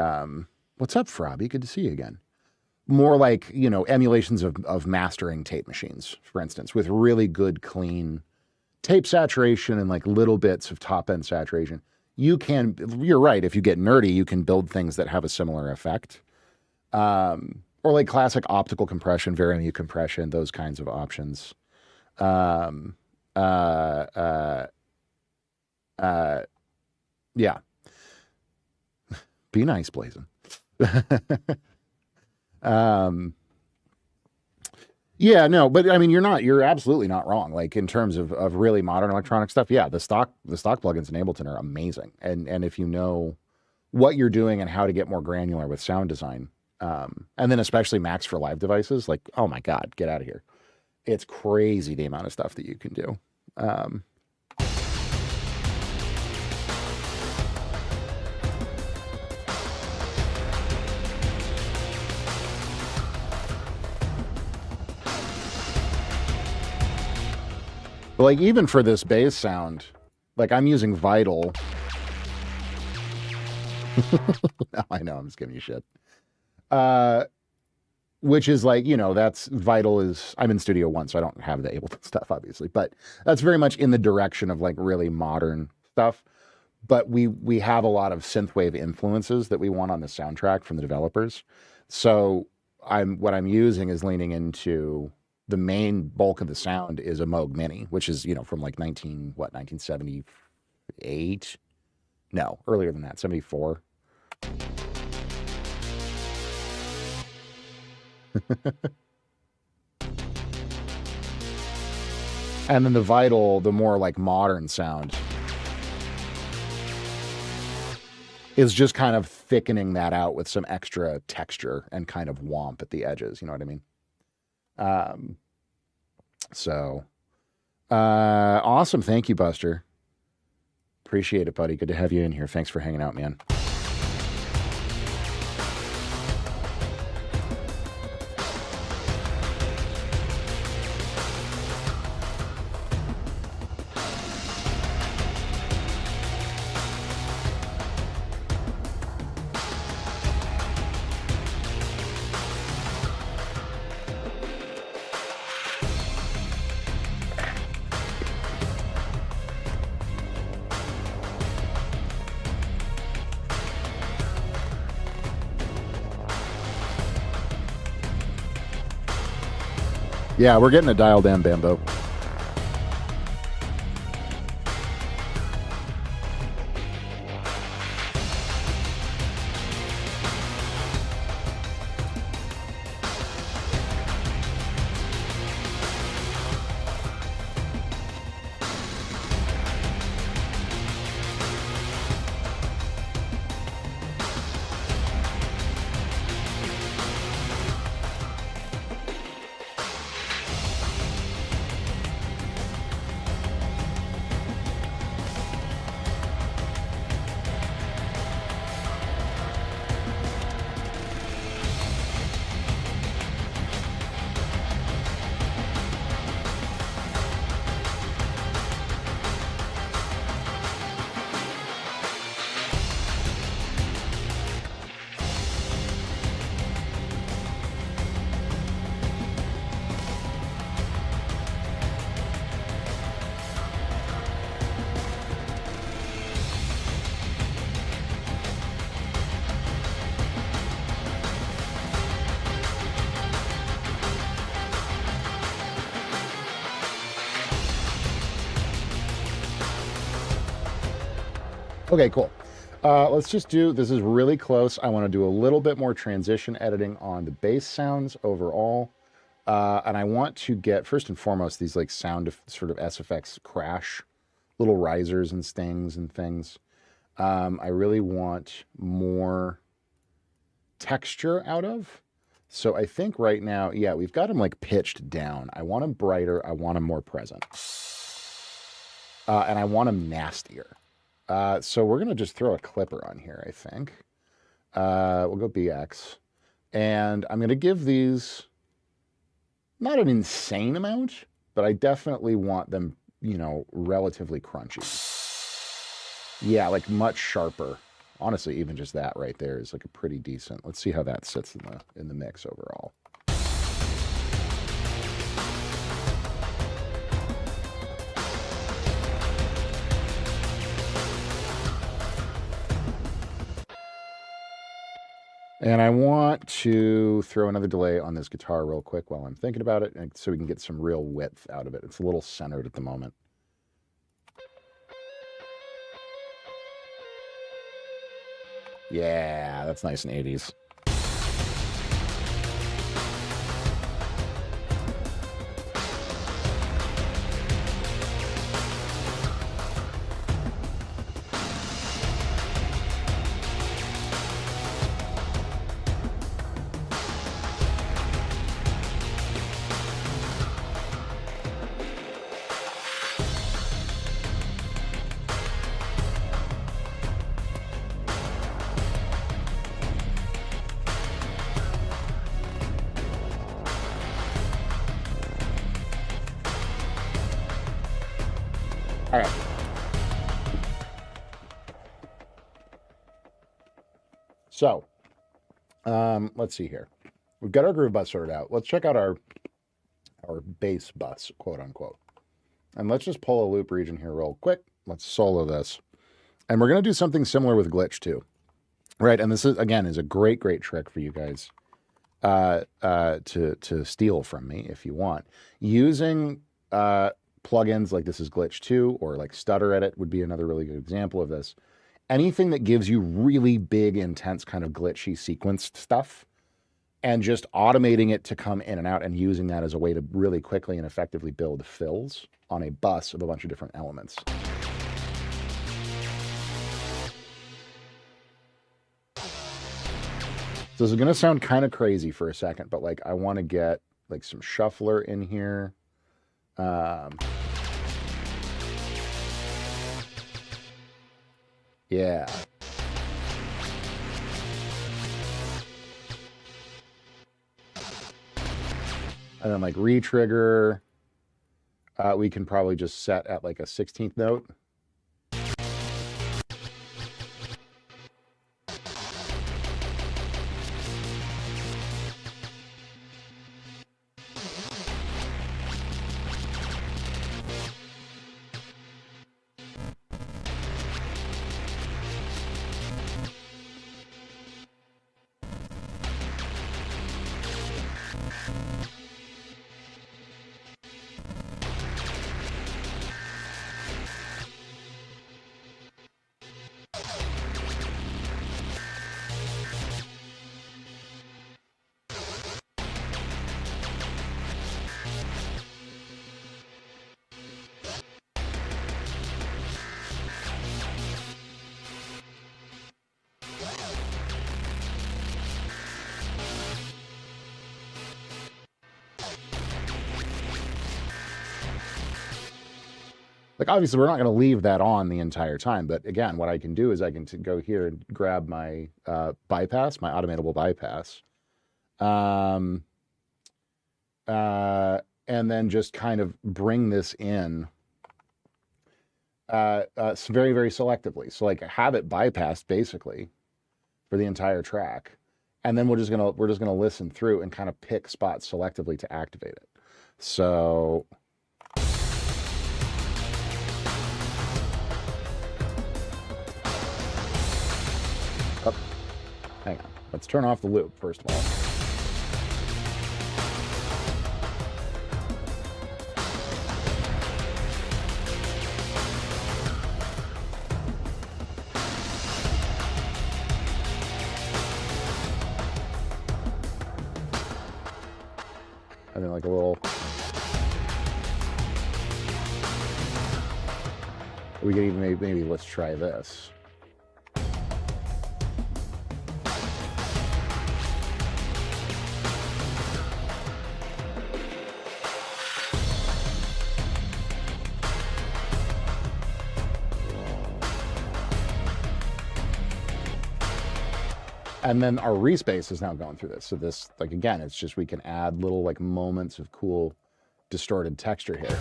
what's up, Frobby? Good to see you again. More like, emulations of mastering tape machines, for instance, with really good, clean tape saturation and like little bits of top end saturation. You're right. If you get nerdy, you can build things that have a similar effect. Or like classic optical compression, varimu compression, those kinds of options. Yeah. Be nice, Blazin'. Yeah, no, but I mean, you're absolutely not wrong. Like in terms of really modern electronic stuff, yeah, the stock plugins in Ableton are amazing. And if you know what you're doing and how to get more granular with sound design, and then especially Max for live devices, like, oh my God, get out of here. It's crazy the amount of stuff that you can do. But like even for this bass sound, like I'm using Vital. No, I know, I'm just giving you shit. Which is like, that's Vital is, I'm in Studio One, so I don't have the Ableton stuff, obviously, but that's very much in the direction of like really modern stuff. But we have a lot of synthwave influences that we want on the soundtrack from the developers. So what I'm using is leaning into the main bulk of the sound is a Moog Mini, which is, from like 1978? No, earlier than that, 74. And then the Vital, the more like modern sound, is just kind of thickening that out with some extra texture and kind of womp at the edges. You know what I mean? Awesome. Thank you, Buster. Appreciate it, buddy. Good to have you in here. Thanks for hanging out, man. Yeah, we're getting a dialed in, Bambo. Okay, cool. Let's just do, this is really close. I want to do a little bit more transition editing on the bass sounds overall. And I want to get, first and foremost, these like sound of sort of SFX crash, little risers and stings and things. I really want more texture out of. So I think right now, yeah, we've got them like pitched down. I want them brighter. I want them more present. And I want them nastier. So we're going to just throw a clipper on here, I think. We'll go BX. And I'm going to give these not an insane amount, but I definitely want them, you know, relatively crunchy. Yeah, like much sharper. Honestly, even just that right there is like a pretty decent. Let's see how that sits in the mix overall. And I want to throw another delay on this guitar real quick while I'm thinking about it, so we can get some real width out of it. It's a little centered at the moment. Yeah, that's nice and 80s. All right. So, let's see here. We've got our groove bus sorted out. Let's check out our bass bus, quote unquote. And let's just pull a loop region here real quick. Let's solo this. And we're going to do something similar with glitch too. Right, and this is, again, is a great, great trick for you guys to steal from me if you want. Using plugins like This Is Glitch 2 or like Stutter Edit would be another really good example of this. Anything that gives you really big, intense kind of glitchy sequenced stuff and just automating it to come in and out and using that as a way to really quickly and effectively build fills on a bus of a bunch of different elements. So this is going to sound kind of crazy for a second, but like I want to get like some shuffler in here. Yeah. And then like re-trigger, we can probably just set at like a 16th note. Like, obviously, we're not going to leave that on the entire time. But again, what I can do is I can go here and grab my bypass, my automatable bypass. And then just kind of bring this in very, very selectively. So like have it bypassed basically for the entire track. And then we're just gonna listen through and kind of pick spots selectively to activate it. So oh, hang on. Let's turn off the loop first of all. And then like a little. We can even maybe let's try this. And then our respace is now going through this. So this, like, again, it's just we can add little like moments of cool distorted texture here.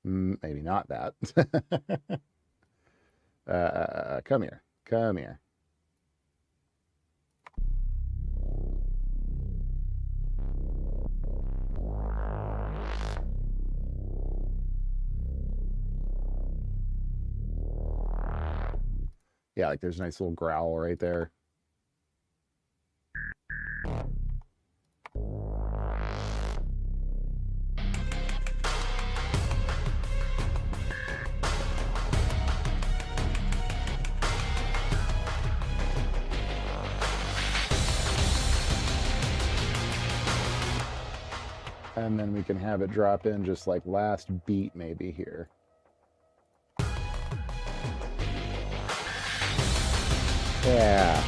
Maybe not that. Come here. Come here. Yeah, like there's a nice little growl right there. And then we can have it drop in just like last beat maybe here. Yeah.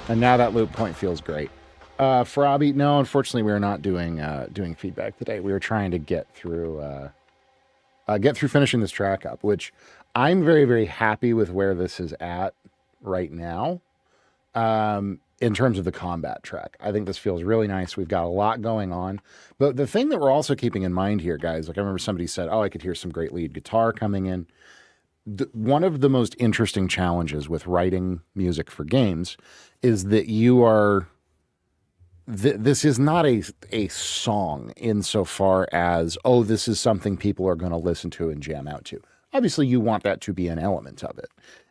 And now that loop point feels great. Frobby, no, unfortunately, we are not doing feedback today. We were trying to get through finishing this track up, which I'm very, very happy with where this is at right now. In terms of the combat track, I think this feels really nice. We've got a lot going on, but the thing that we're also keeping in mind here, guys, like I remember somebody said, "Oh, I could hear some great lead guitar coming in." One of the most interesting challenges with writing music for games is that you are this is not a song insofar as, oh, this is something people are going to listen to and jam out to. Obviously, you want that to be an element of it.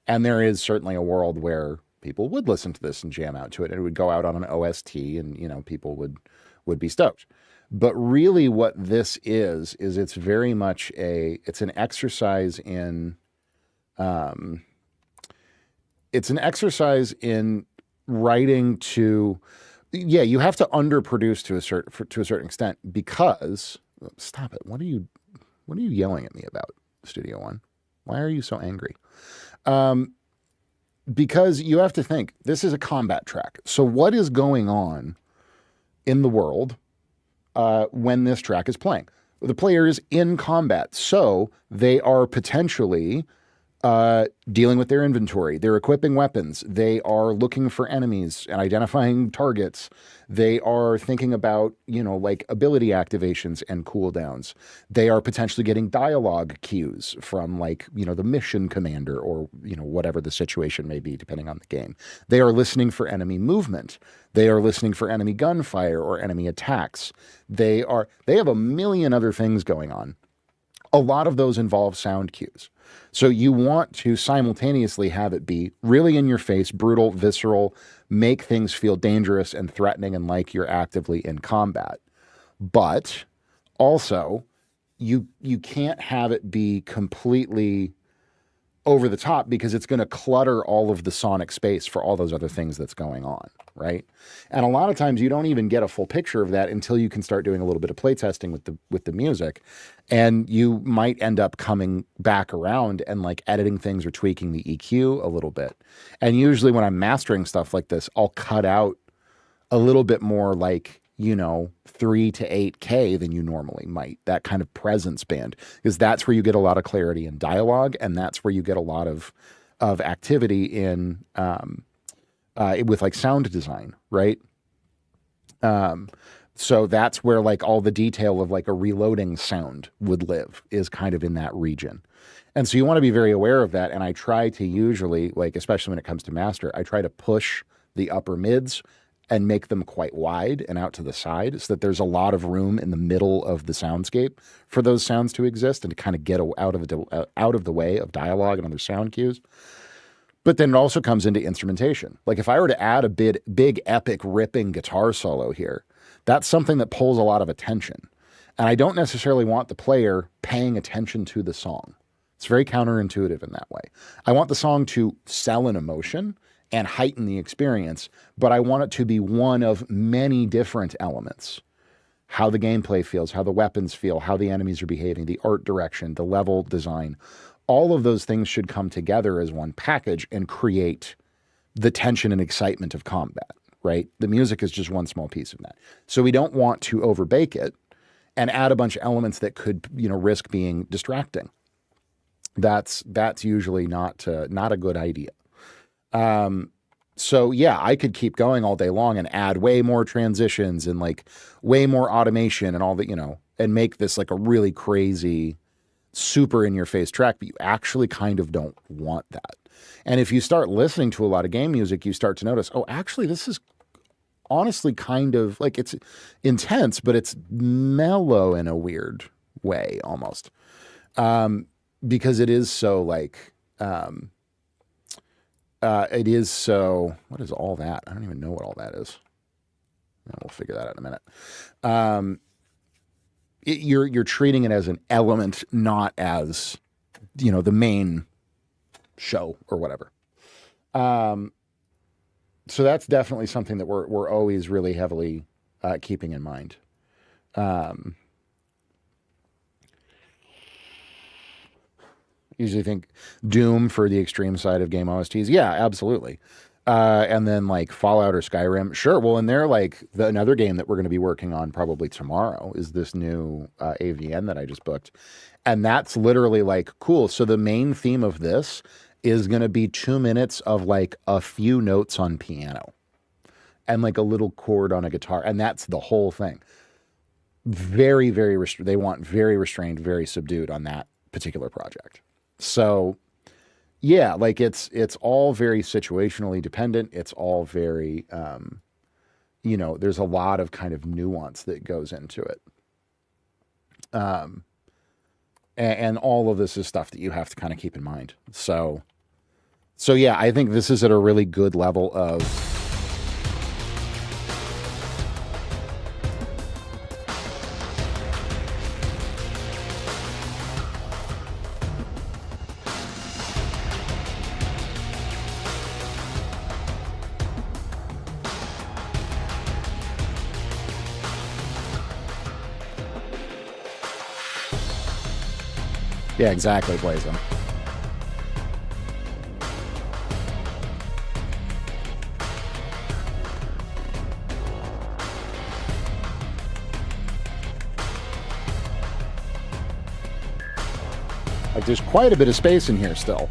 And there is certainly a world where people would listen to this and jam out to it, and it would go out on an OST, and people would be stoked. But really what this is it's very much it's an exercise in writing to, yeah, you have to underproduce to a certain extent because, stop it. What are you yelling at me about, Studio One? Why are you so angry? Because you have to think, this is a combat track. So what is going on in the world when this track is playing? The player is in combat, so they are potentially dealing with their inventory. They're equipping weapons. They are looking for enemies and identifying targets. They are thinking about, like ability activations and cooldowns. They are potentially getting dialogue cues from the mission commander or, whatever the situation may be, depending on the game. They are listening for enemy movement. They are listening for enemy gunfire or enemy attacks. They have a million other things going on. A lot of those involve sound cues. So you want to simultaneously have it be really in your face, brutal, visceral, make things feel dangerous and threatening and like you're actively in combat. But also, you can't have it be completely over the top because it's going to clutter all of the sonic space for all those other things that's going on, right? And a lot of times you don't even get a full picture of that until you can start doing a little bit of playtesting with the music, and you might end up coming back around and editing things or tweaking the EQ a little bit. And usually when I'm mastering stuff like this, I'll cut out a little bit more 3 to 8K than you normally might. That kind of presence band, because that's where you get a lot of clarity in dialogue, and that's where you get a lot of activity in with like sound design, right? So that's where like all the detail of like a reloading sound would live, is kind of in that region. And so you want to be very aware of that. And I try to usually, like, especially when it comes to master, I try to push the upper mids and make them quite wide and out to the side so that there's a lot of room in the middle of the soundscape for those sounds to exist and to kind of get out of the way of dialogue and other sound cues. But then it also comes into instrumentation. Like if I were to add a big epic ripping guitar solo here, that's something that pulls a lot of attention. And I don't necessarily want the player paying attention to the song. It's very counterintuitive in that way. I want the song to sell an emotion and heighten the experience, but I want it to be one of many different elements. How the gameplay feels, how the weapons feel, how the enemies are behaving, the art direction, the level design. All of those things should come together as one package and create the tension and excitement of combat, right? The music is just one small piece of that. So we don't want to overbake it and add a bunch of elements that could, risk being distracting. That's usually not a good idea. So yeah, I could keep going all day long and add way more transitions and like way more automation and all that, and make this like a really crazy, super in your face track, but you actually kind of don't want that. And if you start listening to a lot of game music, you start to notice, oh, actually this is honestly kind of like, it's intense, but it's mellow in a weird way almost. Because it is so like, it is so, what is all that? I don't even know what all that is. We'll figure that out in a minute. You're treating it as an element, not as, the main show or whatever. So that's definitely something that we're always really heavily keeping in mind. Usually think Doom for the extreme side of game OSTs. Yeah, absolutely. And then like Fallout or Skyrim. Sure. Well, and they're like another game that we're going to be working on probably tomorrow is this new AVN that I just booked. And that's literally like, cool. So the main theme of this is going to be 2 minutes of like a few notes on piano and like a little chord on a guitar. And that's the whole thing. Very, very, they want very restrained, very subdued on that particular project. So yeah, like it's all very situationally dependent. It's all very, there's a lot of kind of nuance that goes into it. And all of this is stuff that you have to kind of keep in mind. So yeah, I think this is at a really good level of, yeah, exactly, Blazon. Like there's quite a bit of space in here still.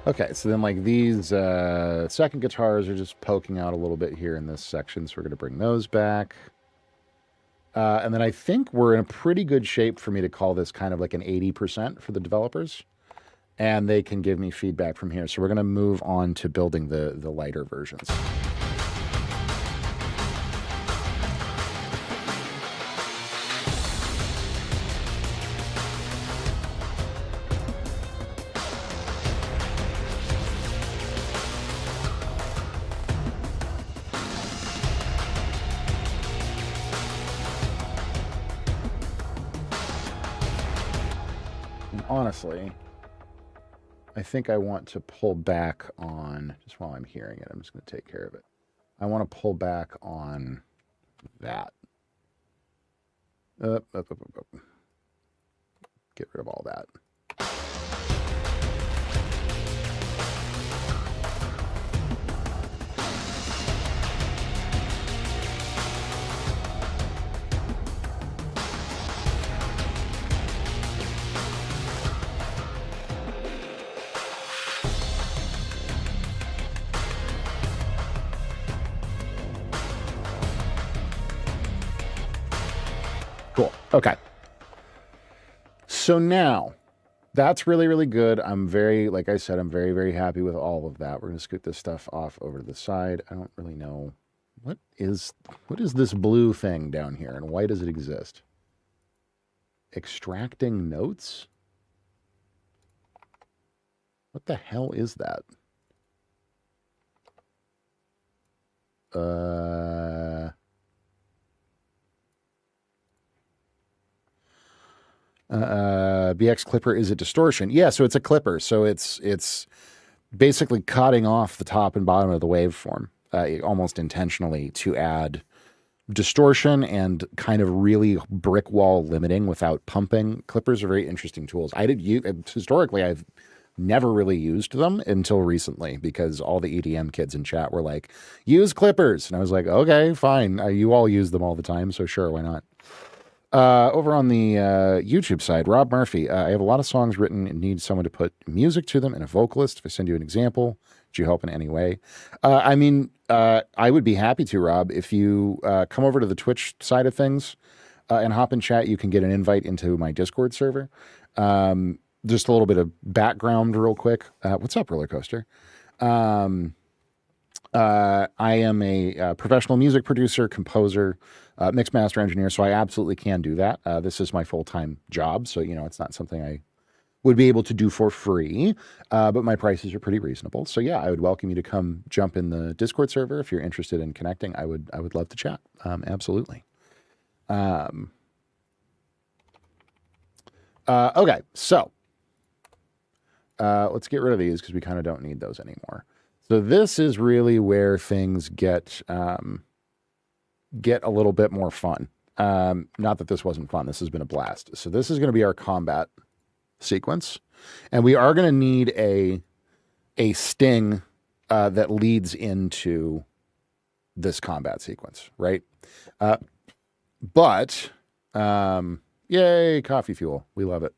Okay, so then like these second guitars are just poking out a little bit here in this section, so we're going to bring those back. And then I think we're in a pretty good shape for me to call this kind of like an 80% for the developers. and they can give me feedback from here. So we're going to move on to building the lighter versions. And honestly, I think I want to pull back on, just while I'm hearing it, I'm just going to take care of it. I want to pull back on that. Up. Get rid of all that. Cool. Okay. So now that's really, really good. I'm very, like I said, I'm very, very happy with all of that. We're going to scoot this stuff off over to the side. I don't really know what is this blue thing down here and why does it exist? Extracting notes? What the hell is that? BX Clipper, is it distortion? Yeah, so it's a clipper. So it's basically cutting off the top and bottom of the waveform almost intentionally to add distortion and kind of really brick wall limiting without pumping. Clippers are very interesting tools. Historically, I've never really used them until recently because all the EDM kids in chat were like, use clippers. And I was like, okay, fine. You all use them all the time. So sure, why not? Over on the YouTube side, Rob Murphy, I have a lot of songs written and need someone to put music to them and a vocalist. If I send you an example, would you help in any way? I would be happy to, Rob. If you come over to the Twitch side of things and hop in chat, you can get an invite into my Discord server. Just a little bit of background real quick. What's up, Roller Coaster? I am a professional music producer, composer, mix master engineer, so I absolutely can do that. This is my full-time job, so it's not something I would be able to do for free, but my prices are pretty reasonable. So yeah, I would welcome you to come jump in the Discord server if you're interested in connecting. I would love to chat. Absolutely. Okay, so let's get rid of these because we kind of don't need those anymore. So this is really where things get a little bit more fun. Not that this wasn't fun. This has been a blast. So this is going to be our combat sequence. And we are going to need a sting that leads into this combat sequence, right? Yay, coffee fuel. We love it.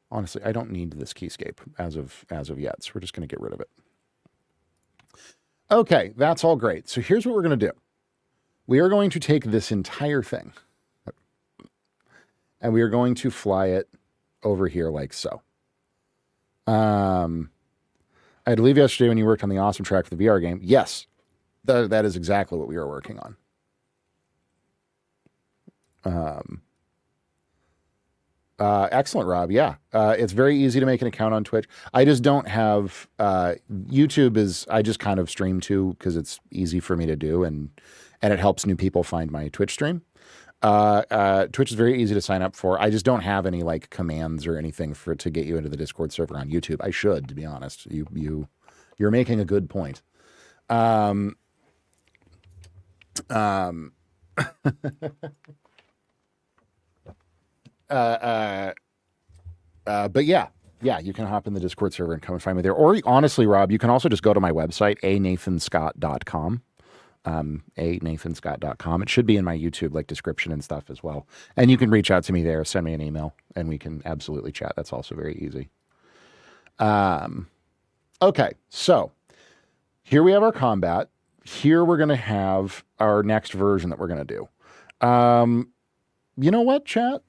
Honestly, I don't need this keyscape as of yet. So we're just going to get rid of it. Okay, that's all great. So here's what we're going to do. We are going to take this entire thing and we are going to fly it over here like so. I had to leave yesterday when you worked on the awesome track for the VR game. Yes, that is exactly what we were working on. Excellent, Rob. Yeah. It's very easy to make an account on Twitch. I just don't have, YouTube I just kind of stream to because it's easy for me to do and it helps new people find my Twitch stream. Twitch is very easy to sign up for. I just don't have any like commands or anything to get you into the Discord server on YouTube. I should, to be honest. You're making a good point. But yeah, you can hop in the Discord server and come and find me there. Or honestly, Rob, you can also just go to my website, anathanscott.com. anathanscott.com. It should be in my YouTube description and stuff as well. And you can reach out to me there, send me an email, and we can absolutely chat. That's also very easy. Okay, so here we have our combat. Here we're going to have our next version that we're going to do. You know what, chat?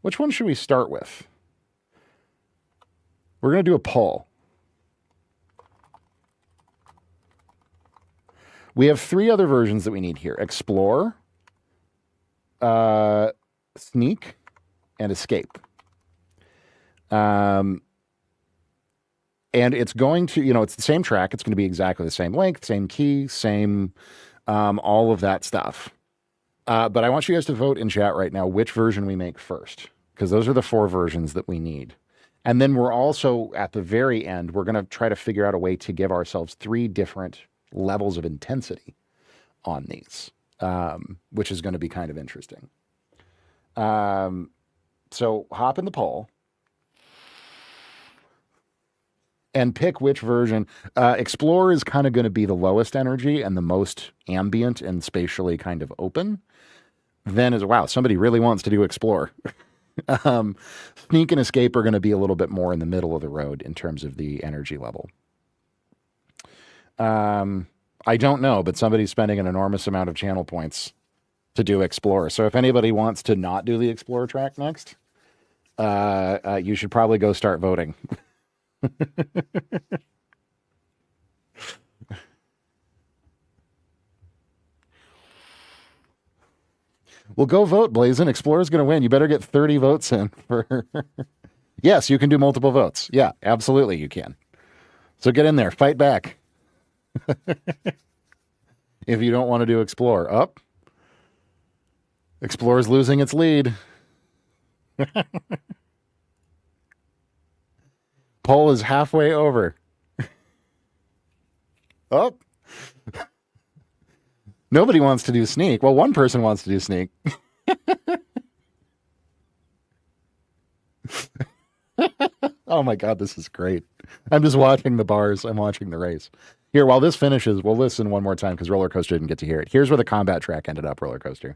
Which one should we start with? We're going to do a poll. We have 3 other versions that we need here. Explore, Sneak, and Escape. And it's going to, it's the same track. It's going to be exactly the same length, same key, same all of that stuff. But I want you guys to vote in chat right now which version we make first, because those are the 4 versions that we need. And then we're also, at the very end, we're going to try to figure out a way to give ourselves 3 different levels of intensity on these, which is going to be kind of interesting. So hop in the poll and pick which version. Explore is kind of going to be the lowest energy and the most ambient and spatially kind of open. Then wow, somebody really wants to do Explore. Sneak and Escape are going to be a little bit more in the middle of the road in terms of the energy level. I don't know, but somebody's spending an enormous amount of channel points to do Explore. So if anybody wants to not do the Explore track next, you should probably go start voting. Well, go vote, Blazin. Explorer's going to win. You better get 30 votes in for... Yes, you can do multiple votes. Yeah, absolutely you can. So get in there. Fight back. If you don't want to do Explore. Up. Explorer's losing its lead. Poll is halfway over. Up. Nobody wants to do Sneak. Well, one person wants to do Sneak. Oh my God, this is great. I'm just watching the bars. I'm watching the race. Here, while this finishes, we'll listen one more time because Roller Coaster didn't get to hear it. Here's where the combat track ended up, Roller Coaster.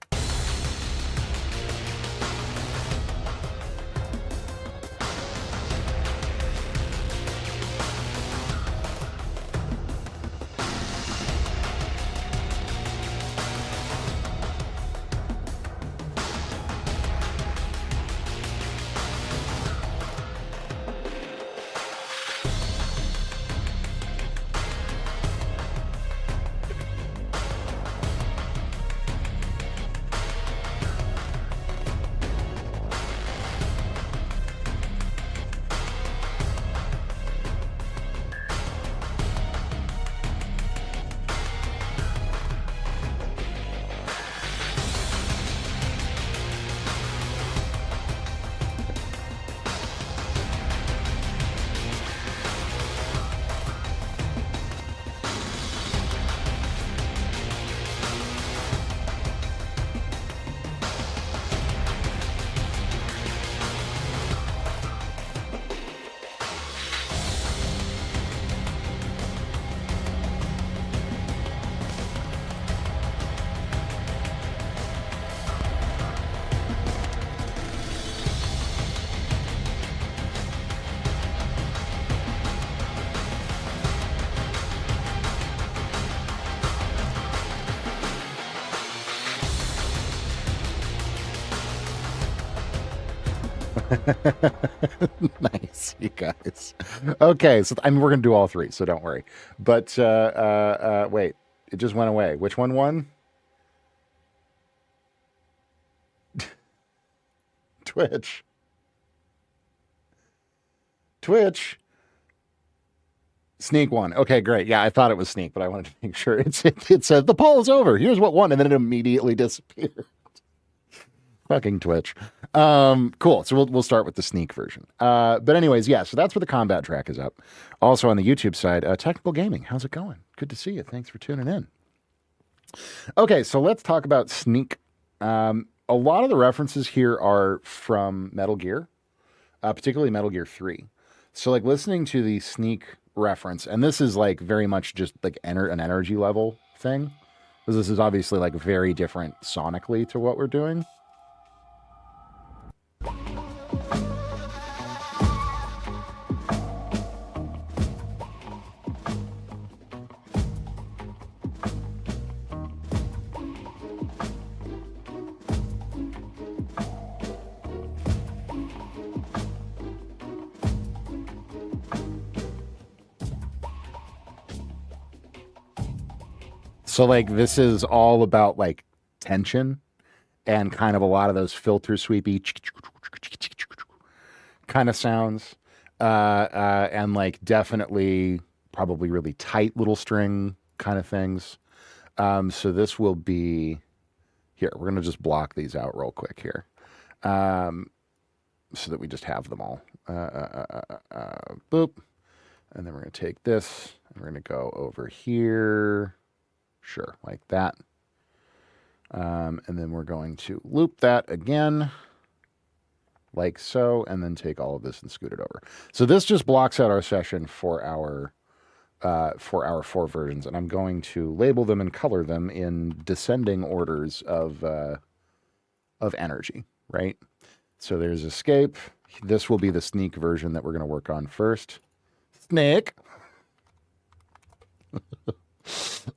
Nice, you guys. Okay, so I mean we're gonna do all 3, so don't worry. But wait, it just went away. Which one won? Twitch. Sneak won. Okay, great. Yeah, I thought it was Sneak, but I wanted to make sure. It said the poll is over. Here's what won, and then it immediately disappeared. Fucking Twitch. Cool. So we'll start with the Sneak version. But anyways, yeah, so that's where the combat track is up. Also on the YouTube side, Technical Gaming. How's it going? Good to see you. Thanks for tuning in. Okay, so let's talk about Sneak. A lot of the references here are from Metal Gear, particularly Metal Gear 3. So like listening to the Sneak reference, and this is like very much just like an energy level thing, because this is obviously like very different sonically to what we're doing. So like this is all about like tension and kind of a lot of those filter sweepy kind of sounds, and like definitely probably really tight little string kind of things. So this will be here. We're gonna just block these out real quick here, so that we just have them all. Boop, and then we're gonna take this and we're gonna go over here. Sure, like that. And then we're going to loop that again, like so, and then take all of this and scoot it over. So this just blocks out our session for our 4 versions, and I'm going to label them and color them in descending orders of energy, right? So there's escape. This will be the sneak version that we're going to work on first. Snake.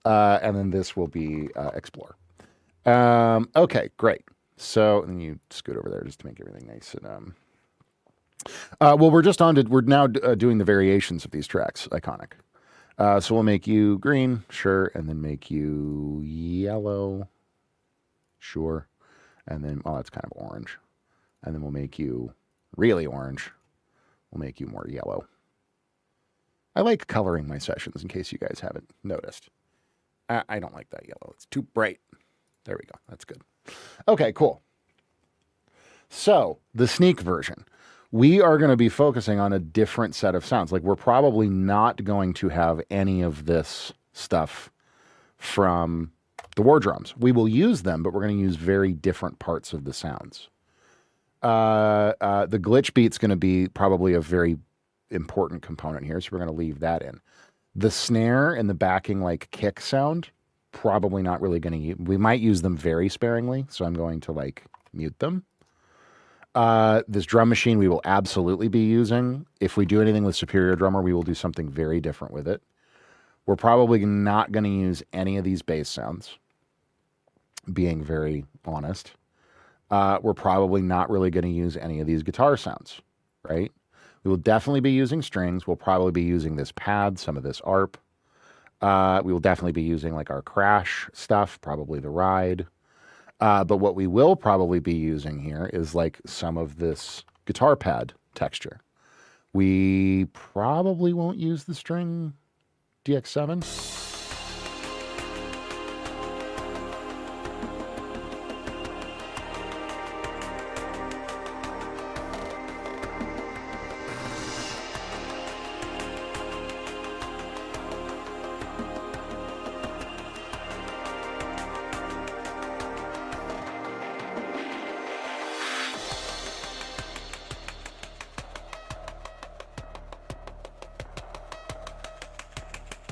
And then this will be explore. Okay, great. So then you scoot over there just to make everything nice and well, we're now doing the variations of these tracks. Iconic. So we'll make you green, sure, and then make you yellow, sure, and then that's kind of orange, and then we'll make you really orange. We'll make you more yellow. I like coloring my sessions in case you guys haven't noticed. I don't like that yellow. It's too bright. There we go. That's good. Okay, cool. So the sneak version, we are going to be focusing on a different set of sounds. Like we're probably not going to have any of this stuff from the war drums. We will use them, but we're going to use very different parts of the sounds. The glitch beat's going to be probably a very important component here, so we're going to leave that in. The snare and the backing like kick sound, probably not really going to use. We might use them very sparingly, so I'm going to like mute them. This drum machine we will absolutely be using. If we do anything with Superior Drummer, we will do something very different with it. We're probably not going to use any of these bass sounds, being very honest. We're probably not really going to use any of these guitar sounds, right? We will definitely be using strings. We'll probably be using this pad, some of this ARP. We will definitely be using like our crash stuff, probably the ride. But what we will probably be using here is like some of this guitar pad texture. We probably won't use the string DX7.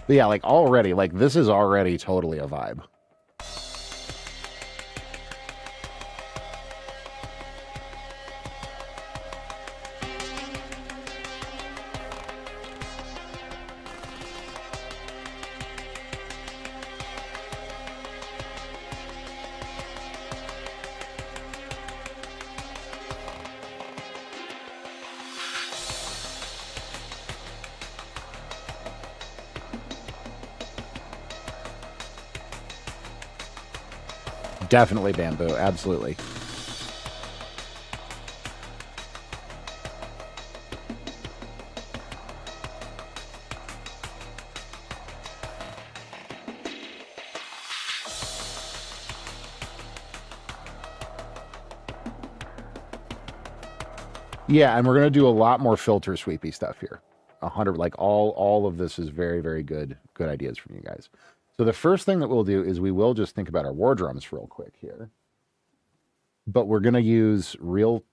But yeah, like already, like this is already totally a vibe. Definitely bamboo, absolutely. Yeah, and we're gonna do a lot more filter sweepy stuff here. 100, like all of this is very, very good ideas from you guys. So the first thing that we'll do is we will just think about our war drums real quick here. But we're going to use real,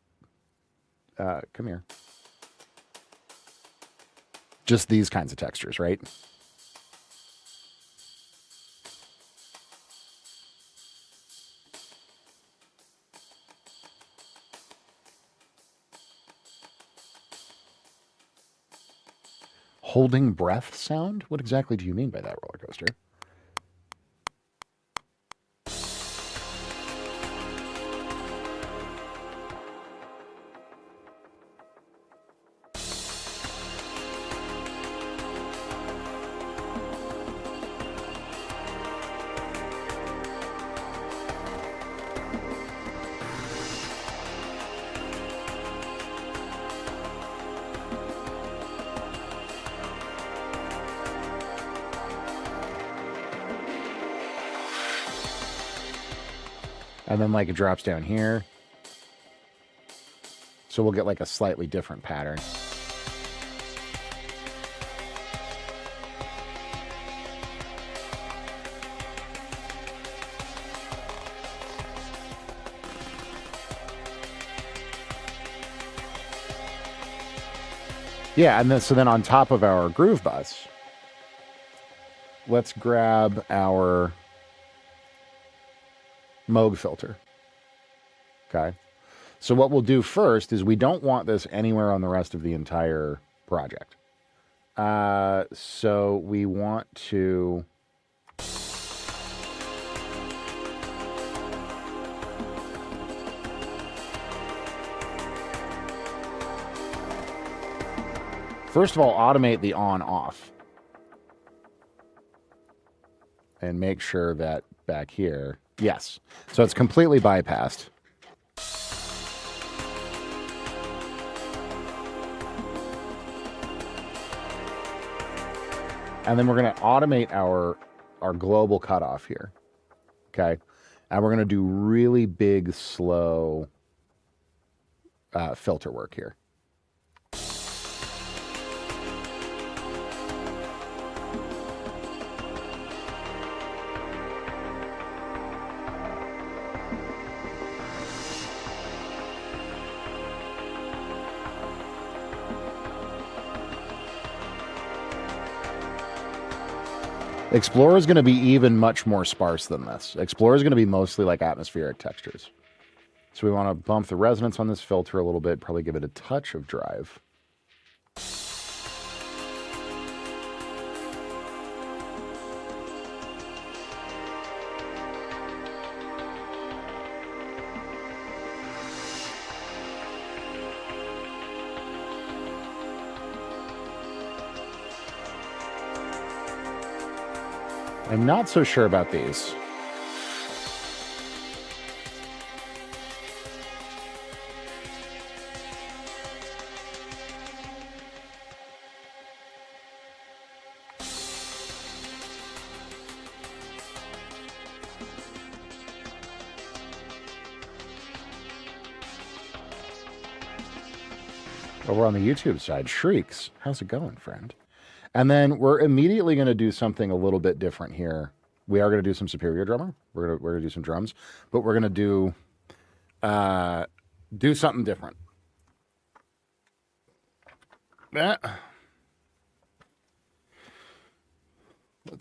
come here. Just these kinds of textures, right? Holding breath sound? What exactly do you mean by that, Roller Coaster? And then like it drops down here. So we'll get like a slightly different pattern. Yeah, and then so then on top of our groove bus, let's grab our Moog filter. Okay. So what we'll do first is we don't want this anywhere on the rest of the entire project. So we want to first of all automate the on-off and make sure that back here, yes. So it's completely bypassed. And then we're going to automate our global cutoff here. Okay. And we're going to do really big, slow filter work here. Explorer is going to be even much more sparse than this. Explorer is going to be mostly like atmospheric textures. So we want to bump the resonance on this filter a little bit, probably give it a touch of drive. I'm not so sure about these. Over on the YouTube side, Shrieks. How's it going, friend? And then we're immediately going to do something a little bit different here. We are going to do some Superior Drummer. We're going to do some drums, but we're going to do something different. Let's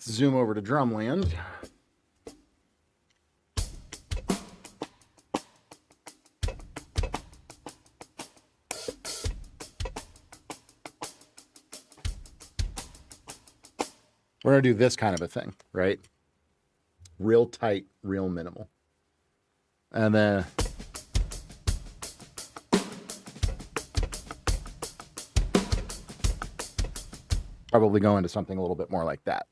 zoom over to Drumland. We're going to do this kind of a thing, right? Real tight, real minimal. And then probably go into something a little bit more like that.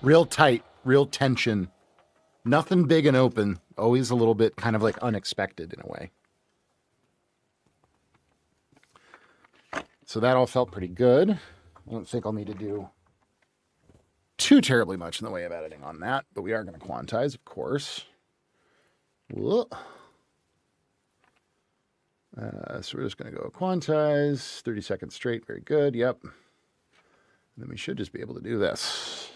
Real tight, real tension. Nothing big and open. Always a little bit kind of like unexpected in a way. So that all felt pretty good. I don't think I'll need to do too terribly much in the way of editing on that, but we are going to quantize, of course. Whoa. So we're just going to go quantize, 30 seconds straight. Very good. Yep. And then we should just be able to do this.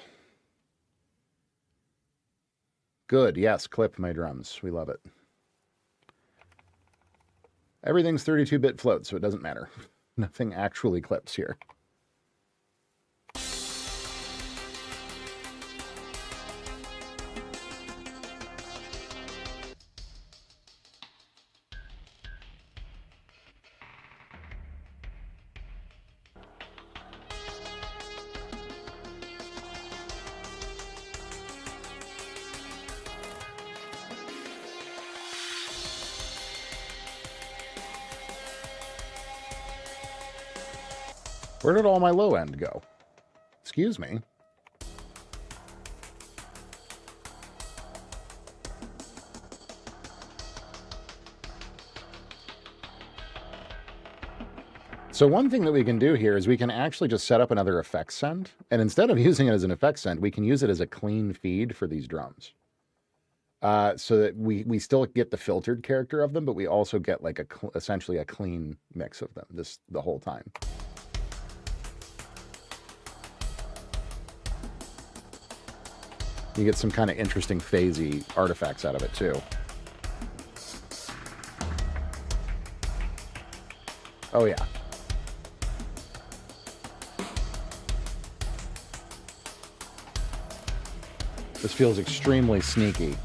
Good. Yes. Clip my drums. We love it. Everything's 32-bit float, so it doesn't matter. Nothing actually clips here. Where did all my low end go? Excuse me. So one thing that we can do here is we can actually just set up another effect send. And instead of using it as an effect send, we can use it as a clean feed for these drums. So that we still get the filtered character of them, but we also get like essentially a clean mix of them the whole time. You get some kind of interesting phasey artifacts out of it too. Oh yeah. This feels extremely sneaky.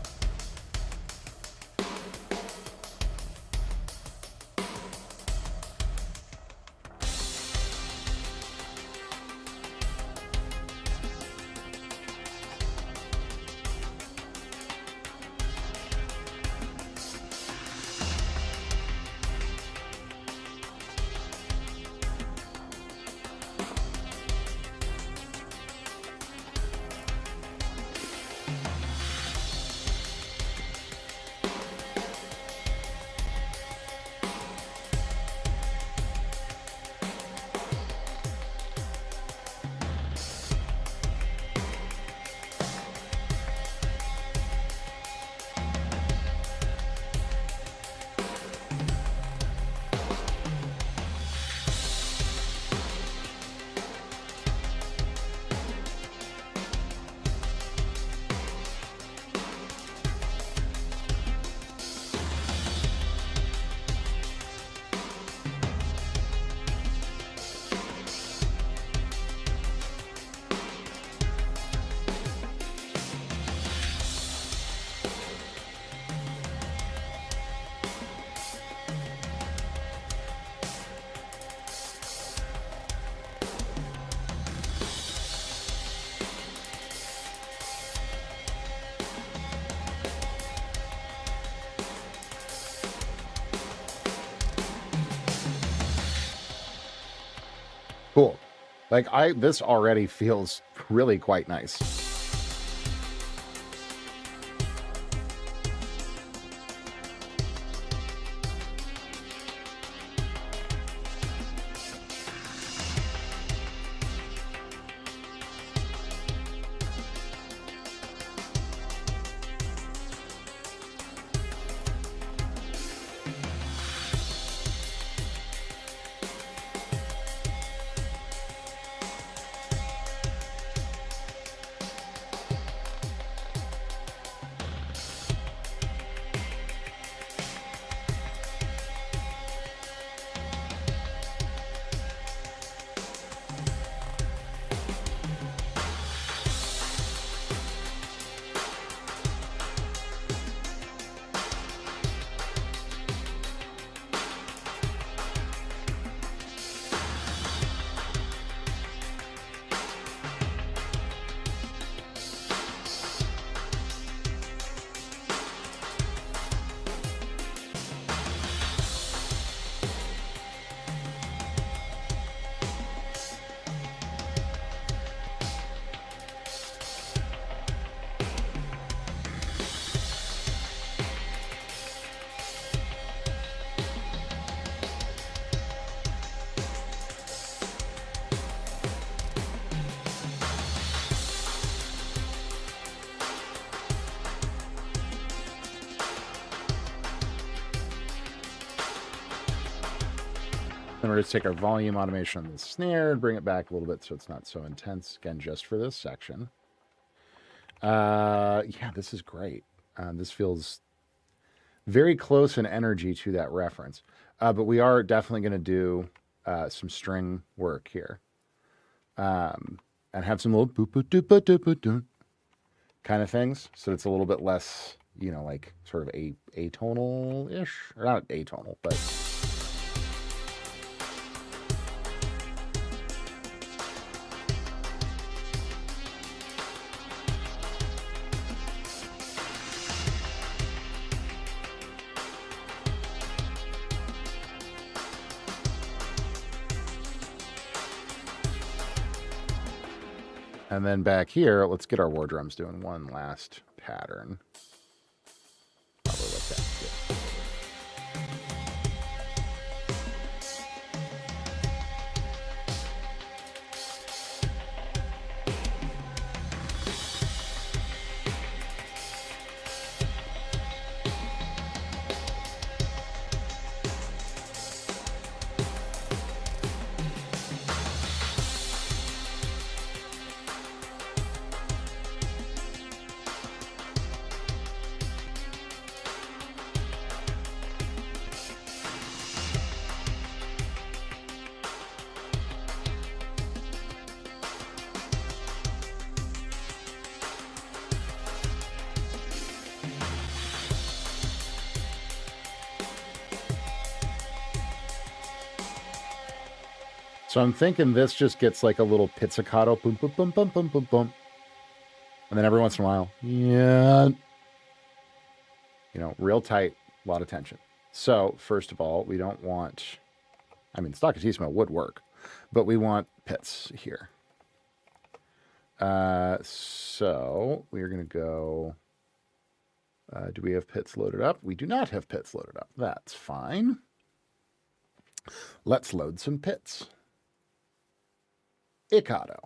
Cool. Like this already feels really quite nice. we're going to take our volume automation on the snare and bring it back a little bit so it's not so intense, again, just for this section. Yeah, this is great. This feels very close in energy to that reference. But we are definitely going to do some string work here. And have some little boop boop doop boop doop boop doop kind of things. So it's a little bit less, you know, like sort of atonal-ish. Or not atonal, but... And then back here, let's get our war drums doing one last pattern. Probably like that. Yeah. So I'm thinking this just gets like a little pizzicato, boom, boom, boom, boom, boom, boom, boom. And then every once in a while, yeah, you know, real tight, a lot of tension. So first of all, we don't want, I mean, Staccatissimo would work, but we want pits here. So we're going to go, do we have pits loaded up? We do not have pits loaded up. That's fine. Let's load some pits. Icado.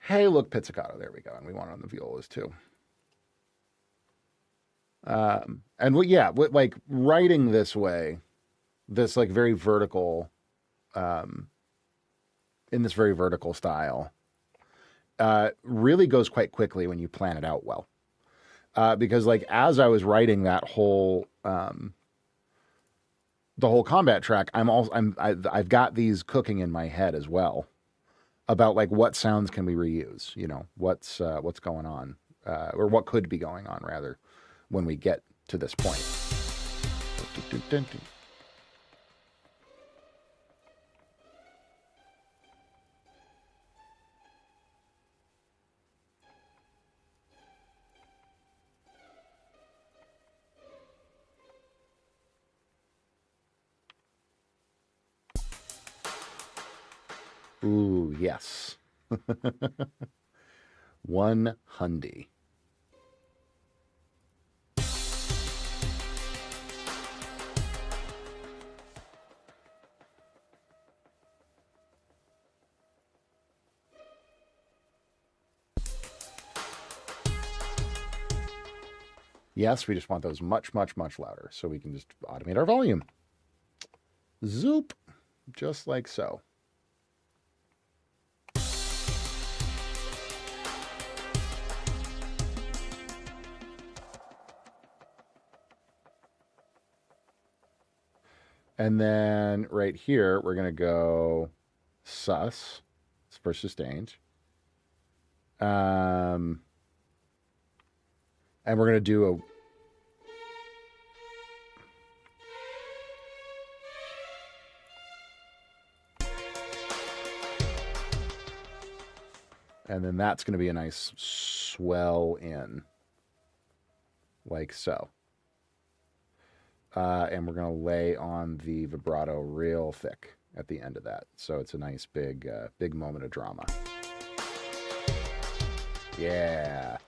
Hey, look, pizzicato. There we go. And we want it on the violas too. And like writing this way, this like very vertical, in this very vertical style, really goes quite quickly when you plan it out well. Because like as I was writing that whole, the whole combat track, I've got these cooking in my head as well about like what sounds can we reuse, you know, what's going on, or what could be going on rather when we get to this point. Ooh, yes. 100. Yes, we just want those much, much, much louder so we can just automate our volume. Zoop, just like so. And then right here, we're going to go sus for sustained. And we're going to do a... And then that's going to be a nice swell in, like so. And we're going to lay on the vibrato real thick at the end of that. So it's a nice big, big moment of drama. Yeah.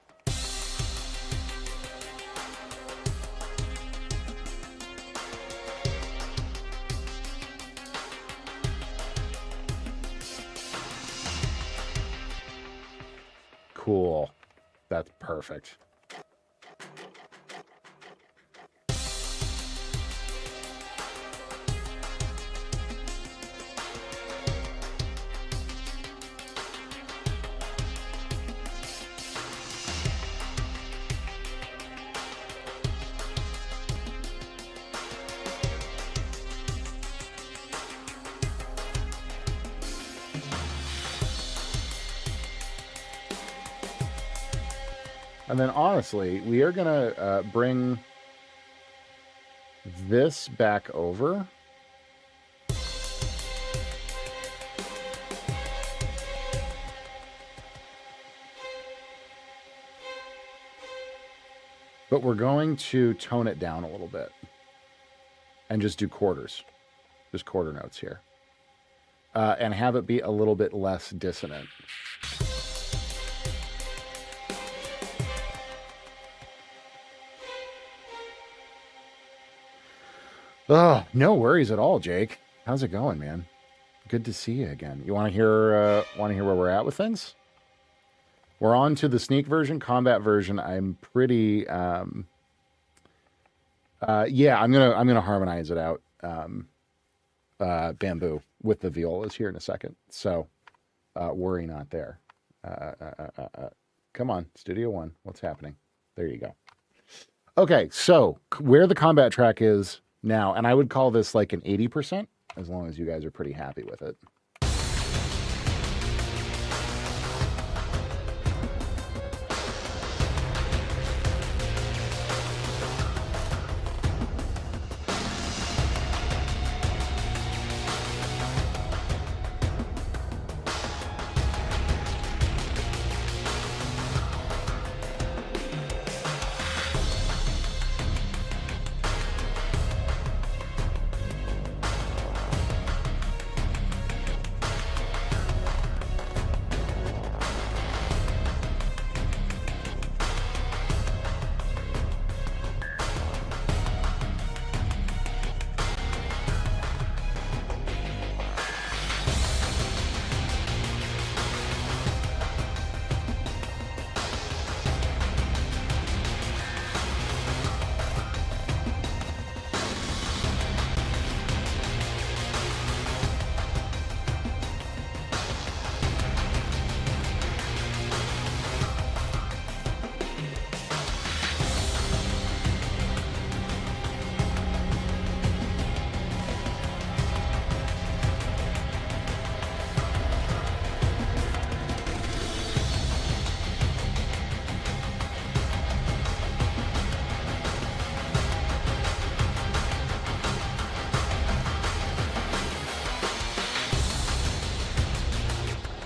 Cool. That's perfect. And then honestly, we are going to bring this back over. But we're going to tone it down a little bit and just do quarters, just quarter notes here, and have it be a little bit less dissonant. Oh, no worries at all, Jake. How's it going, man? Good to see you again. You want to hear where we're at with things? We're on to the sneak version, combat version. I'm pretty, yeah, I'm gonna harmonize it out, bamboo with the violas here in a second. So, worry not there. Come on, Studio One, what's happening? There you go. Okay, so where the combat track is now, and I would call this like an 80%, as long as you guys are pretty happy with it.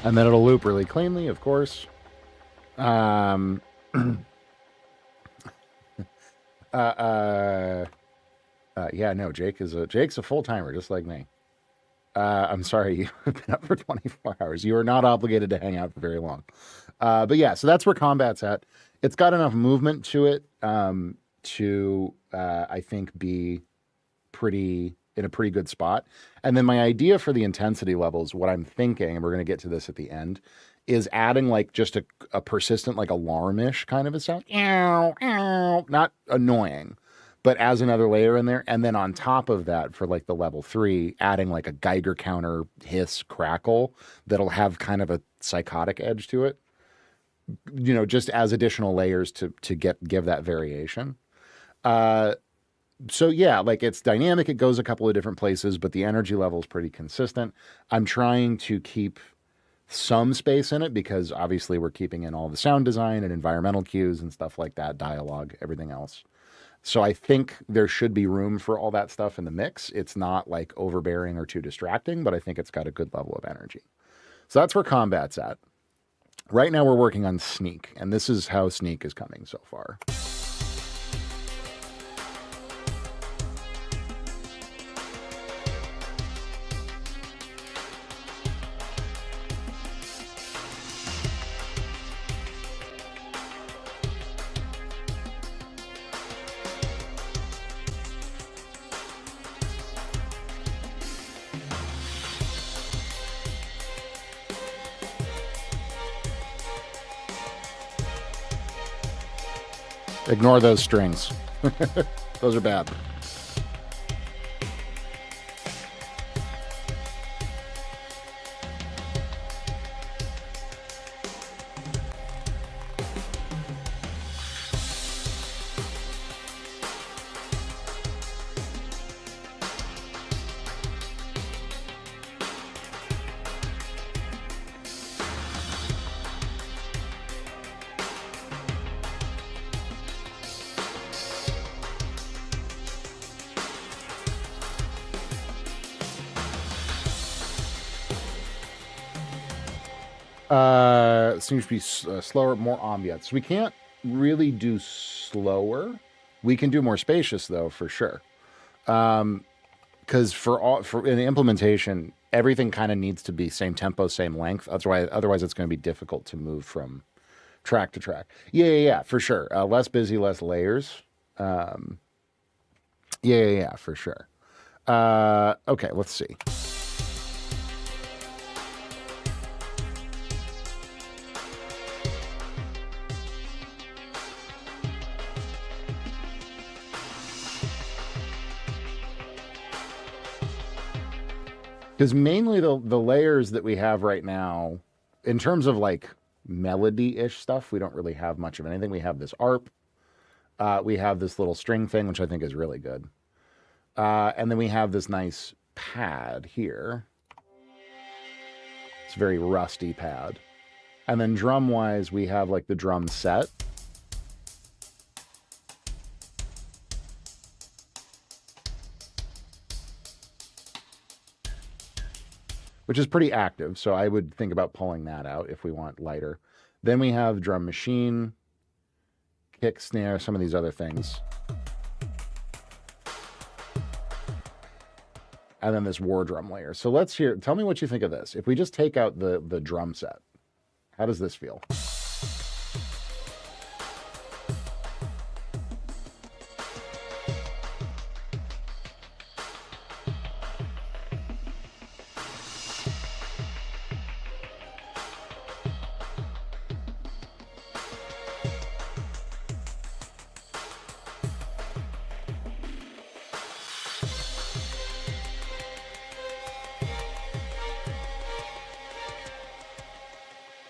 And then it'll loop really cleanly, of course. Yeah, no, Jake's a full timer, just like me. I'm sorry, you've been up for 24 hours. You are not obligated to hang out for very long. But yeah, so that's where combat's at. It's got enough movement to it to, I think, be in a pretty good spot. And then my idea for the intensity levels, what I'm thinking, and we're going to get to this at the end, is adding like just a persistent, like alarm-ish kind of a sound. Ow, ow, not annoying, but as another layer in there. And then on top of that, for like the level 3, adding like a Geiger counter hiss crackle that'll have kind of a psychotic edge to it, you know, just as additional layers to give that variation. So yeah, like it's dynamic. It goes a couple of different places, but the energy level is pretty consistent. I'm trying to keep some space in it because obviously we're keeping in all the sound design and environmental cues and stuff like that, dialogue, everything else. So I think there should be room for all that stuff in the mix. It's not like overbearing or too distracting, but I think it's got a good level of energy. So that's where combat's at. Right now we're working on sneak, and this is how sneak is coming so far. Ignore those strings. Those are bad. Seems to be slower, more ambient. So we can't really do slower. We can do more spacious though, for sure. Because for in the implementation, everything kind of needs to be same tempo, same length. Otherwise, it's going to be difficult to move from track to track. Yeah, for sure. Less busy, less layers. Yeah, for sure. Okay, let's see. Because mainly the layers that we have right now, in terms of like melody-ish stuff, we don't really have much of anything. We have this ARP. We have this little string thing, which I think is really good. And then we have this nice pad here. It's a very rusty pad. And then drum-wise, we have like the drum set. Which is pretty active, so I would think about pulling that out if we want lighter. Then we have drum machine, kick, snare, some of these other things. And then this war drum layer. So let's hear, tell me what you think of this. If we just take out the drum set, how does this feel?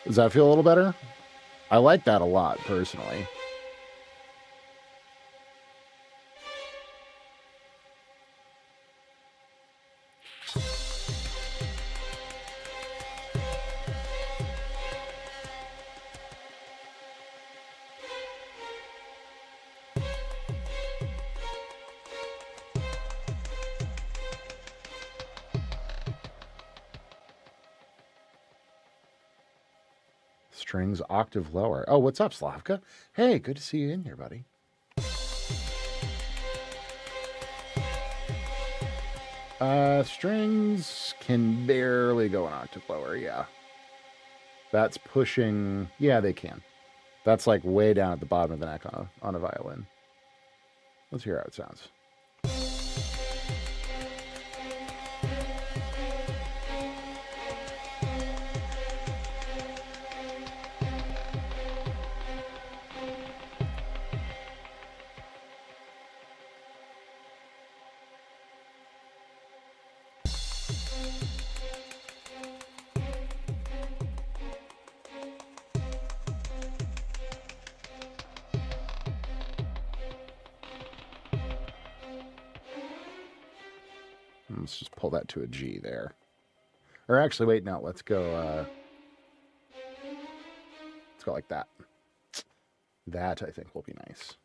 Does that feel a little better? I like that a lot, personally. Strings octave lower. Oh, what's up, Slavka? Hey, good to see you in here, buddy. Strings can barely go an octave lower, yeah. That's pushing... Yeah, they can. That's like way down at the bottom of the neck on a violin. Let's hear how it sounds. Let's just pull that to a G there. Or actually, wait, no, let's go like that. That, I think, will be nice.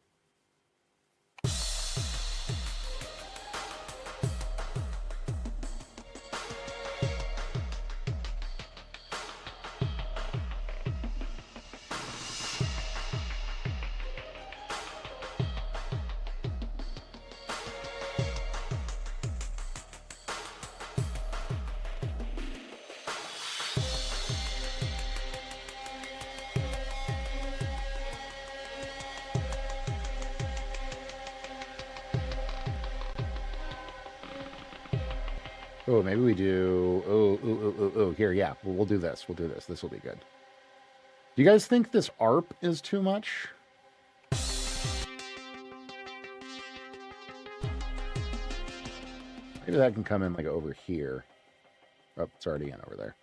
Oh, maybe we do... Oh, here, yeah. We'll do this. We'll do this. This will be good. Do you guys think this ARP is too much? Maybe that can come in, like, over here. Oh, it's already in over there.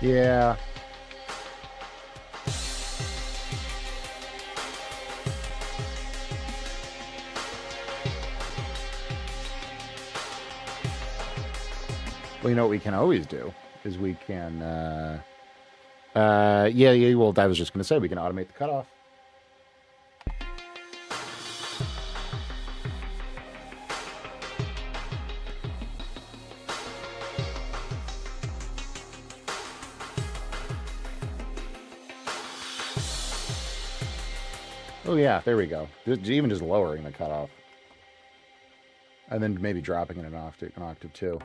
Yeah. Well, you know what we can always do is we can, yeah, well, I was just going to say we can automate the cutoff. Oh, yeah, there we go. Even just lowering the cutoff. And then maybe dropping it an octave too.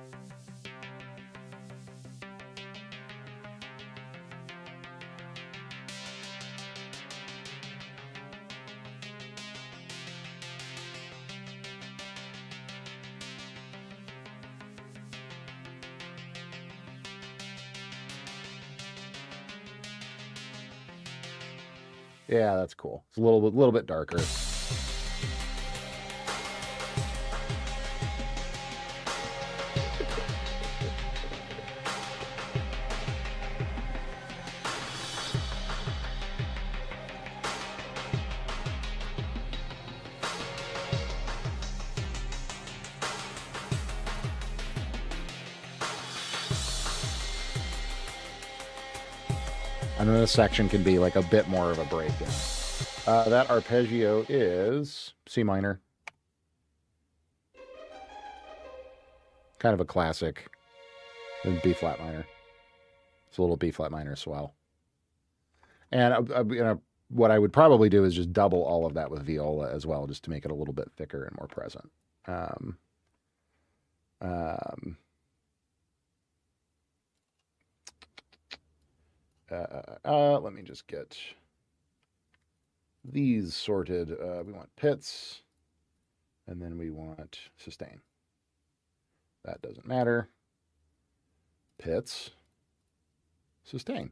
Yeah, that's cool. It's a little bit darker. And then this section can be like a bit more of a breakdown. That arpeggio is C minor. Kind of a classic. And B flat minor. It's a little B flat minor swell. And what I would probably do is just double all of that with viola as well, just to make it a little bit thicker and more present. Let me just get these sorted. We want pits, and then we want sustain. That doesn't matter. Pits, sustain.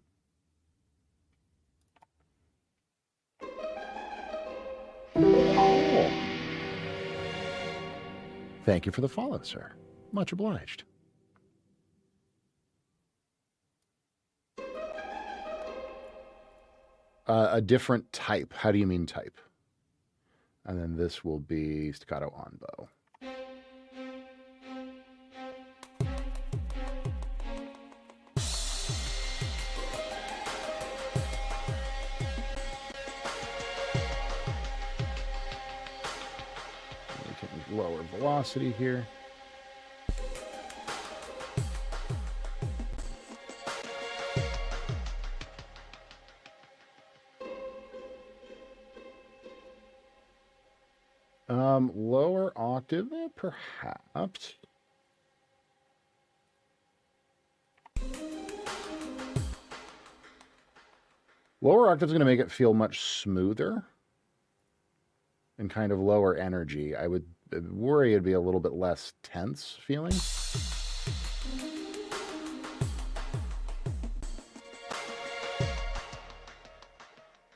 Cool. Thank you for the follow, sir. Much obliged. A different type. How do you mean type? And then this will be staccato on bow. We can lower velocity here. Lower octave, perhaps. Lower octave is going to make it feel much smoother and kind of lower energy. I would worry it'd be a little bit less tense feeling.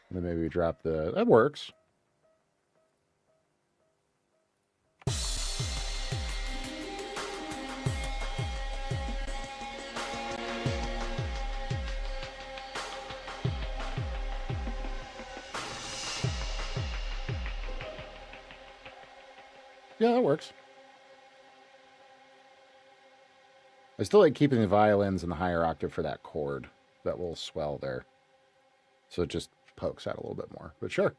And then maybe we drop the... That works. Yeah, that works. I still like keeping the violins in the higher octave for that chord, that little swell there. So it just pokes out a little bit more, but sure.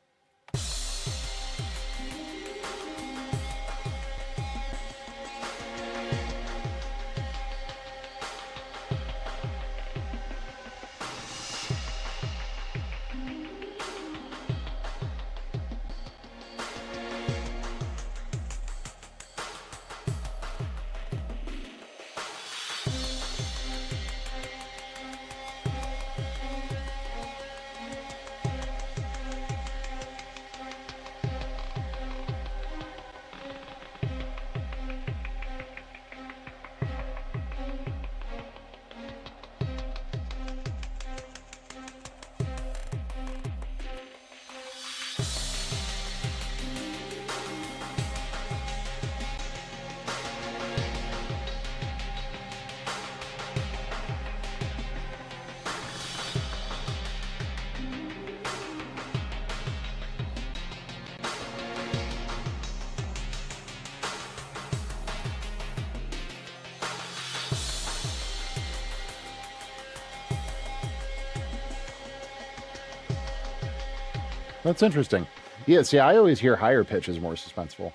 That's interesting. Yeah, see, I always hear higher pitch is more suspenseful,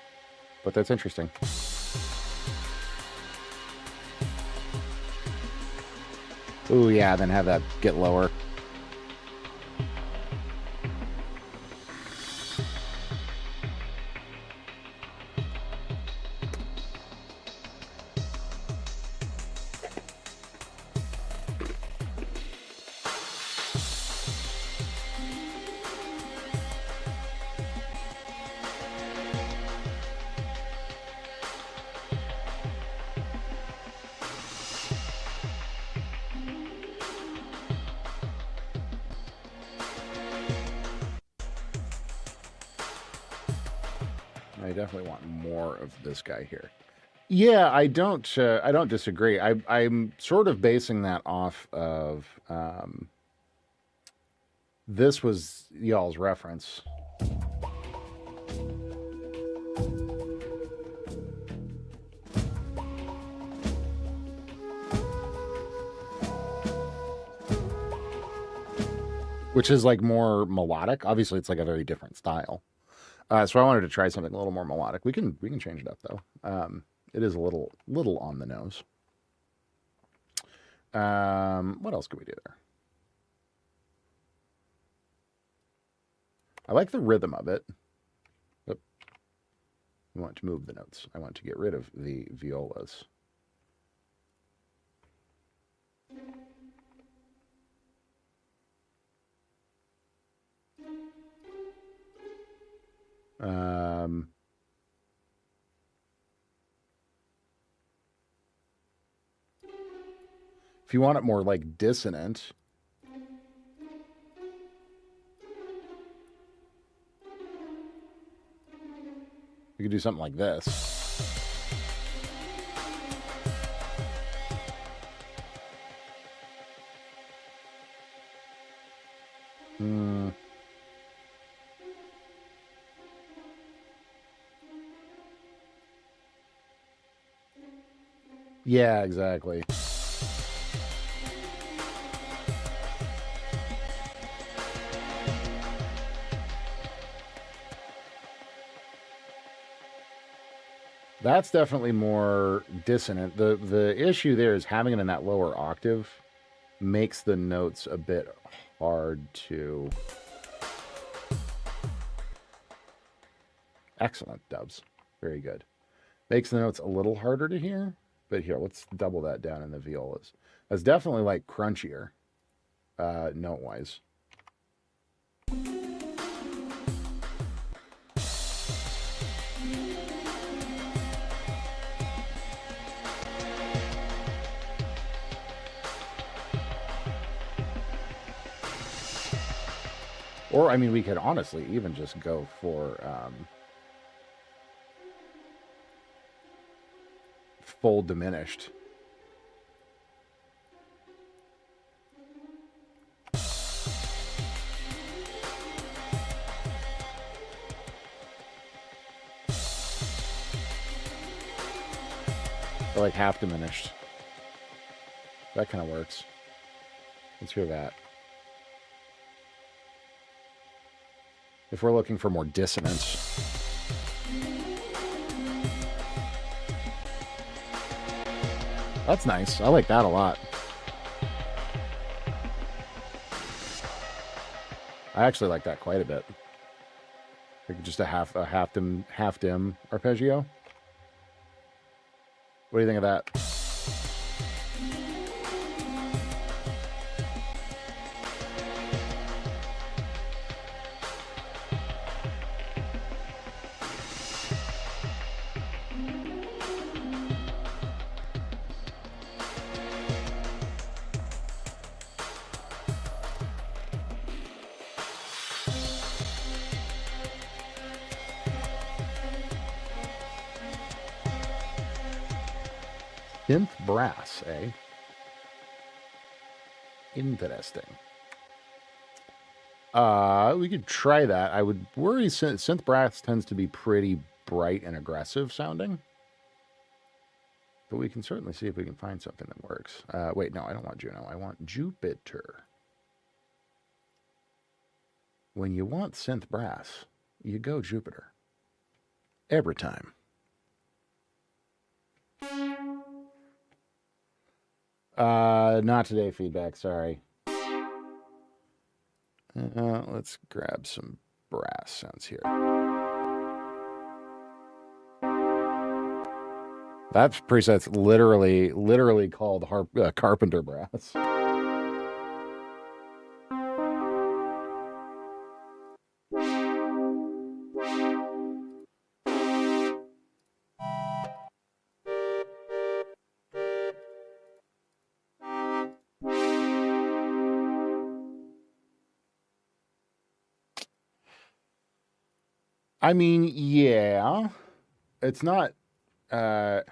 but that's interesting. Ooh, yeah, then have that get lower. I definitely want more of this guy here. Yeah, I don't disagree. I'm sort of basing that off of this was y'all's reference. Which is like more melodic. Obviously, it's like a very different style. So I wanted to try something a little more melodic. We can change it up though. It is a little on the nose. What else could we do there? I like the rhythm of it. Oop. I want to move the notes. I want to get rid of the violas. If you want it more like dissonant, you could do something like this. Yeah, exactly. That's definitely more dissonant. The issue there is having it in that lower octave makes the notes a bit hard to. Excellent, Dubs. Very good. Makes the notes a little harder to hear, but here, let's double that down in the violas. That's definitely like crunchier, note-wise. Or, I mean, we could honestly even just go for full diminished. Or like half diminished. That kind of works. Let's hear that. If we're looking for more dissonance. That's nice. I like that a lot. I actually like that quite a bit. Like just a half dim arpeggio. What do you think of that? Synth brass, eh? Interesting. We could try that. I would worry synth brass tends to be pretty bright and aggressive sounding. But we can certainly see if we can find something that works. Wait, no, I don't want Juno. I want Jupiter. When you want synth brass, you go Jupiter. Every time. Not today, feedback, sorry. Let's grab some brass sounds here. That preset's literally called Carpenter brass. I mean, yeah. It's not so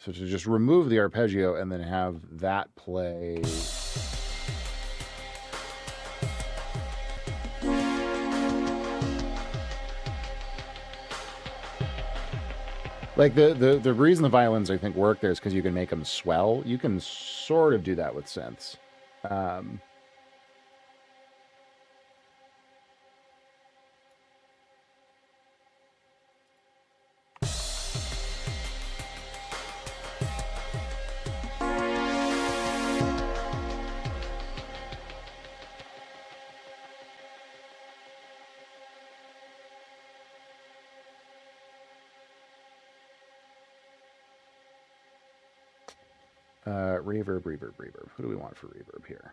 to just remove the arpeggio and then have that play. Like the reason the violins I think work there is because you can make them swell. You can sort of do that with synths. Reverb. Who do we want for reverb here?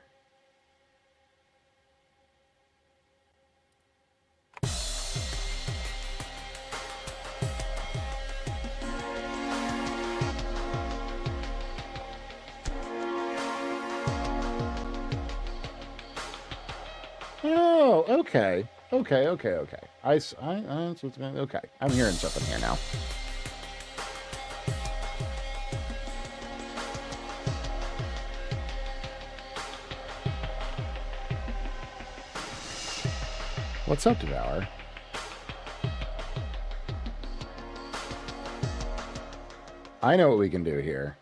Oh, okay. Okay. Okay. I'm hearing something here now. What's up, Devour? I know what we can do here.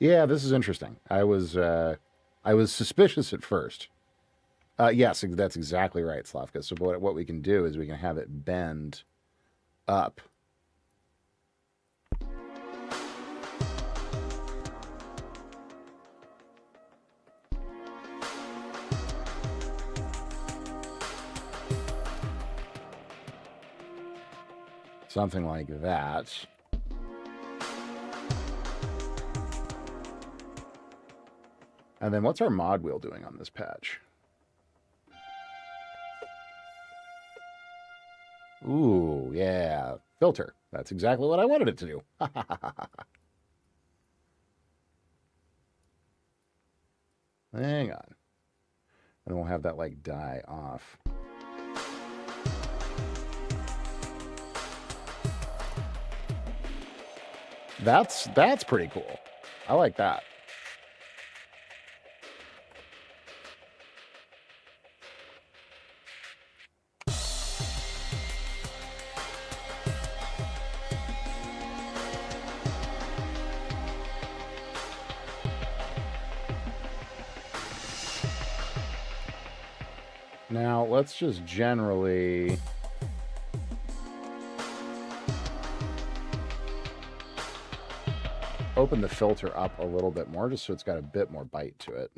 Yeah, this is interesting. I was suspicious at first. Yes, that's exactly right, Slavka. So what we can do is we can have it bend up. Something like that. And then what's our mod wheel doing on this patch? Ooh, yeah. Filter. That's exactly what I wanted it to do. Hang on. And we'll have that, like, die off. That's pretty cool. I like that. Now, let's just generally... open the filter up a little bit more, just so it's got a bit more bite to it.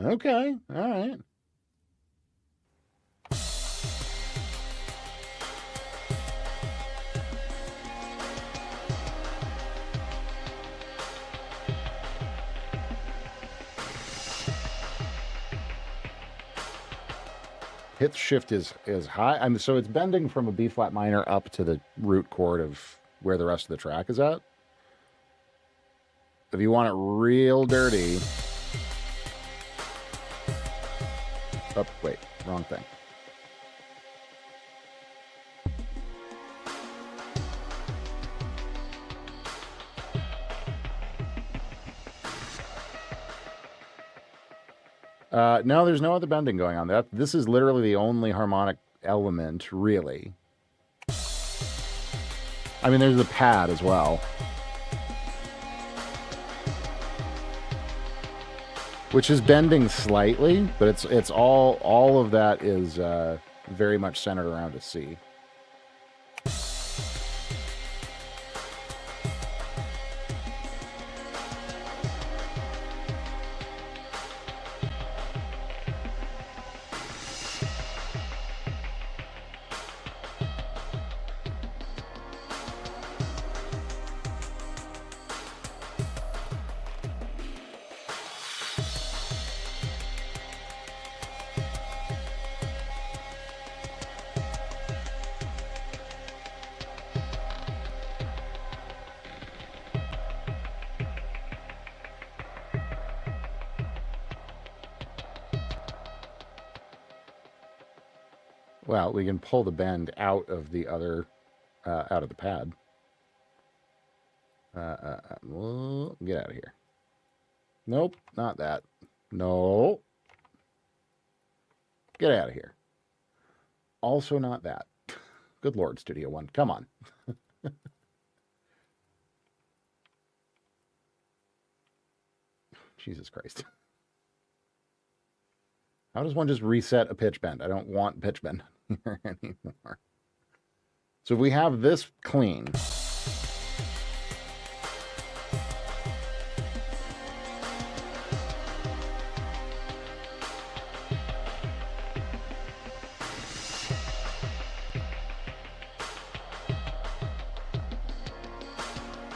Okay, all right. Pitch shift is high. So it's bending from a B flat minor up to the root chord of where the rest of the track is at. If you want it real dirty. Oh, wait, wrong thing. No, there's no other bending going on. This is literally the only harmonic element, really. I mean, there's the pad as well, which is bending slightly, but it's all of that is very much centered around a C. Well, we can pull the bend out of the other, out of the pad. Get out of here. Nope, not that. No. Get out of here. Also not that. Good Lord, Studio One. Come on. Jesus Christ. How does one just reset a pitch bend? I don't want pitch bend here anymore. So if we have this clean.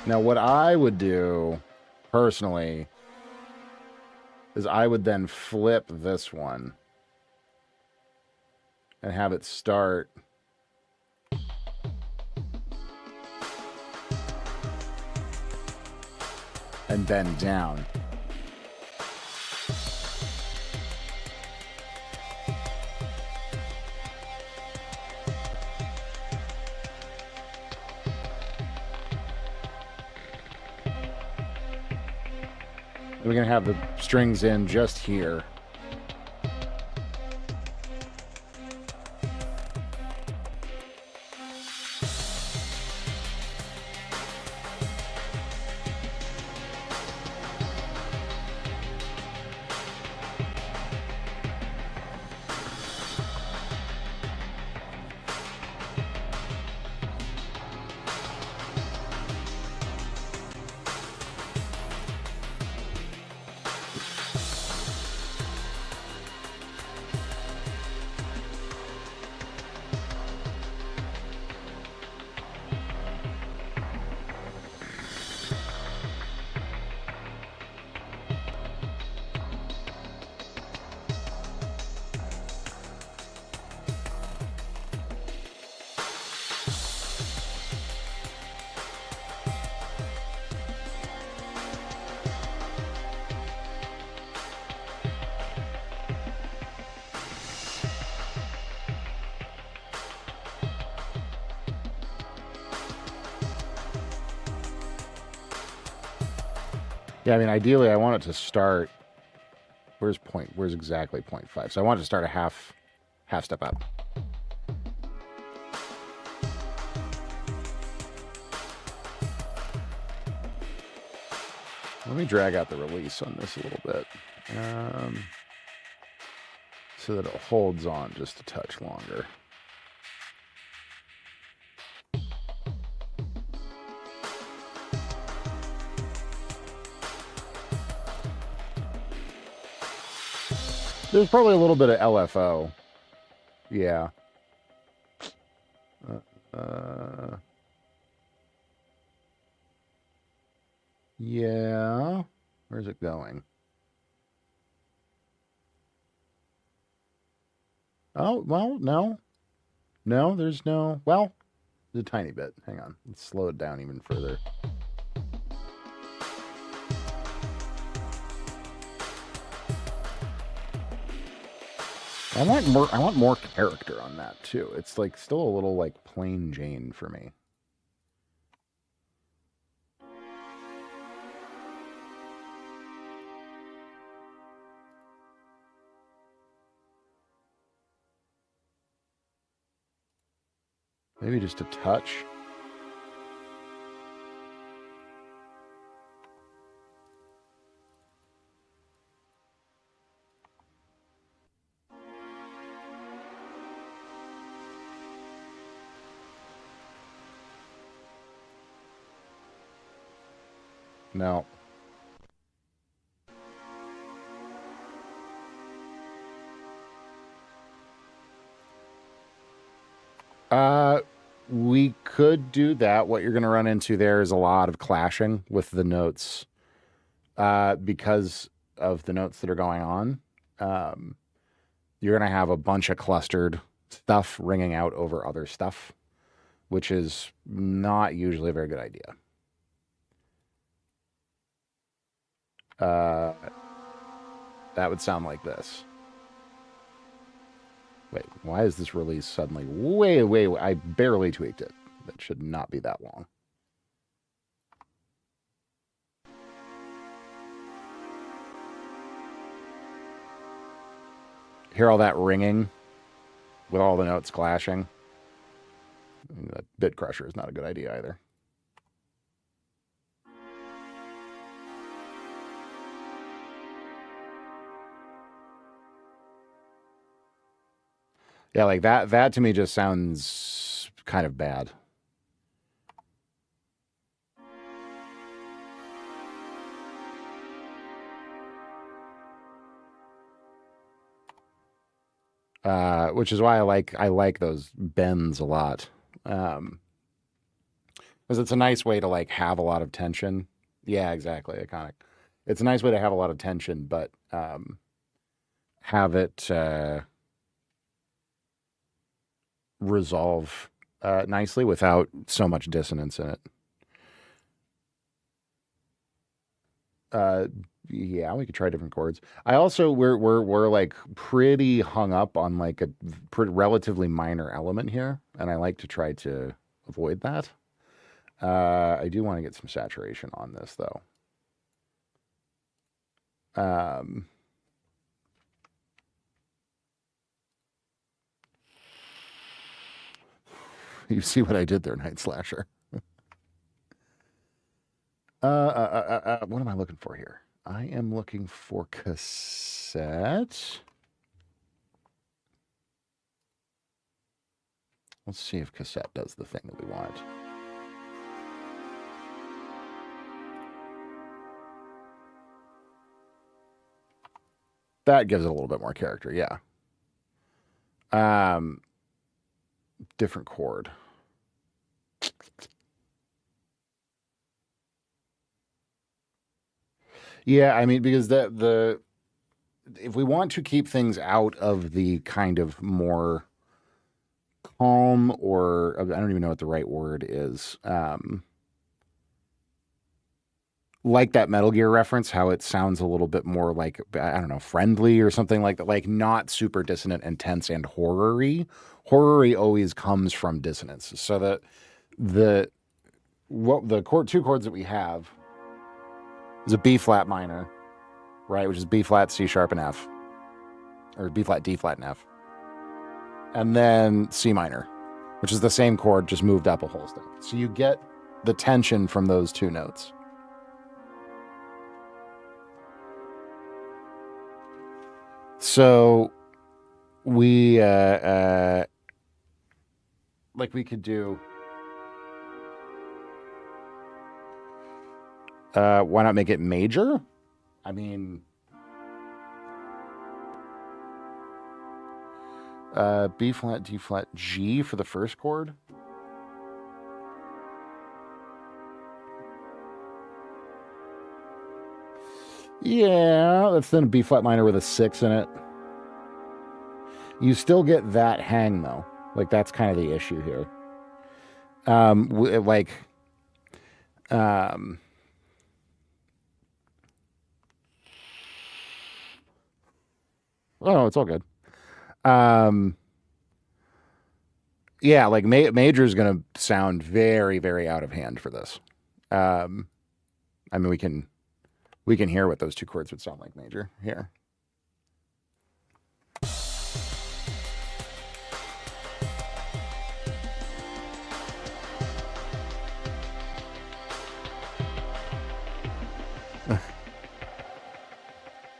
Now, what I would do personally is I would then flip this one and have it start and bend down. We're going to have the strings in just here. Yeah, I mean, ideally, I want it to start. Where's exactly 0.5? So I want it to start a half step up. Let me drag out the release on this a little bit, so that it holds on just a touch longer. There's probably a little bit of LFO. Yeah. Yeah. Where's it going? Oh, well, no. No, there's no... Well, there's a tiny bit. Hang on. Let's slow it down even further. I want more character on that too. It's like still a little like plain Jane for me. Maybe just a touch. No. We could do that. What you're going to run into there is a lot of clashing with the notes, because of the notes that are going on. You're going to have a bunch of clustered stuff ringing out over other stuff, which is not usually a very good idea. That would sound like this. Wait, why is this release suddenly way, I barely tweaked it. That should not be that long. Hear all that ringing with all the notes clashing? That bit crusher is not a good idea either. Yeah, like that to me just sounds kind of bad. Which is why I like those bends a lot. Because it's a nice way to like have a lot of tension. Yeah, exactly. Iconic. It's a nice way to have a lot of tension, but have it resolve nicely without so much dissonance in it. Yeah, we could try different chords. I also we're like pretty hung up on like a relatively minor element here, and I like to try to avoid that. I do want to get some saturation on this though. You see what I did there, Night Slasher. What am I looking for here? I am looking for cassette. Let's see if cassette does the thing that we want. That gives it a little bit more character, yeah. Different chord. Yeah, I mean, because the if we want to keep things out of the kind of more calm, or I don't even know what the right word is, like that Metal Gear reference, how it sounds a little bit more like, I don't know, friendly or something like that, like not super dissonant and tense and horror-y. Horror-y always comes from dissonance. So that the two chords that we have is a B flat minor, right, which is B flat, C sharp, and F, or B flat, D flat, and F, and then C minor, which is the same chord just moved up a whole step. So you get the tension from those two notes. So we like we could do. Why not make it major? I mean, B flat, D flat, G for the first chord. Yeah, that's then a B flat minor with a 6 in it. You still get that hang though. Like that's kind of the issue here. Oh, it's all good. Yeah, like major is going to sound very, very out of hand for this. I mean, we can hear what those two chords would sound like major here.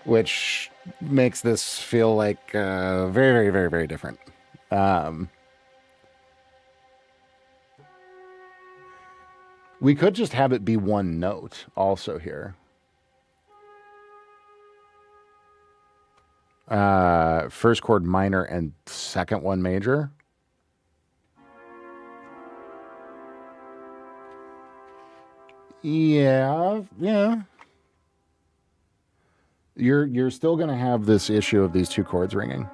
which makes this feel like very, very, very, very different. We could just have it be one note also here. First chord minor and second one major. Yeah. You're still going to have this issue of these two chords ringing.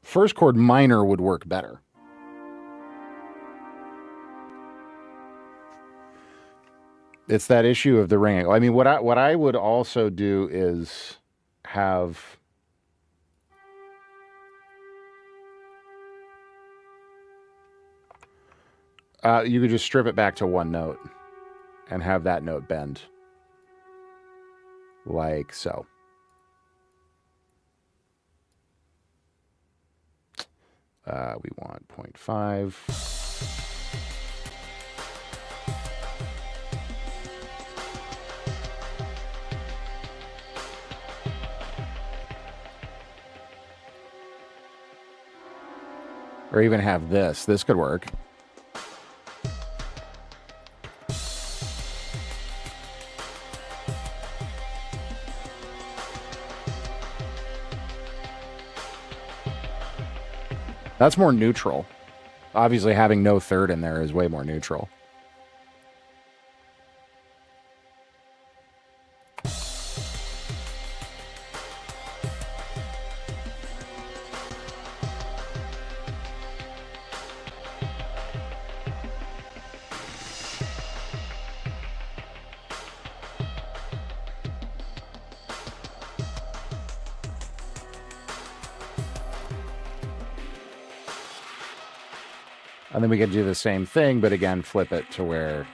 First chord minor would work better. It's that issue of the ringing. I mean, what I would also do is have you could just strip it back to one note and have that note bend like so. We want 0.5. Or even have this. This could work. That's more neutral. Obviously, having no third in there is way more neutral. And then we could do the same thing, but again, flip it to where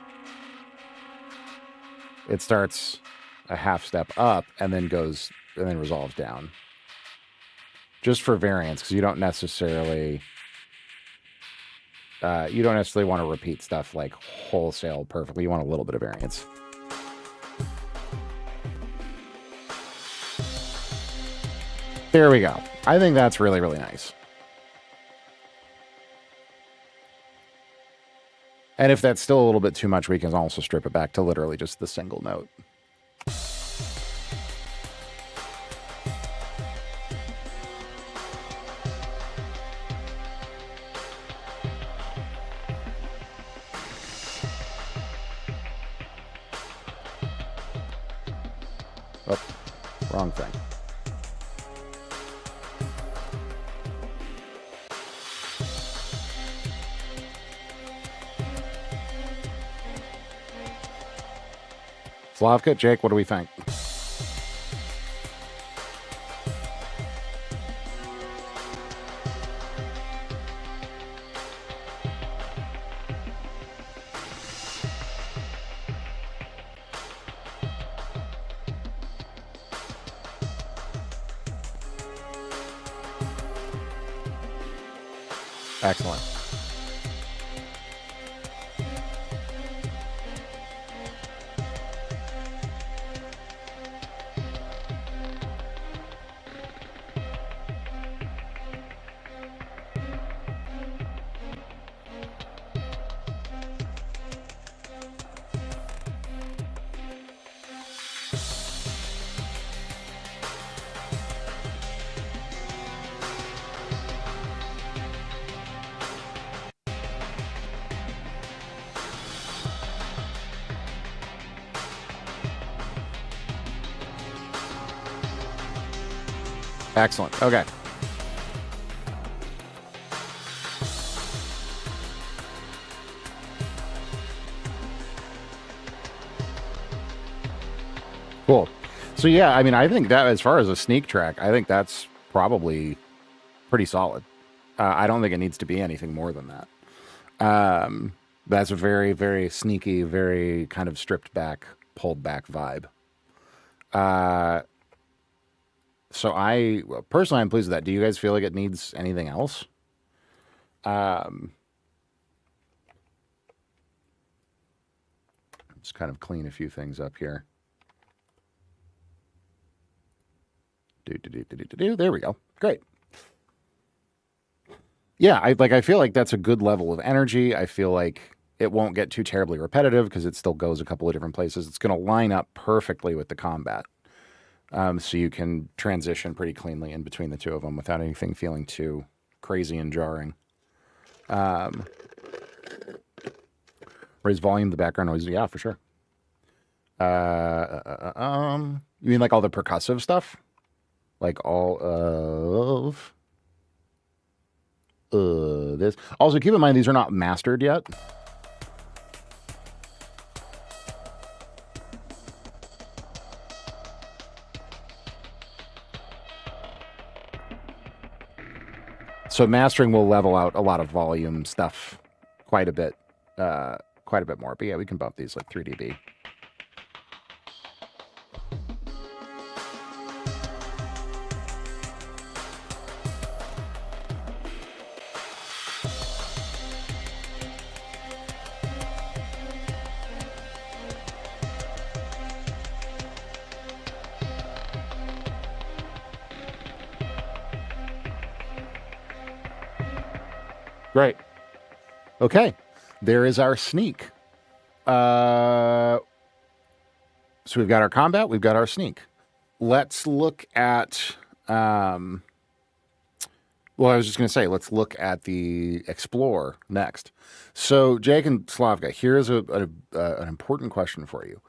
it starts a half step up and then goes and then resolves down. Just for variance, because you don't necessarily want to repeat stuff like wholesale perfectly. You want a little bit of variance. There we go. I think that's really, really nice. And if that's still a little bit too much, we can also strip it back to literally just the single note. Oh, wrong thing. Slavka, Jake, what do we think? Excellent. Excellent. Okay. Cool. So yeah, I mean, I think that as far as a sneak track, I think that's probably pretty solid. I don't think it needs to be anything more than that. That's a very, very sneaky, very kind of stripped back, pulled back vibe. So personally, I'm pleased with that. Do you guys feel like it needs anything else? Just kind of clean a few things up here. There we go. Great. Yeah, I feel like that's a good level of energy. I feel like it won't get too terribly repetitive because it still goes a couple of different places. It's going to line up perfectly with the combat. So you can transition pretty cleanly in between the two of them without anything feeling too crazy and jarring. Raise volume, the background noise. Yeah, for sure. You mean like all the percussive stuff? Like all of this. Also, keep in mind, these are not mastered yet. So mastering will level out a lot of volume stuff quite a bit more. But yeah, we can bump these like 3 dB. Great. Okay. There is our sneak. So we've got our combat, we've got our sneak. Let's look at well, I was just going to say, let's look at the explore next. So Jake and Slavka, here's an important question for you.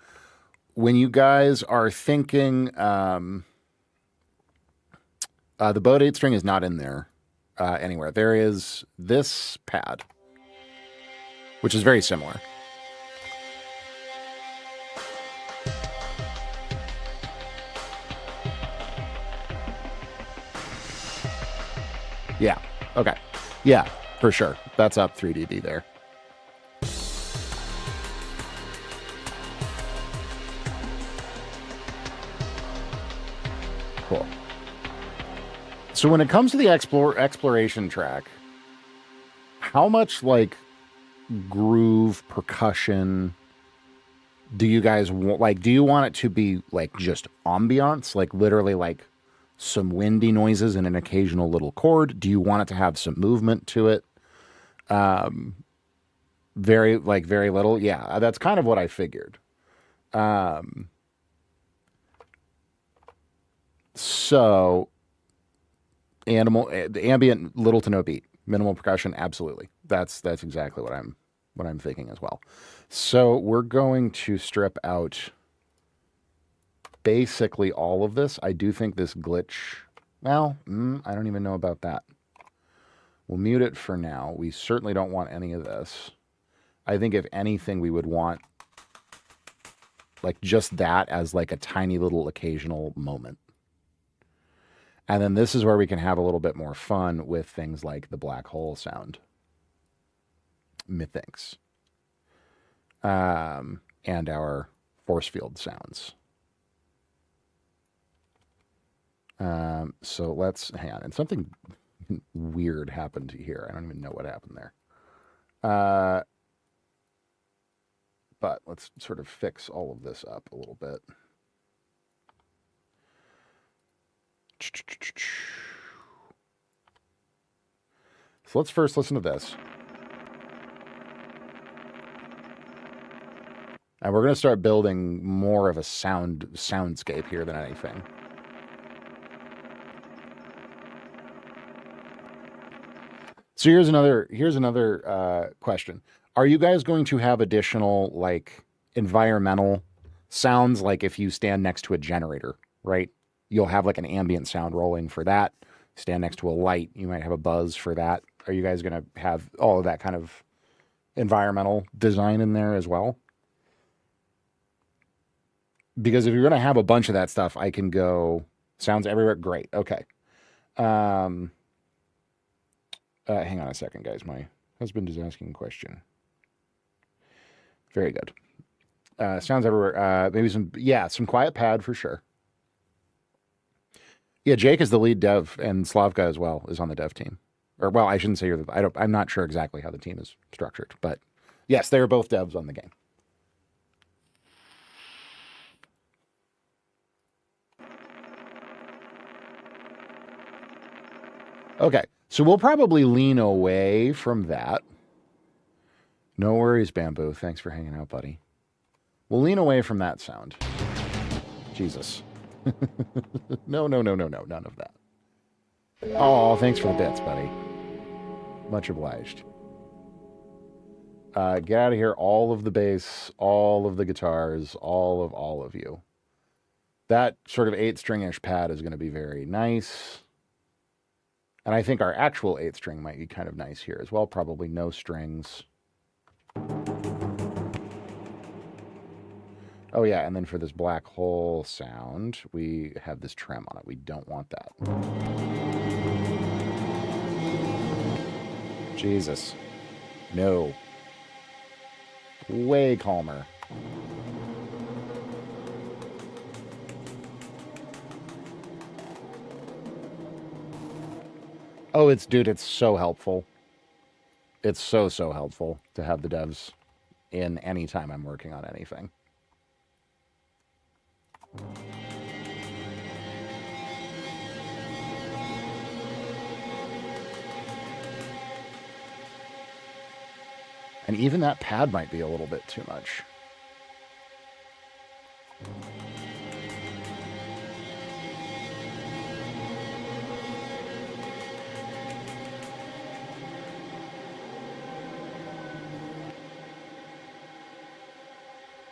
When you guys are thinking, the bowed 8 string is not in there anywhere. There is this pad, which is very similar. Yeah. Okay. Yeah, for sure. That's up 3 dB there. Cool. So when it comes to the exploration track, how much like groove percussion do you guys want? Like, do you want it to be like just ambiance, like literally like some windy noises and an occasional little chord? Do you want it to have some movement to it? Very little. Yeah, that's kind of what I figured. So the ambient, little to no beat, minimal percussion, absolutely. That's exactly what I'm thinking as well. So we're going to strip out basically all of this. I do think this glitch, well, I don't even know about that. We'll mute it for now. We certainly don't want any of this. I think if anything, we would want like just that as like a tiny little occasional moment. And then this is where we can have a little bit more fun with things like the black hole sound. Methinks. And our force field sounds. So let's hang on. And something weird happened here. I don't even know what happened there. But let's sort of fix all of this up a little bit. So let's first listen to this. And we're going to start building more of a soundscape here than anything. So here's another question. Are you guys going to have additional like environmental sounds, like if you stand next to a generator, right? You'll have like an ambient sound rolling for that. Stand next to a light, you might have a buzz for that. Are you guys going to have all of that kind of environmental design in there as well? Because if you're going to have a bunch of that stuff, I can go sounds everywhere. Great. Okay. Hang on a second, guys. My husband is asking a question. Very good. Sounds everywhere. Maybe some quiet pad for sure. Yeah, Jake is the lead dev, and Slavka as well is on the dev team. Or, well, I shouldn't say I'm not sure exactly how the team is structured, but yes, they are both devs on the game. Okay, so we'll probably lean away from that. No worries, Bamboo. Thanks for hanging out, buddy. We'll lean away from that sound. Jesus. No, no, no, no, no. None of that. Oh, thanks for the bits, buddy. Much obliged. Get out of here. All of the bass, all of the guitars, all of you. That sort of 8-string-ish pad is going to be very nice. And I think our actual 8-string might be kind of nice here as well. Probably no strings. Oh yeah, and then for this black hole sound, we have this trem on it. We don't want that. Jesus. No. Way calmer. Oh, it's so helpful. It's so helpful to have the devs in any time I'm working on anything. And even that pad might be a little bit too much.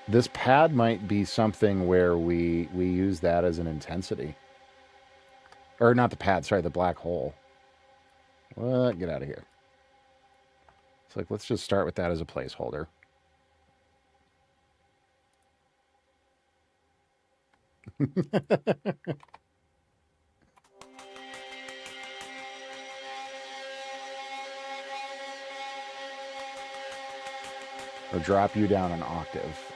This pad might be something where we use that as an intensity. Or not the pad, sorry, the black hole. What? Get out of here. It's like, let's just start with that as a placeholder. Or drop you down an octave.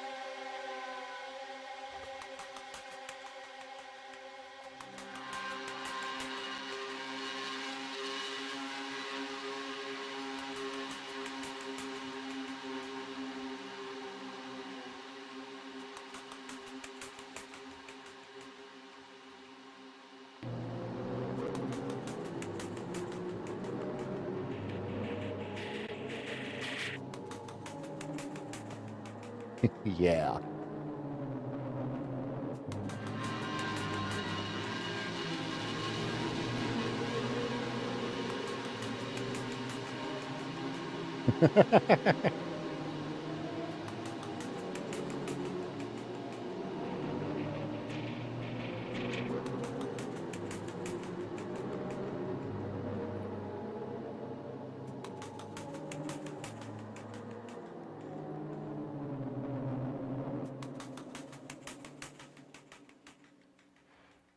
Yeah.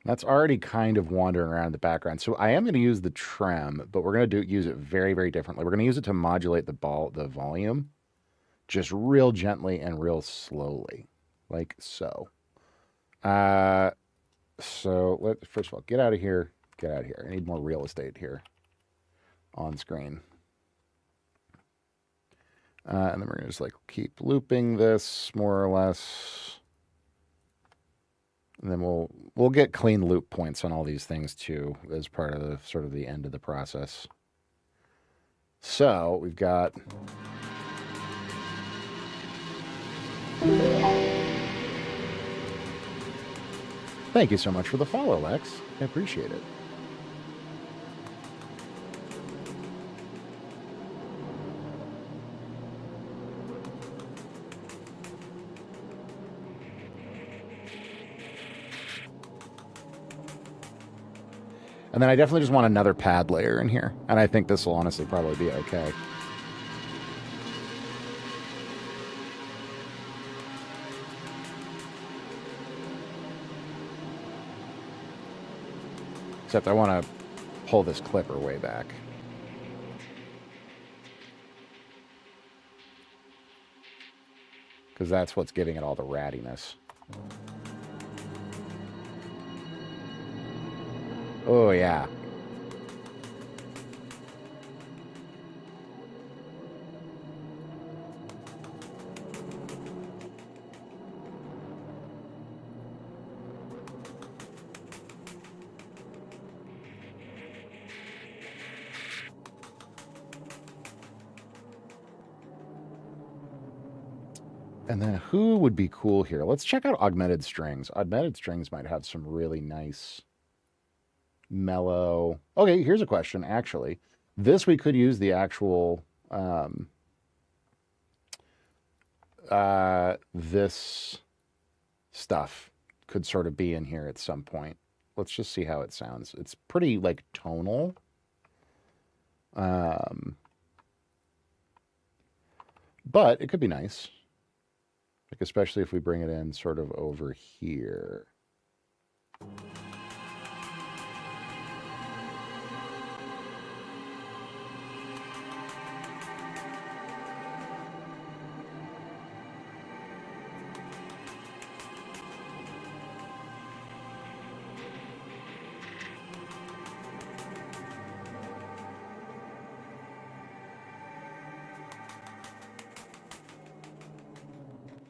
That's already kind of wandering around in the background. So I am going to use the trem, but we're going to use it very, very differently. We're going to use it to modulate the volume, just real gently and real slowly, like so. So let's first of all get out of here. Get out of here. I need more real estate here on screen. And then we're going to just like keep looping this more or less. And then we'll get clean loop points on all these things too as part of the sort of the end of the process. So we've got Thank you so much for the follow, Lex. I appreciate it. And then I definitely just want another pad layer in here. And I think this will honestly probably be okay. Except I want to pull this clipper way back. Because that's what's giving it all the rattiness. Oh, yeah. And then who would be cool here? Let's check out Augmented Strings. Augmented Strings might have some really nice, mellow. Okay, here's a question, actually. This we could use the actual, this stuff could sort of be in here at some point. Let's just see how it sounds. It's pretty, like, tonal. But it could be nice. Like, especially if we bring it in sort of over here.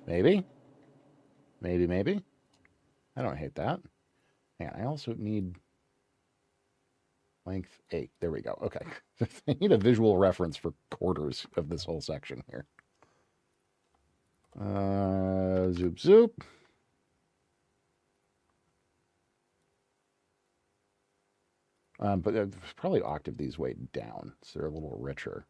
Maybe. Maybe. I don't hate that. Hang on, I also need length 8. There we go. Okay. I need a visual reference for quarters of this whole section here. Zoop, zoop. But probably octave these way down, so they're a little richer.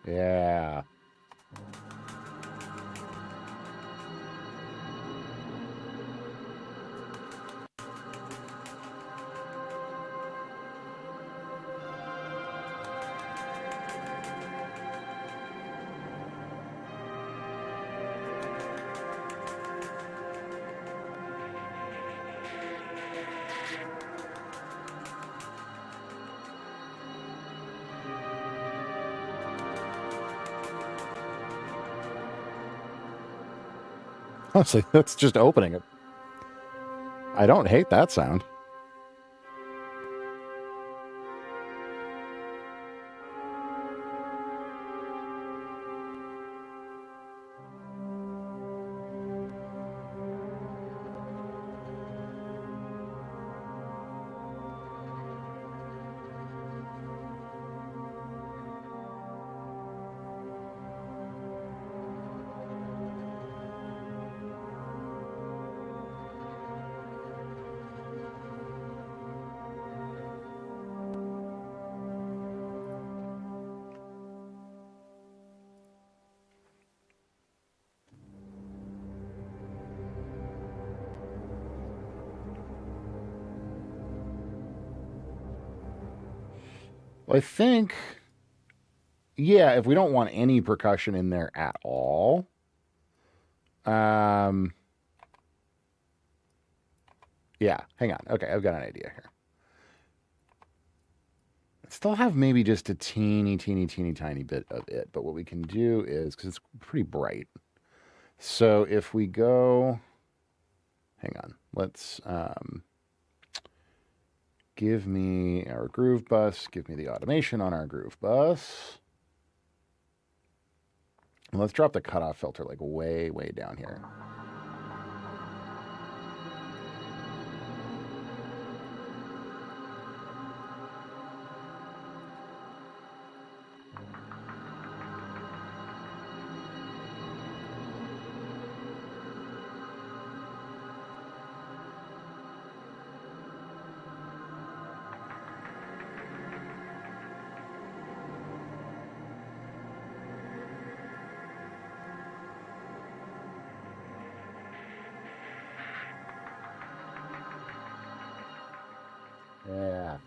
Yeah. Honestly, that's just opening it. I don't hate that sound. Well, I think, yeah, if we don't want any percussion in there at all, yeah, hang on. Okay, I've got an idea here. Still have maybe just a teeny tiny bit of it, but what we can do is, because it's pretty bright. So if we go, hang on, let's give me our groove bus, give me the automation on our groove bus. And let's drop the cutoff filter like way down here. Yeah.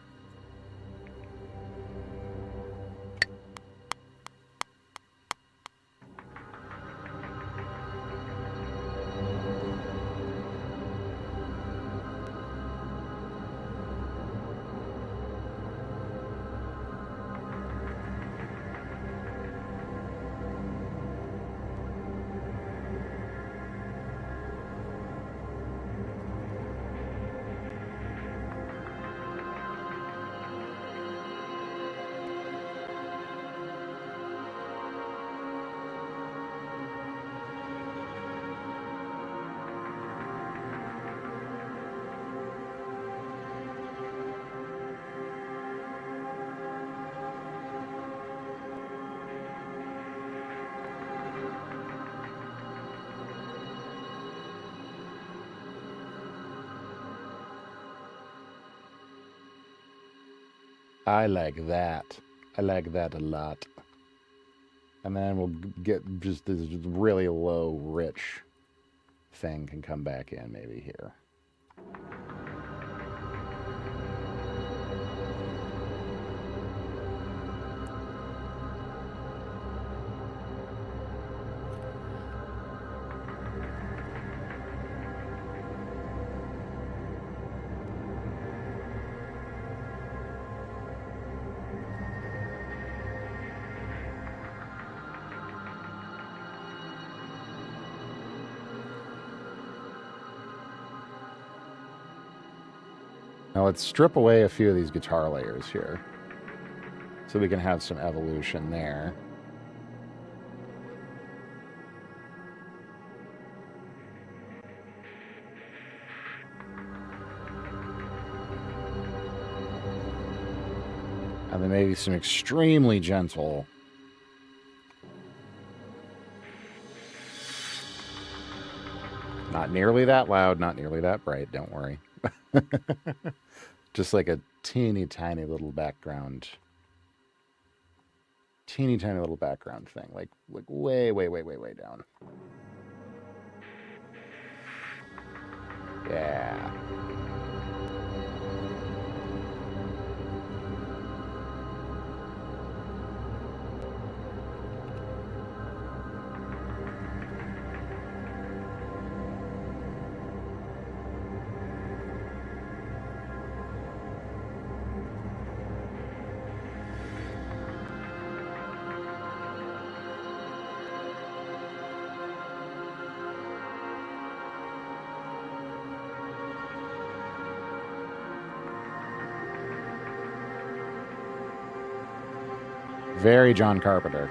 I like that. I like that a lot. And then we'll get just this really low, rich thing can come back in maybe here. Now let's strip away a few of these guitar layers here so we can have some evolution there. And then maybe some extremely gentle. Not nearly that loud, not nearly that bright, don't worry. Just like a teeny tiny little background. Teeny tiny little background thing. Like way, way, way, way, way down. Yeah. Very John Carpenter.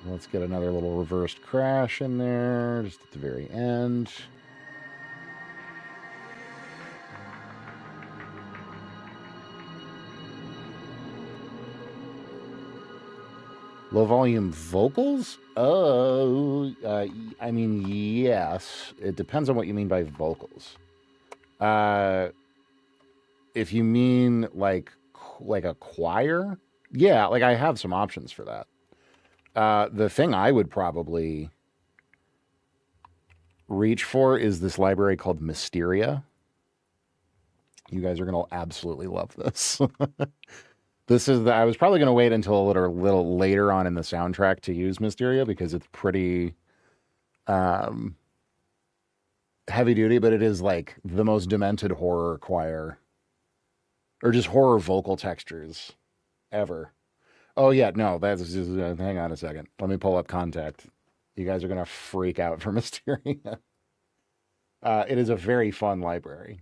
Let's get another little reversed crash in there, just at the very end. Low volume vocals? Oh, I mean, yes. It depends on what you mean by vocals. If you mean like a choir, yeah, like I have some options for that. The thing I would probably reach for is this library called Mysteria. You guys are going to absolutely love this. I was probably going to wait until a little later on in the soundtrack to use Mysteria because it's pretty heavy duty, but it is like the most demented horror choir or just horror vocal textures ever. Oh, yeah, no, that's just, hang on a second. Let me pull up Contact. You guys are going to freak out for Mysteria. It is a very fun library.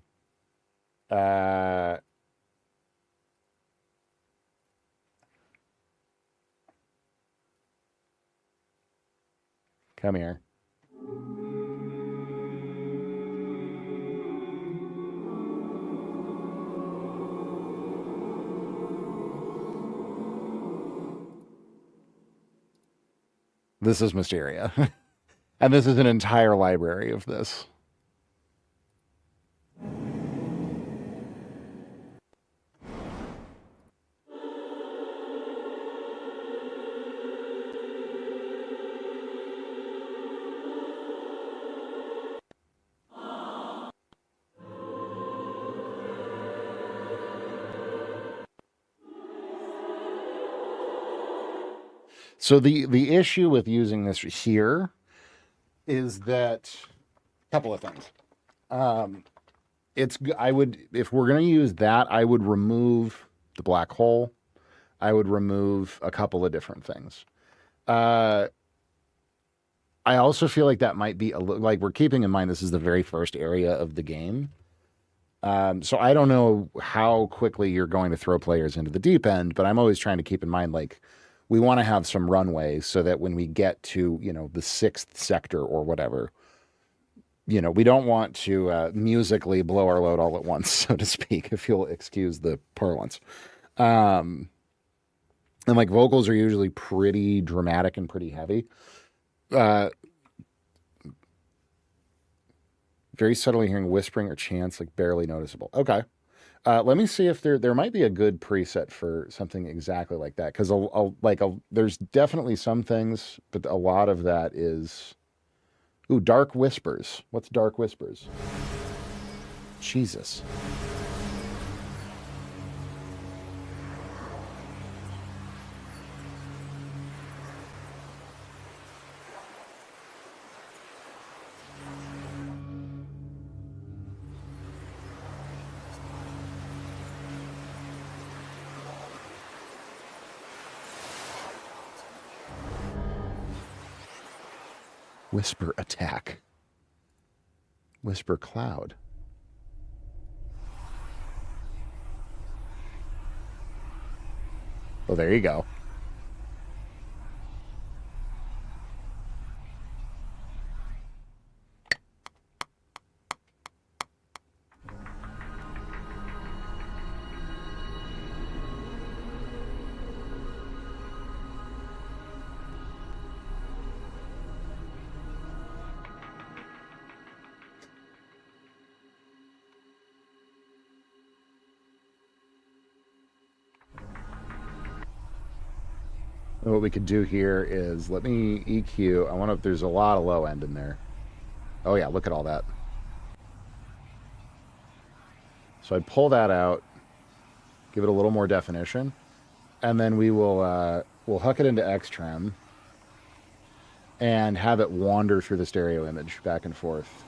Come here. This is Mysteria. And this is an entire library of this. So the issue with using this here is that a couple of things. If we're going to use that, I would remove the black hole. I would remove a couple of different things. I also feel like that might be like we're keeping in mind this is the very first area of the game. So I don't know how quickly you're going to throw players into the deep end, but I'm always trying to keep in mind, like, we want to have some runway so that when we get to, the sixth sector or whatever, we don't want to musically blow our load all at once, so to speak, if you'll excuse the parlance. Um, and like vocals are usually pretty dramatic and pretty heavy. Uh, very subtly hearing whispering or chants, like barely noticeable. Okay. Let me see if there might be a good preset for something exactly like that, because there's definitely some things, but a lot of that is Dark Whispers. What's Dark Whispers? Jesus. Whisper Attack. Whisper Cloud. Oh, there you go. And what we could do here is, let me EQ. I want to, there's a lot of low end in there. Oh yeah, look at all that. So I'd pull that out, give it a little more definition, and then we'll hook it into Xtrem and have it wander through the stereo image back and forth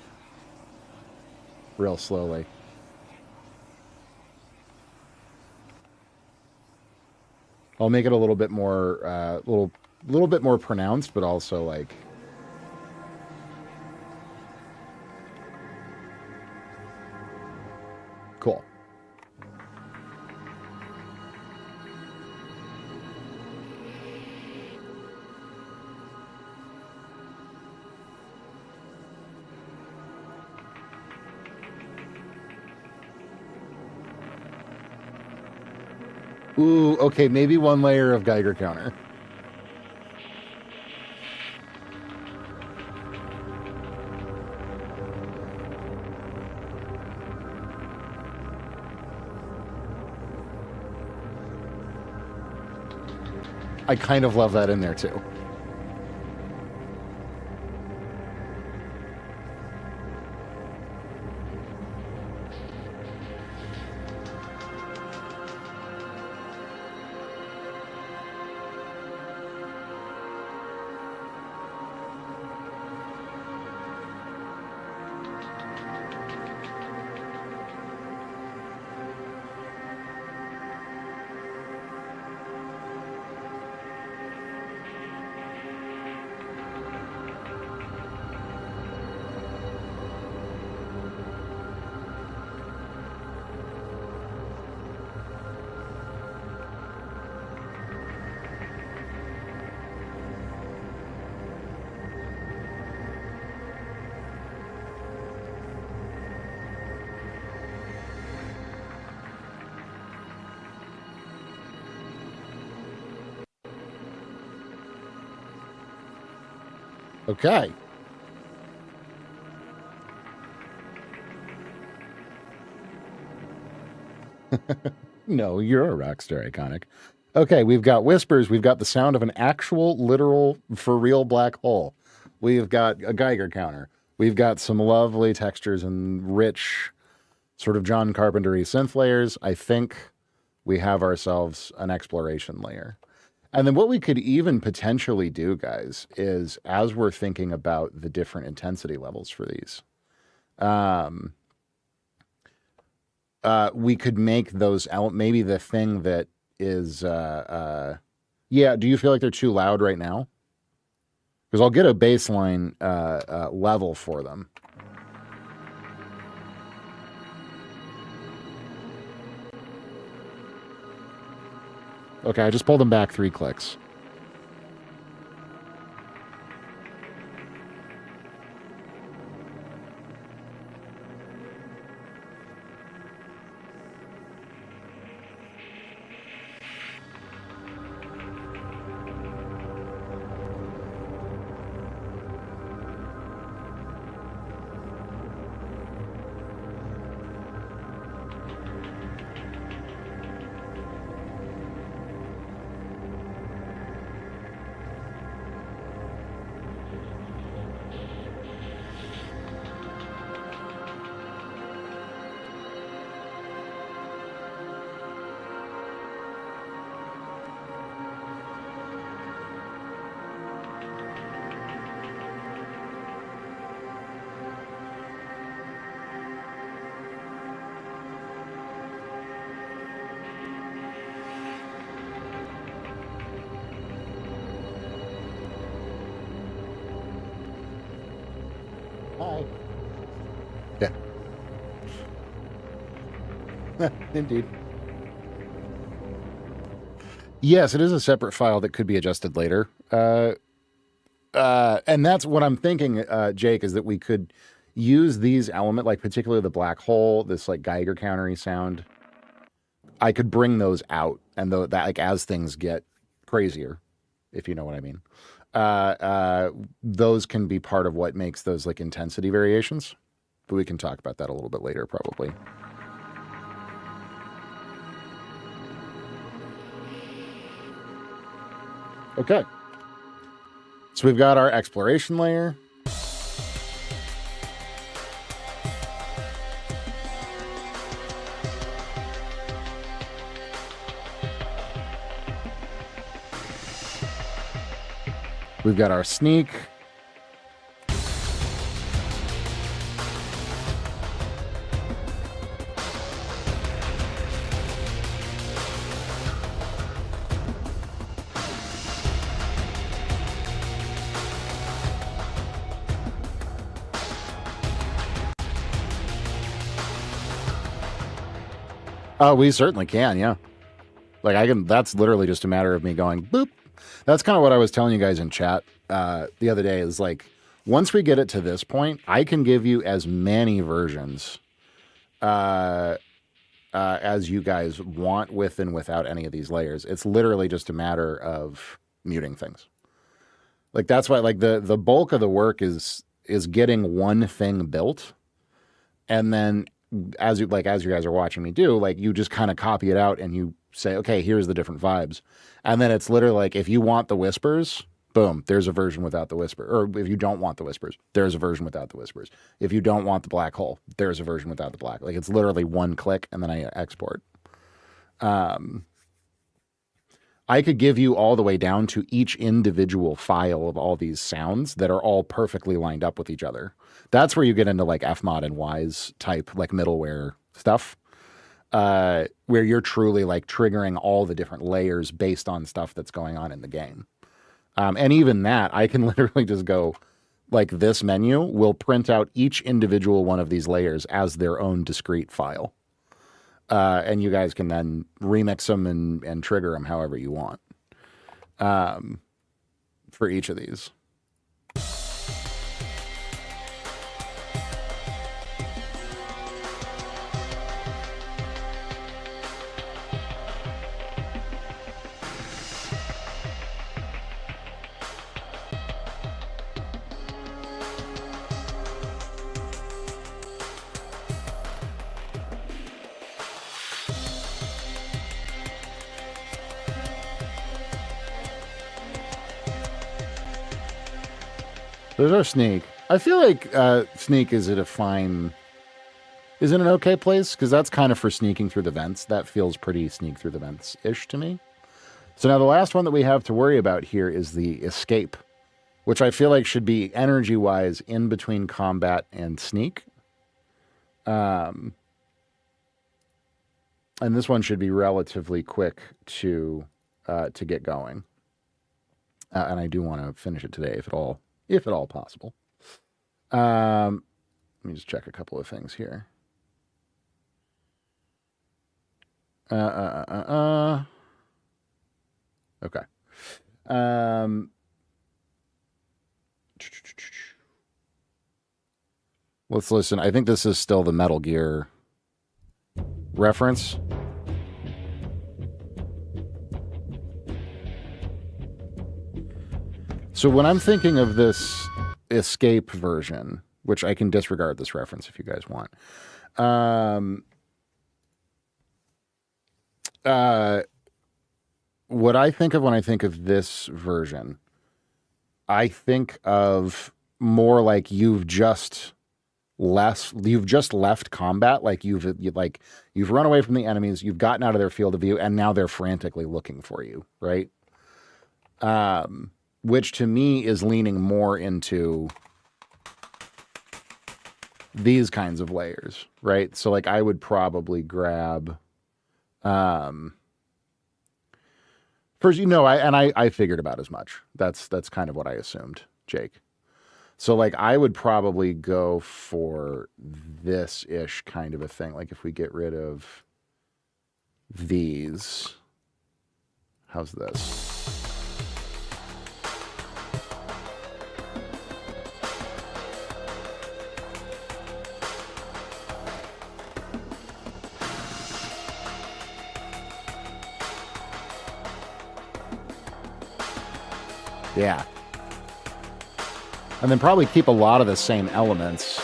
real slowly. I'll make it a little bit more, little bit more pronounced, but also like. Cool. Ooh, okay, maybe one layer of Geiger counter. I kind of love that in there too. Okay. No, you're a rock star, Iconic. Okay, we've got whispers. We've got the sound of an actual, literal, for real black hole. We've got a Geiger counter. We've got some lovely textures and rich, sort of John Carpenter-y synth layers. I think we have ourselves an exploration layer. And then what we could even potentially do, guys, is as we're thinking about the different intensity levels for these, we could make those out. Maybe the thing that is, yeah. Do you feel like they're too loud right now? Because I'll get a baseline level for them. Okay, I just pulled them back 3 clicks. Hi. Yeah. Indeed. Yes, it is a separate file that could be adjusted later. And that's what I'm thinking, Jake, is that we could use these like particularly the black hole, this like Geiger countery sound. I could bring those out, and that like as things get crazier, if you know what I mean, those can be part of what makes those like intensity variations. But we can talk about that a little bit later, probably. Okay. So we've got our exploration layer. We've got our sneak. We certainly can, yeah. Like I can. That's literally just a matter of me going boop. That's kind of what I was telling you guys in chat the other day. Is like once we get it to this point, I can give you as many versions as you guys want with and without any of these layers. It's literally just a matter of muting things. Like that's why like the bulk of the work is getting one thing built, and then as you guys are watching me do, like you just kind of copy it out and you say, okay, here's the different vibes, and then it's literally like if you want the whispers, boom, there's a version without the whisper. Or if you don't want the whispers, there's a version without the whispers. If you don't want the black hole, there's a version without the black. Like it's literally one click and then I export. I could give you all the way down to each individual file of all these sounds that are all perfectly lined up with each other. That's where you get into like Fmod and Wwise type like middleware stuff, where you're truly like triggering all the different layers based on stuff that's going on in the game. And even that, I can literally just go like this menu will print out each individual one of these layers as their own discrete file. And you guys can then remix them and trigger them however you want for each of these. There's our sneak. I feel like sneak is at a fine... Is it an okay place? Because that's kind of for sneaking through the vents. That feels pretty sneak through the vents-ish to me. So now the last one that we have to worry about here is the escape, which I feel like should be energy-wise in between combat and sneak. And this one should be relatively quick to get going. And I do want to finish it today, if at all possible. Let me just check a couple of things here. Okay. Um, let's listen. I think this is still the Metal Gear reference. So when I'm thinking of this Escape version, which I can disregard this reference if you guys want, um, what I think of when I think of this version, I think of more like you've just left combat, like you've run away from the enemies, you've gotten out of their field of view, and now they're frantically looking for you, right? Which to me is leaning more into these kinds of layers, right? So like I would probably grab first, I figured about as much. That's kind of what I assumed, Jake. So like I would probably go for this ish kind of a thing. Like if we get rid of these, how's this? Yeah. And then probably keep a lot of the same elements.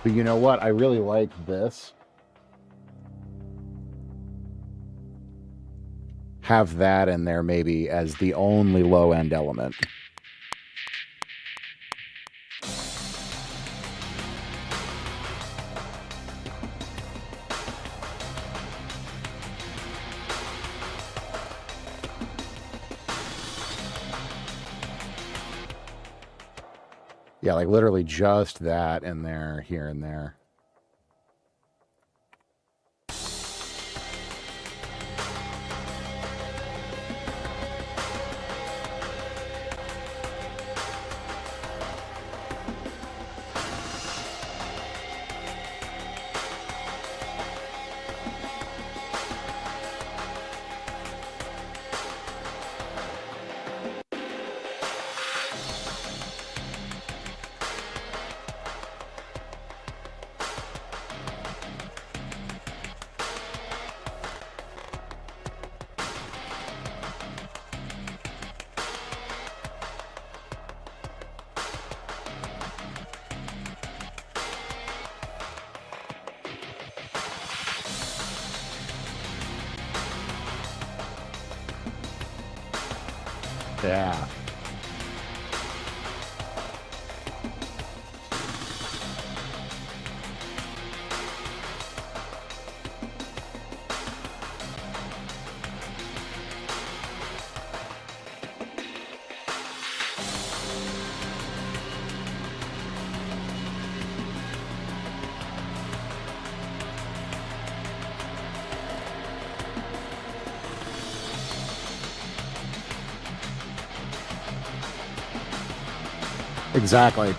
But you know what? I really like this. Have that in there maybe as the only low end element. Yeah, like literally just that in there, here and there. Yeah. Exactly.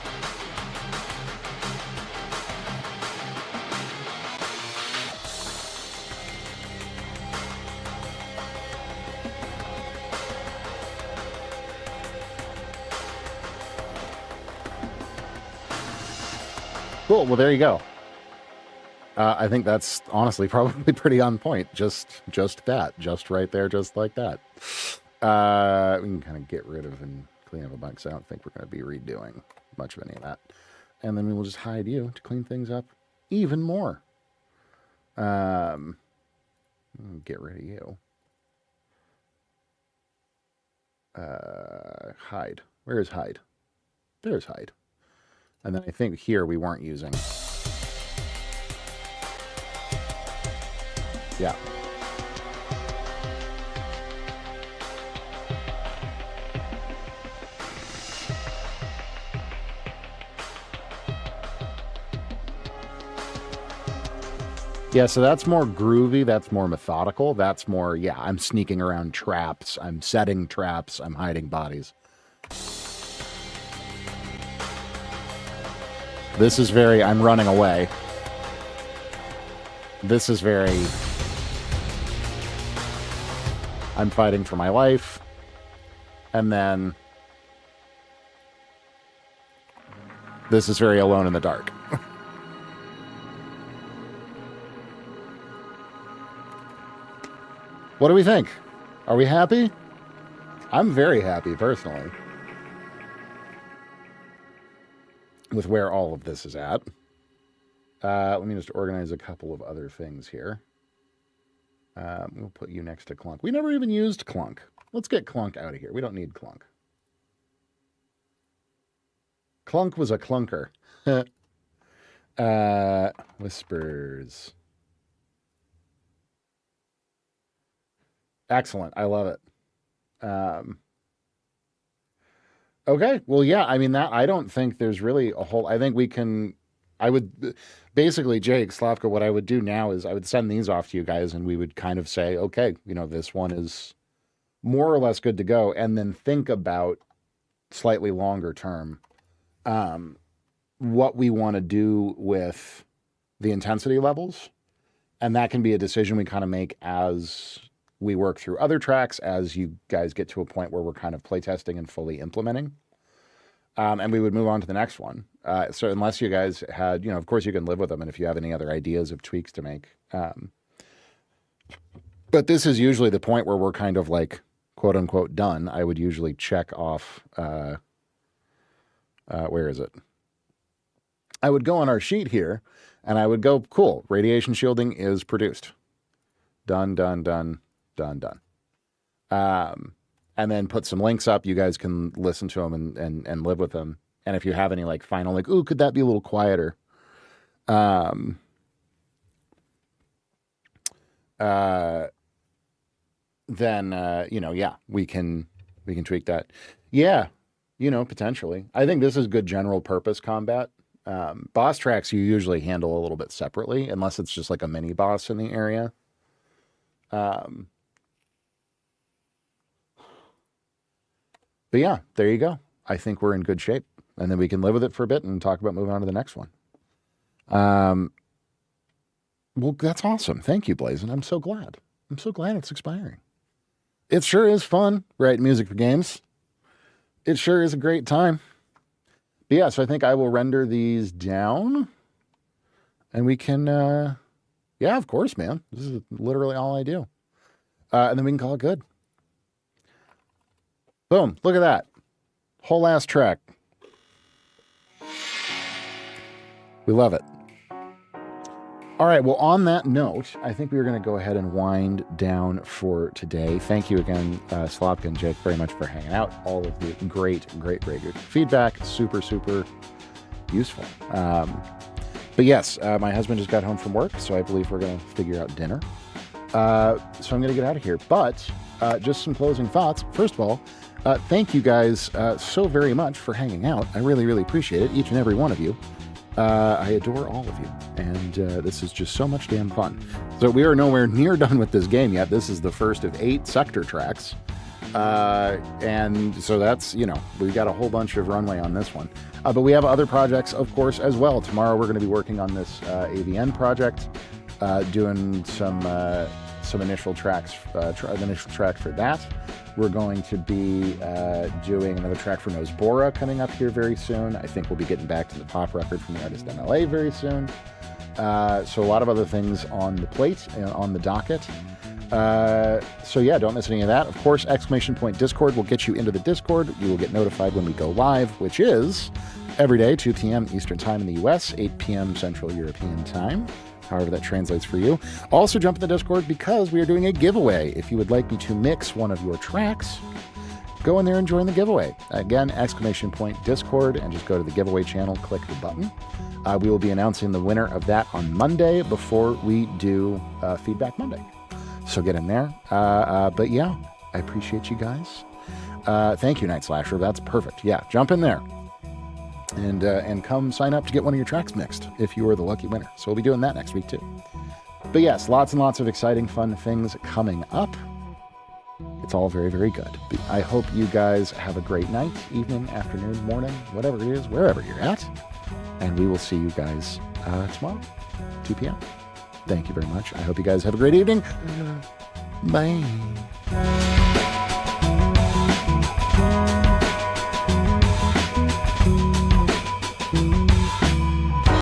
Cool. Well, there you go. I think that's honestly probably pretty on point. Just that, just right there, just like that. We can kind of get rid of and clean up a bunch. So I don't think we're going to be redoing much of any of that. And then we will just hide you to clean things up even more. Get rid of you. Hide. Where is hide? There's hide. And then I think here we weren't using. Yeah. Yeah, so that's more groovy. That's more methodical. That's more, yeah, I'm sneaking around traps. I'm setting traps. I'm hiding bodies. This is very, I'm running away. This is very, I'm fighting for my life. And then this is very alone in the dark. What do we think? Are we happy? I'm very happy, personally, with where all of this is at. Let me just organize a couple of other things here. We'll put you next to Clunk. We never even used Clunk. Let's get Clunk out of here. We don't need Clunk. Clunk was a clunker. Whispers. Excellent. I love it. Okay. Well, yeah, I mean, that I don't think there's really a whole, I think we can, I would basically, Jake, Slavka, what I would do now is I would send these off to you guys and we would kind of say, okay, you know, this one is more or less good to go. And then think about slightly longer term, what we want to do with the intensity levels. And that can be a decision we kind of make as we work through other tracks, as you guys get to a point where we're kind of playtesting and fully implementing. And we would move on to the next one. So unless you guys had, you know, of course you can live with them. And if you have any other ideas of tweaks to make. But this is usually the point where we're kind of like, quote unquote, done. I would usually check off, where is it? I would go on our sheet here and I would go, cool, radiation shielding is produced. Done, done, done. Done. And then put some links up. You guys can listen to them and live with them. And if you have any like final, like, ooh, could that be a little quieter? Then, you know, yeah, we can tweak that. Yeah. You know, potentially. I think this is good general purpose combat. Boss tracks you usually handle a little bit separately, unless it's just like a mini boss in the area. But yeah, there you go. I think we're in good shape. And then we can live with it for a bit and talk about moving on to the next one. Well, that's awesome. Thank you, Blazin. I'm so glad. I'm so glad it's expiring. It sure is fun, writing music for games. It sure is a great time. But yeah, so I think I will render these down. And we can, yeah, of course, man. This is literally all I do. And then we can call it good. Boom. Look at that. Whole ass track. We love it. All right. Well, on that note, I think we are going to go ahead and wind down for today. Thank you again, Slavka and Jake, very much for hanging out. All of the great feedback. Super, super useful. But yes, my husband just got home from work, so I believe we're going to figure out dinner. So I'm going to get out of here. But just some closing thoughts. First of all, thank you guys so very much for hanging out. I really, really appreciate it, each and every one of you. I adore all of you, and this is just so much damn fun. So we are nowhere near done with this game yet. This is the first of 8 sector tracks. And so that's, you know, we've got a whole bunch of runway on this one. But we have other projects, of course, as well. Tomorrow we're going to be working on this AVN project, doing some initial tracks, the initial track for that. We're going to be doing another track for Nosebora coming up here very soon. I think we'll be getting back to the pop record from the artist MLA very soon. So a lot of other things on the plate and on the docket. So yeah, don't miss any of that. Of course, ! Discord will get you into the Discord. You will get notified when we go live, which is every day, 2 p.m. Eastern Time in the U.S., 8 p.m. Central European Time. However that translates for you. Also jump in the Discord because we are doing a giveaway. If you would like me to mix one of your tracks, go in there and join the giveaway. Again, ! Discord, and just go to the giveaway channel, click the button. We will be announcing the winner of that on Monday before we do Feedback Monday. So get in there. But yeah, I appreciate you guys. Thank you, Night Slasher. That's perfect. Yeah, jump in there. And come sign up to get one of your tracks mixed if you are the lucky winner. So we'll be doing that next week too. But yes, lots and lots of exciting, fun things coming up. It's all very, very good. I hope you guys have a great night, evening, afternoon, morning, whatever it is, wherever you're at. And we will see you guys tomorrow, 2 p.m. Thank you very much. I hope you guys have a great evening. Bye.